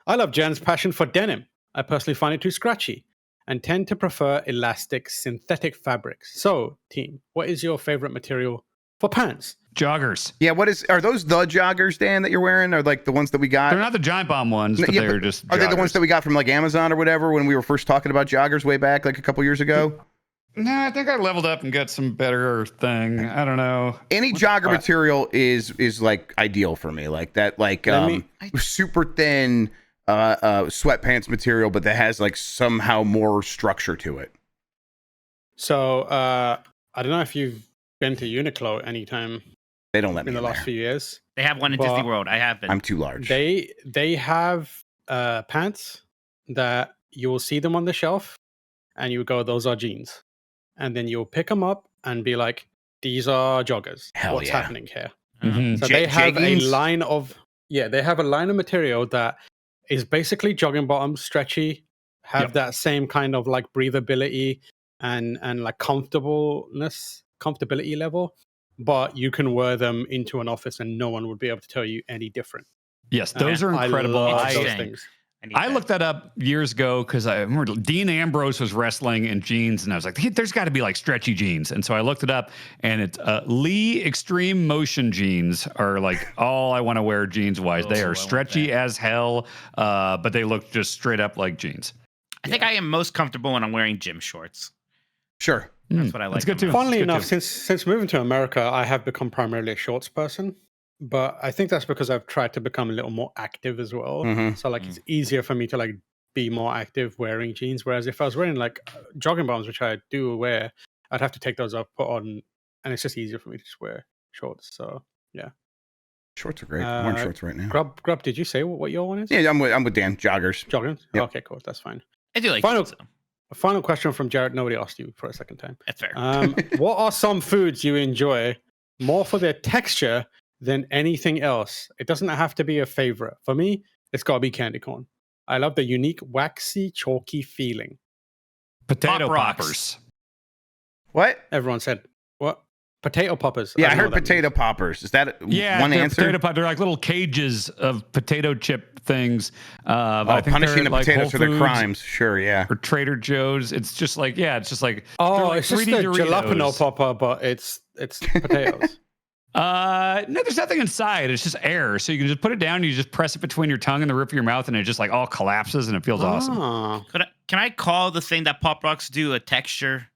I love Jen's passion for denim. I personally find it too scratchy and tend to prefer elastic synthetic fabrics. So, team, what is your favorite material for pants? Joggers. Yeah, are those the joggers, Dan, that you're wearing? Or like the ones that we got? They're not the Giant Bomb ones, but they're just Are they the ones joggers. that we got from like Amazon or whatever when we were first talking about joggers way back like a couple years ago? No, I think I leveled up and got some better thing. I don't know. Any jogger material is like ideal for me. Like that, like super thin sweatpants material, but that has like somehow more structure to it. So, I don't know if you've been to Uniqlo anytime They don't let me in the last there. few years. They have one in Disney World. I have been. I'm too large. They have pants that you will see them on the shelf, and you go, "Those are jeans," and then you'll pick them up and be like, "These are joggers. Hell What's yeah. happening here?" Mhm. So they have a jeggings? line of material that is basically jogging bottoms, stretchy, have that same kind of like breathability and like comfortability level, but you can wear them into an office and no one would be able to tell you any different. Yes, those are I incredible. love I those things. I looked that up years ago because I remember Dean Ambrose was wrestling in jeans, and I was like, there's got to be like stretchy jeans. And so I looked it up, and it's Lee Extreme Motion jeans are like all I want to wear jeans wise. They are stretchy as hell, but they look just straight up like jeans. I think I am most comfortable when I'm wearing gym shorts. Sure. That's what I like. That's good too. Funnily enough, since moving to America, I have become primarily a shorts person. But I think that's because I've tried to become a little more active as well. So like it's easier for me to like be more active wearing jeans. Whereas if I was wearing like jogging bottoms, which I do wear, I'd have to take those off, put on, and it's just easier for me to just wear shorts. So yeah, shorts are great. I'm wearing shorts right now. Grub, did you say what your one is? Yeah, I'm with Dan. Joggers. Joggers. Yep. Okay, cool. That's fine. I do like A final question from Jared. Nobody asked you for a second time. That's fair. What are some foods you enjoy more for their texture than anything else? It doesn't have to be a favorite. For me, it's got to be candy corn. I love the unique, waxy, chalky feeling. Potato Pop rocks. poppers. What? Everyone said, what? Potato poppers. Yeah, I don't know heard what that potato means. poppers. Is that Yeah, one they're answer? potato pop. They're like little cages of potato chip things. I think punishing they're the like potatoes Whole for their Foods crimes. Sure, yeah. or Trader Joe's. It's just like it's just like Oh, they're like it's just 3D the jalapeno Doritos. popper, but it's potatoes. No, there's nothing inside. It's just air. So you can just put it down. And you just press it between your tongue and the roof of your mouth, and it just like all collapses, and it feels awesome. Ah. Can I call the thing that Pop Rocks do a texture?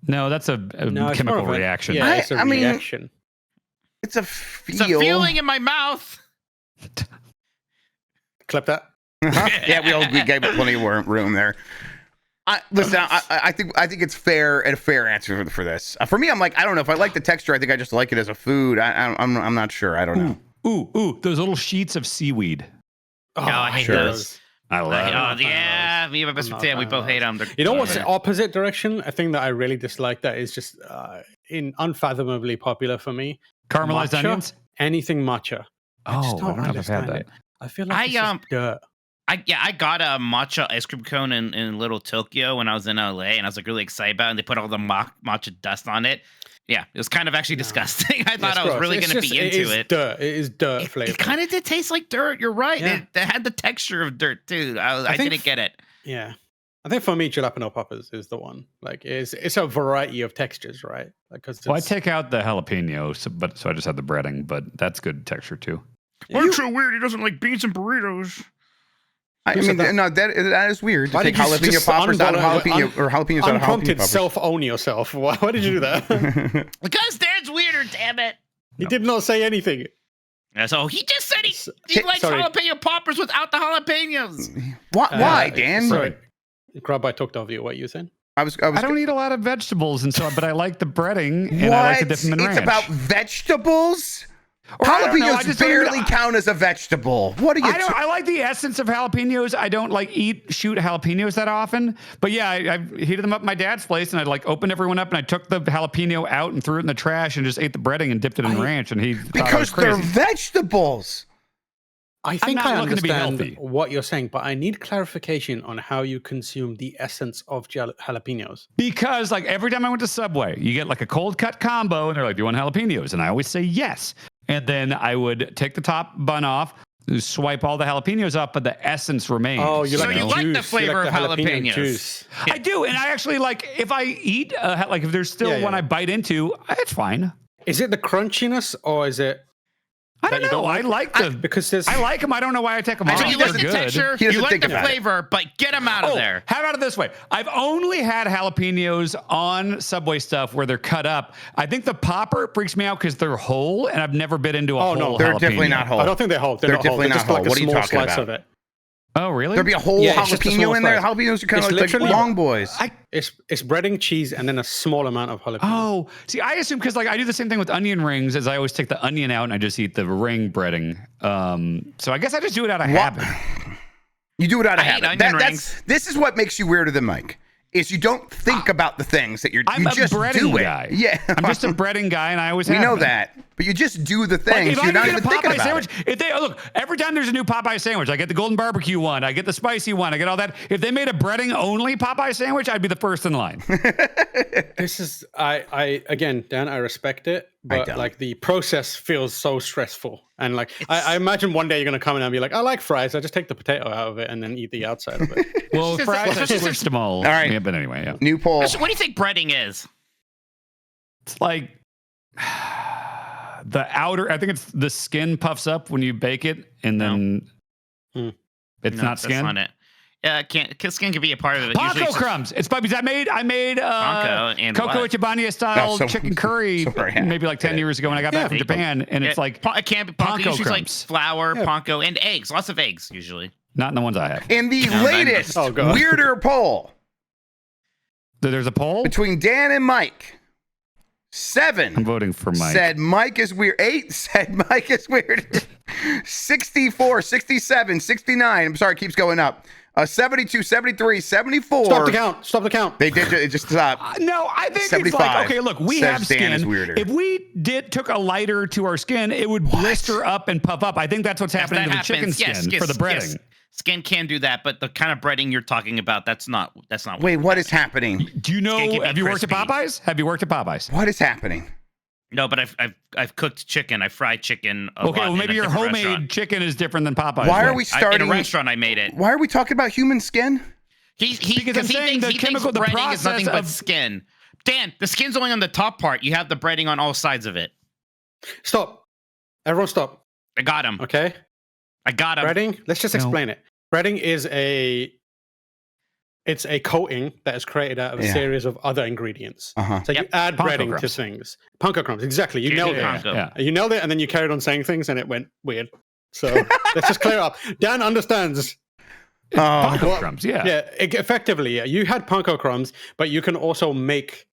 No, that's a No, it's more chemical of a- reaction. Yeah, it's a I mean, reaction. It's a It's feel. a feeling in my mouth. Clip that. Yeah, we gave it plenty of room there. Listen, I think it's fair and a fair answer for this. For me, I'm like, I don't know if I like the texture. I think I just like it as a food. I'm not sure. I don't know. Ooh, those little sheets of seaweed. Oh, I hate sure. those. I love it. Yeah, me and my best I'm friend, not we a fan both of hate those. them. You know what's the opposite direction? A thing that I really dislike that is just unfathomably popular for me. Caramelized Matcha? onions? Anything matcha. I just Oh, I don't don't know if I've understand had that. it. I feel like it's just dirt. I got a matcha ice cream cone in Little Tokyo when I was in LA, and I was like really excited about it. And they put all the matcha dust on it. Yeah, it was kind of actually disgusting. I thought I was really going to be into it. Dirt. It is dirt flavor. It kind of did taste like dirt. You're right. Yeah. It had the texture of dirt too. I think didn't get it. Yeah. I think for me, jalapeno poppers is the one. Like, it's a variety of textures, right? Like, Well, I take out the jalapeno, so I just had the breading, but that's good texture too. What's so weird? He doesn't like beans and burritos. I mean, no, that is weird. To Why take did you jalapeno just poppers out of jalapeno or jalapenos out of jalapeno unprompted poppers. self-own yourself. Why did you do that? Because Dan's weirder, damn it. He did not say anything. So he just said he likes sorry. jalapeno poppers without the jalapenos. Why, Dan? Sorry. Grub, I talked over you. What you saying? I was I don't eat a lot of vegetables, and so, but I like the breading, and what? I like to dip them in It's ranch. about vegetables? Or I don't know, I Jalapenos just don't barely eat- count as a vegetable. What are you? I like the essence of jalapenos. I don't like shoot jalapenos that often. But yeah, I heated them up at my dad's place, and I like opened everyone up, and I took the jalapeno out and threw it in the trash and just ate the breading and dipped it in ranch. And he thought I was because they're crazy. vegetables. I think not I looking to be understand healthy. what you're saying, but I need clarification on how you consume the essence of jalapenos. Because like every time I went to Subway, you get like a cold cut combo, and they're like, "Do you want jalapenos?" And I always say yes. And then I would take the top bun off, swipe all the jalapenos up, but the essence remains. Oh, you So like you the like the juice. flavor you like of the jalapeno jalapenos. juice. I do, and I actually like if I eat like if there's still Yeah, one yeah. I bite into, it's fine. Is it the crunchiness or is it I that don't you know. don't I like the because there's I like them. I don't know why I take them off. So you like They're the good. texture, He doesn't you like think the about it. flavor, but get them out of there. How about it this way? I've only had jalapenos on Subway stuff where they're cut up. I think the popper freaks me out because they're whole, and I've never bit into a whole no. They're jalapeno. definitely not whole. I don't think they're whole. They're not whole. definitely They're just not like whole. a What are you small talking slice about? of it. Oh, really? There'd be a whole Yeah, it's just a jalapeno small in there. slice. Jalapenos are kind It's of like literally- long boys. It's breading, cheese, and then a small amount of jalapeno. Oh, see, I assume because like I do the same thing with onion rings, as I always take the onion out and I just eat the ring breading. So I guess I just do it out of habit. You do it out of I hate habit. onion This is what makes you weirder than Mike. Is you don't think about the things that I'm you a just breading do it. guy. Yeah, I'm just a breading guy, and I always we have know been. that, but you just do the Like, things. if You're I not get even a thinking Popeye about sandwich, it. if they look every time there's a new Popeye sandwich, I get the golden barbecue one, I get the spicy one, I get all that. If they made a breading only Popeye sandwich, I'd be the first in line. This is I again, Dan, I respect it, but don't. like the process feels so stressful. And like I imagine one day you're gonna come in and be like, I like fries. I just take the potato out of it and then eat the outside of it. Well, It's fries, I just- it's switched them all. All right. Yeah, but anyway, yeah. New poll. What do you think breading is? It's like the outer. I think it's the skin puffs up when you bake it, and then it's No, not that's skin. not it. Skin can be a part of it. Panko Usually crumbs. It's puppies. I made Panko and Coco what? Chibania style chicken curry sorry, yeah. maybe like 10 years ago when I got back from Japan, and it's like it can't be panko. Panko Usually it's like crumbs. flour, panko, and eggs. Lots of eggs usually. not in the ones I have. In the No, latest Oh, God. weirder poll There's a poll. between Dan and Mike, I'm 7 voting for Mike. said Mike is weird. 8 said Mike is weird. 64, 67, 69. I'm sorry, it keeps going up. 72, 73, 74. Stop the count. Stop the count. They did it just stopped. No, I think it's 75 like, okay, look, we says have skin. Dan is weirder. If we took a lighter to our skin, it would blister up and puff up. I think that's what's happening to the chicken skin for the breading. Yes. Skin can do that, but the kind of breading you're talking about, that's not. Wait, what is happening? Do you know? Skin can be Have you worked at crispy. Popeyes? Have you worked at Popeyes? What is happening? No, but I've cooked chicken. I fried chicken. Okay, well maybe your homemade chicken is different than Popeyes. Why are then. we starting? in a restaurant? I made it. Why are we talking about human skin? Because I'm he saying thinks, the he chemical- thinks the breading is nothing process but of- skin. Dan, the skin's only on the top part. You have the breading on all sides of it. Stop. Everyone stop. I got him. Okay. I got him. Breading. Let's just No. explain it. Breading is it's a coating that is created out of a Yeah. series of other ingredients. Uh-huh. So you Yep. add Panko breading to crumbs. things. Panko crumbs. Exactly. You Yeah, nailed it. yeah. Panko. Yeah. You nailed it, and then you carried on saying things, and it went weird. So let's just clear up. Dan understands. Panko Well, crumbs. Yeah. Yeah, effectively, yeah. You had panko crumbs, but you can also make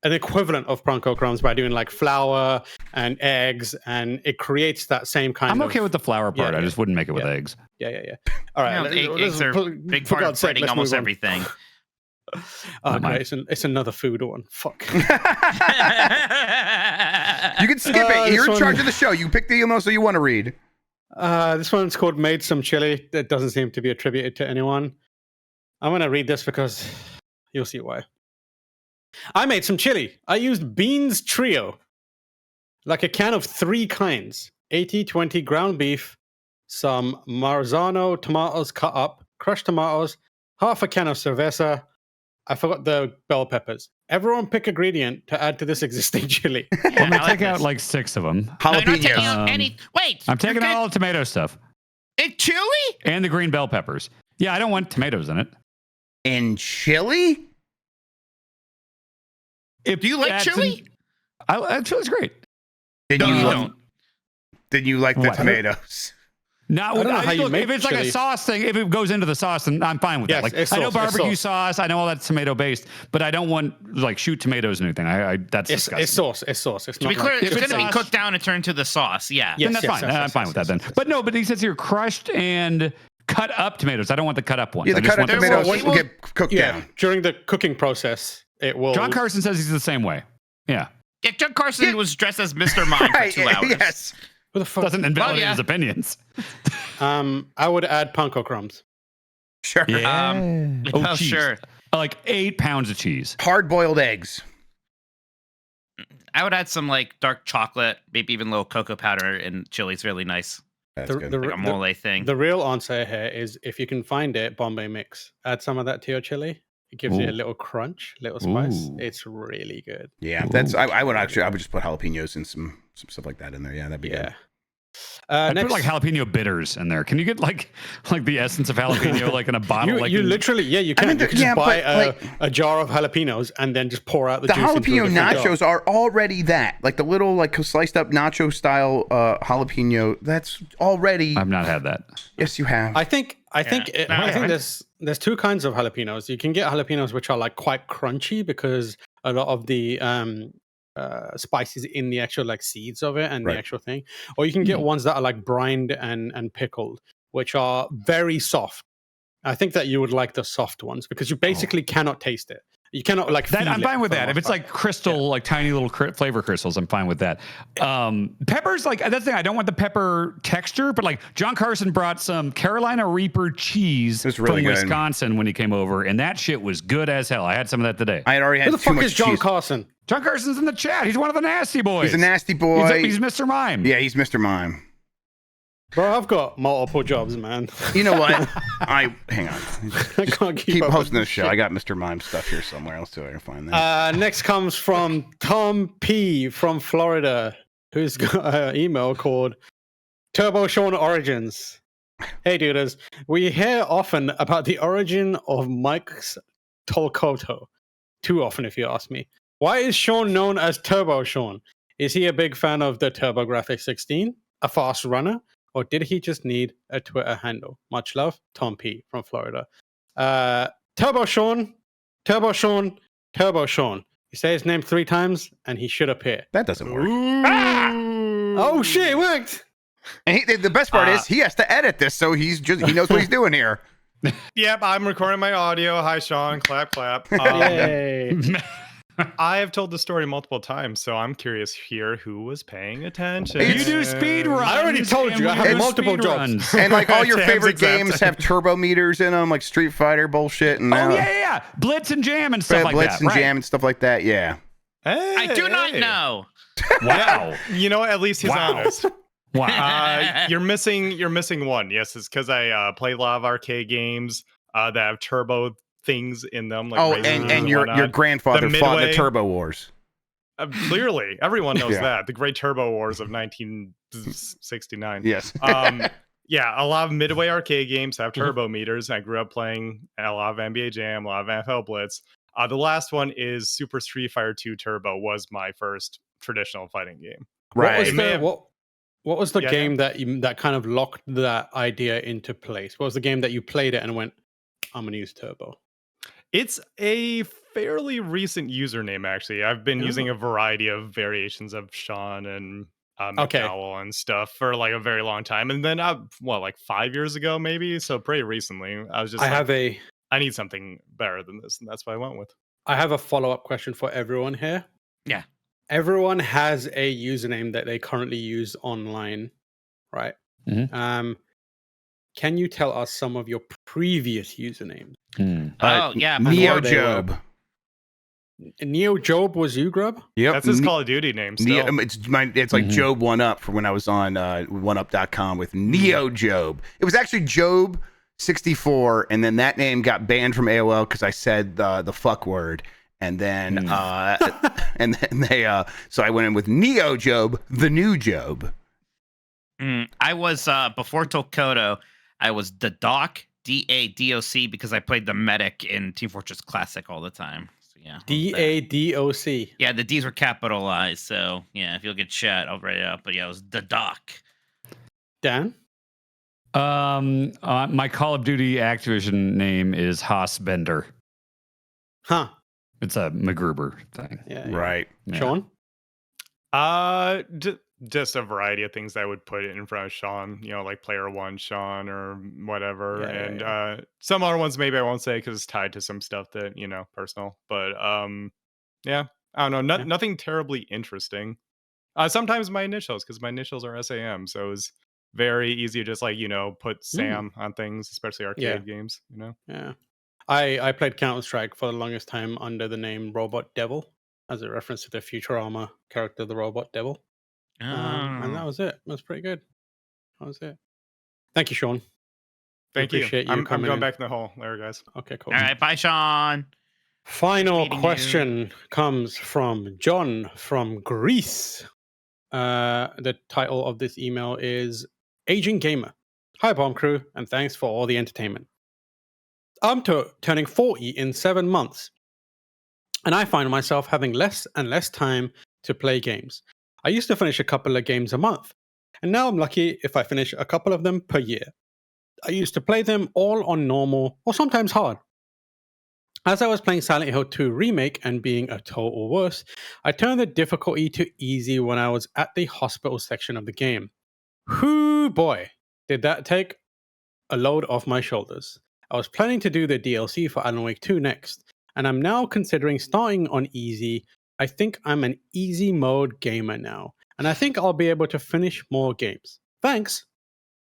an equivalent of panko crumbs by doing like flour and eggs, and it creates that same kind I'm of. okay with the flour part. Yeah, I just wouldn't make it with yeah. eggs. Yeah. All right, You know, the eggs are a big part of breading almost everything. Oh, Not mine. okay, it's another food one. Fuck. You can skip it. You're this in charge one- of the show. You pick the emails that you want to read. This one's called Made Some Chili. That doesn't seem to be attributed to anyone. I'm going to read this because you'll see why. I made some chili. I used Beans Trio. Like a can of 3 kinds. 80-20 ground beef, some Marzano tomatoes cut up, crushed tomatoes, half a can of cerveza. I forgot the bell peppers. Everyone pick ingredient to add to this existing chili. I'm gonna I like take out this. like 6 of them. No, you're not taking Jalapenos. out any. Wait, I'm taking you're out all the tomato stuff good- chili. and the green bell peppers. Yeah, I don't want tomatoes in it. In chili? If Do you like that's chili? Chili's great. Then No, you you like- don't. Then you like the What? tomatoes. Not I don't know how you look, make if it's like chili. a sauce thing, if it goes into the sauce, then I'm fine with Yes, that. Like it's I know sauce, it's barbecue sauce. sauce, I know all that's tomato based, but I don't want like shoot tomatoes and anything. That's It's disgusting. sauce. It's sauce. It's To not be clear, like it's if going it's to be sauce- cooked down and turned to the sauce. Yeah. Yeah. Then that's Yes, fine. yes, I'm yes, fine yes, with that yes, then. yes. But no, but he says here crushed and cut up tomatoes. I don't want the cut up ones. Yeah, I the just cut up want the tomatoes sauce. will get cooked Yeah, down. during the cooking process, it will. John Carson says he's the same way. Yeah. Yeah, John Carson was dressed as Mr. Mime Right, for 2 hours. yes. Who the fuck? Doesn't invalidate yeah. his opinions. I would add panko crumbs. Sure. Oh, cheese. sure. Like 8 pounds of cheese. Hard-boiled eggs. I would add some like dark chocolate, maybe even a little cocoa powder, and chili's really nice. That's The- good. the- Like a mole thing. The real answer here is if you can find it, Bombay mix. Add some of that to your chili. It gives you a Ooh. little crunch, little spice. Ooh. It's really good. Yeah, that's. I would just put jalapenos and some stuff like that in there. Yeah, that'd be Yeah. good. I Next, put like jalapeno bitters in there. Can you get like the essence of jalapeno like in a bottle? you, like you in- literally, yeah, you I can. mean, You can just yeah, buy but, a jar of jalapenos and then just pour out the The juice into a jalapeno different jar. nachos are already that, like the little like sliced up nacho style jalapeno. That's already. I've not had that. Yes, you have. I think No, yeah. there's 2 kinds of jalapenos. You can get jalapenos which are like quite crunchy because a lot of the spices in the actual like seeds of it and Right. the actual thing, or you can get ones that are like brined and pickled, which are very soft. I think that you would like the soft ones because you basically cannot taste it. You cannot like. That, feel I'm it fine with for the that. If most it's part. like crystal, like tiny little flavor crystals, I'm fine with that. Peppers, like that's the thing. I don't want the pepper texture, but like John Carson brought some Carolina Reaper cheese It's really from good. Wisconsin when he came over, and that shit was good as hell. I had some of that today. I had already had who the too fuck much is John cheese. Carson? John Carson's in the chat. He's one of the nasty boys. He's a nasty boy. He's Mr. Mime. Yeah, he's Mr. Mime. Bro, I've got multiple jobs, man. You know what? Hang on. I can't keep up hosting with this show. shit. I got Mr. Mime stuff here somewhere. Let's see if I can find that. Next comes from Tom P from Florida, who's got an email called TurboShawn Origins. Hey, dudes. We hear often about the origin of Mike's Tolkoto. Too often, if you ask me. Why is Sean known as TurboShawn? Is he a big fan of the TurboGrafx 16? A fast runner? Or did he just need a Twitter handle? Much love, Tom P from Florida. TurboShawn. You say his name 3 times, and he should appear. That doesn't work. Oh shit, it worked! And the best part is he has to edit this, so he knows what he's doing here. Yep, I'm recording my audio. Hi, Sean. Clap, clap. Yay! I have told the story multiple times, so I'm curious here who was paying attention. You do speed runs. I already told you, I have multiple jobs. And like all your Tam's favorite exempt. games have turbo meters in them, like Street Fighter bullshit and Oh yeah. Blitz and Jam and stuff like Blitz that. and right. Jam and stuff like that. Yeah. Hey, I do not know. Wow. You know, at least he's honest. Wow. You're missing one. Yes, it's because I play a lot of arcade games that have turbo things in them. Like racing and your grandfather fought in the Turbo Wars. Clearly, everyone knows Yeah. that. The Great Turbo Wars of 1969. Yes. Yeah, a lot of Midway arcade games have turbo meters. I grew up playing a lot of NBA Jam, a lot of NFL Blitz. The last one is Super Street Fighter 2 Turbo was my first traditional fighting game. Right. What was the Yeah, game that kind of locked that idea into place? What was the game that you played it and went, I'm gonna use Turbo? It's a fairly recent username, actually. I've been using a variety of variations of Sean and McDowell and stuff for like a very long time. And then, like 5 years ago, maybe? So pretty recently, I was just I need something better than this. And that's what I went with. I have a follow-up question for everyone here. Yeah. Everyone has a username that they currently use online, right? Mhm. Can you tell us some of your previous usernames? Oh, yeah. Neo they Job. Neo Job was you, Grub? Yep. That's his Call of Duty name. Still. It's like Job 1UP for when I was on 1UP.com with Neo Job. It was actually Job 64, and then that name got banned from AOL because I said the fuck word. And then and then they so I went in with Neo Job, the new Job. I was before Tolkoto, I was the Doc, DADOC, because I played the medic in Team Fortress Classic all the time. So yeah. DADOC. Yeah, the D's were capitalized, so yeah, if you'll get chat, I'll write it up. But yeah, it was the Doc. Dan? My Call of Duty Activision name is Haas Bender. Huh. It's a MacGruber thing. Yeah. Right. Yeah. Sean? Just a variety of things that I would put in front of Sean, like Player One Sean or whatever. Some other ones maybe I won't say because it's tied to some stuff that, personal. But yeah, I don't know. Nothing terribly interesting. Sometimes my initials, because my initials are SAM. So it's very easy to just put Sam on things, especially arcade games, Yeah. I played Counter-Strike for the longest time under the name Robot Devil, as a reference to the Futurama character, the Robot Devil. And that was it. That was pretty good. That was it. Thank you, Sean. Thank you. Appreciate I'm coming going in. back in the hole. There, guys. Okay, cool. All right, bye, Sean. Final Meeting question comes from John from Greece. The title of this email is Aging Gamer. Hi, Bomb Crew, and thanks for all the entertainment. I'm turning 40 in 7 months, and I find myself having less and less time to play games. I used to finish a couple of games a month, and now I'm lucky if I finish a couple of them per year. I used to play them all on normal or sometimes hard. As I was playing Silent Hill 2 Remake and being a total worse, I turned the difficulty to easy when I was at the hospital section of the game. Whoo boy, did that take a load off my shoulders. I was planning to do the DLC for Alan Wake 2 next, and I'm now considering starting on easy. I think I'm an easy mode gamer now, and I think I'll be able to finish more games. Thanks,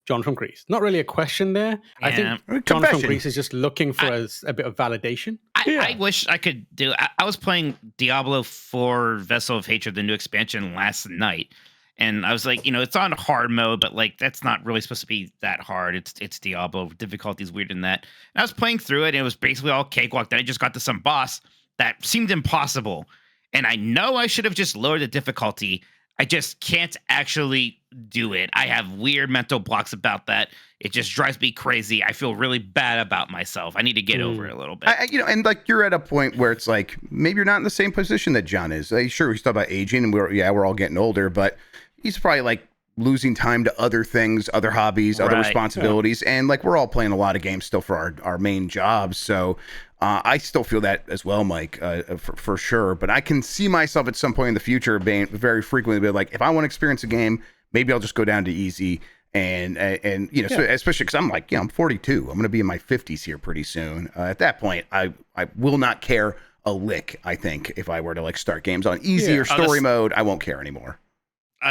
John from Greece. Not really a question there. I think John from Greece is just looking for a bit of validation. I wish I could do. I was playing Diablo 4 Vessel of Hatred, the new expansion, last night, and I was like, it's on hard mode, but like that's not really supposed to be that hard. It's Diablo. Difficulty's weird in that. And I was playing through it, and it was basically all cakewalk. Then I just got to some boss that seemed impossible, and I know I should have just lowered the difficulty. I just can't actually do it. I have weird mental blocks about that. It just drives me crazy. I feel really bad about myself. I need to get over it a little bit. And like you're at a point where it's like maybe you're not in the same position that John is. Like, sure, he's talking about aging, and we're all getting older, but he's probably like losing time to other things, other hobbies, other responsibilities, and like we're all playing a lot of games still for our main jobs. So I still feel that as well, Mike, for sure. But I can see myself at some point in the future being very frequently be like, if I want to experience a game, maybe I'll just go down to easy. And so especially because I'm like, I'm 42. I'm going to be in my 50s here pretty soon. At that point, I will not care a lick. I think if I were to like start games on easy or story mode, I won't care anymore.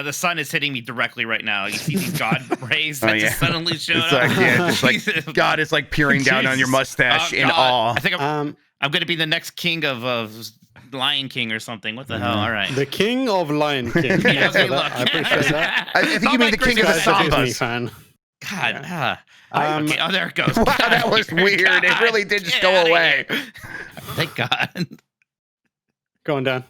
The sun is hitting me directly right now. You see these God rays that just suddenly showed up. Just like God is like peering down on your mustache in awe. I think I'm going to be the next king of Lion King or something. What the hell? All right. The king of Lion King. Yeah, okay, I appreciate that. I think you mean the king of the Sambas. Fan. God. Okay. Oh, there it goes. Wow, that was weird. God. It really did just go away. Thank God. Going down.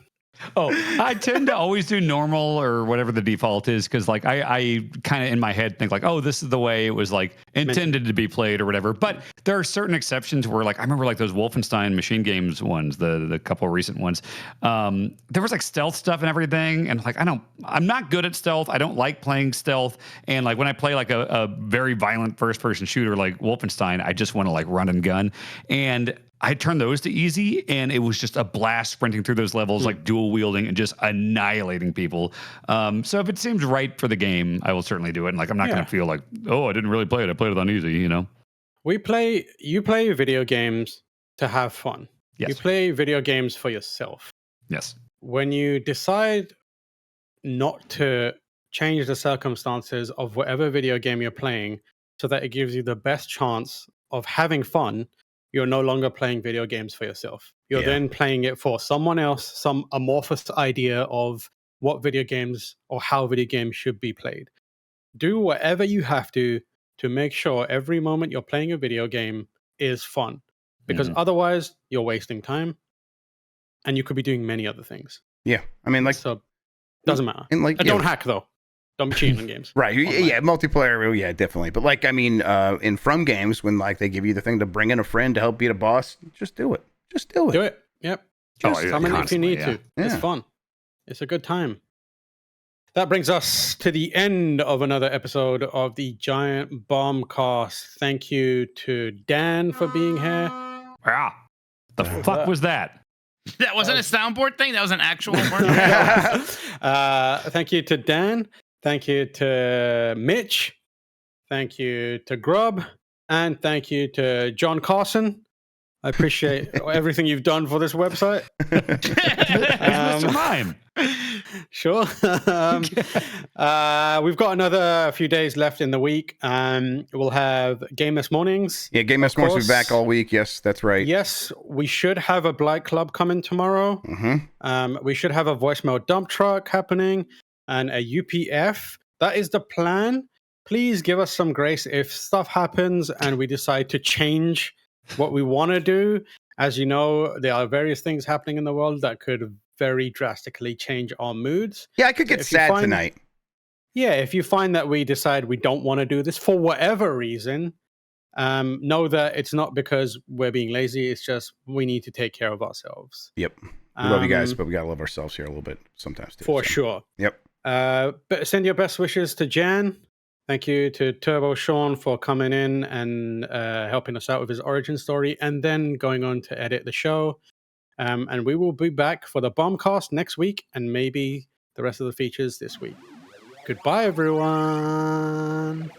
Oh, I tend to always do normal or whatever the default is because, like, I kind of in my head think like, oh, this is the way it was like intended to be played or whatever. But there are certain exceptions where, like, I remember like those Wolfenstein Machine Games ones, the couple recent ones. There was like stealth stuff and everything, and like I'm not good at stealth. I don't like playing stealth, and like when I play like a very violent first person shooter like Wolfenstein, I just want to like run and gun and. I turned those to easy, and it was just a blast sprinting through those levels, like dual wielding and just annihilating people. So if it seems right for the game, I will certainly do it. And like, I'm not going to feel like, oh, I didn't really play it. I played it on easy, You play video games to have fun. Yes. You play video games for yourself. Yes. When you decide not to change the circumstances of whatever video game you're playing so that it gives you the best chance of having fun, you're no longer playing video games for yourself. You're then playing it for someone else, some amorphous idea of what video games or how video games should be played. Do whatever you have to make sure every moment you're playing a video game is fun. Because otherwise, you're wasting time. And you could be doing many other things. Yeah. I mean, like... So, doesn't matter. And like, don't hack, though. Don't be cheating in games. Right. Yeah, multiplayer. Yeah, definitely. But like, I mean, in From games, when like they give you the thing to bring in a friend to help beat a boss, just do it. Just do it. Do it. Yep. Just summon if you need to. It's fun. It's a good time. That brings us to the end of another episode of the Giant Bombcast. Thank you to Dan for being here. Ah, the fuck was that? That wasn't a soundboard thing. That was an actual word. Thank you to Dan. Thank you to Mitch. Thank you to Grub. And thank you to John Carson. I appreciate everything you've done for this website. Mr. Mime. Sure. We've got another few days left in the week. We'll have Gameless Mornings. Yeah, Gameless Mornings will be back all week. Yes, that's right. Yes, we should have a Blight Club coming tomorrow. We should have a voicemail dump truck happening and a UPF. That is the plan. Please give us some grace if stuff happens and we decide to change what we want to do. As you know, there are various things happening in the world that could very drastically change our moods. Yeah, I could get sad tonight. Yeah, if you find that we decide we don't want to do this for whatever reason, know that it's not because we're being lazy. It's just we need to take care of ourselves. Yep. We love you guys, but we got to love ourselves here a little bit sometimes too. For sure. Yep. But send your best wishes to Jan. Thank you to TurboShawn for coming in and helping us out with his origin story and then going on to edit the show. And we will be back for the Bombcast next week and maybe the rest of the features this week. Goodbye, everyone.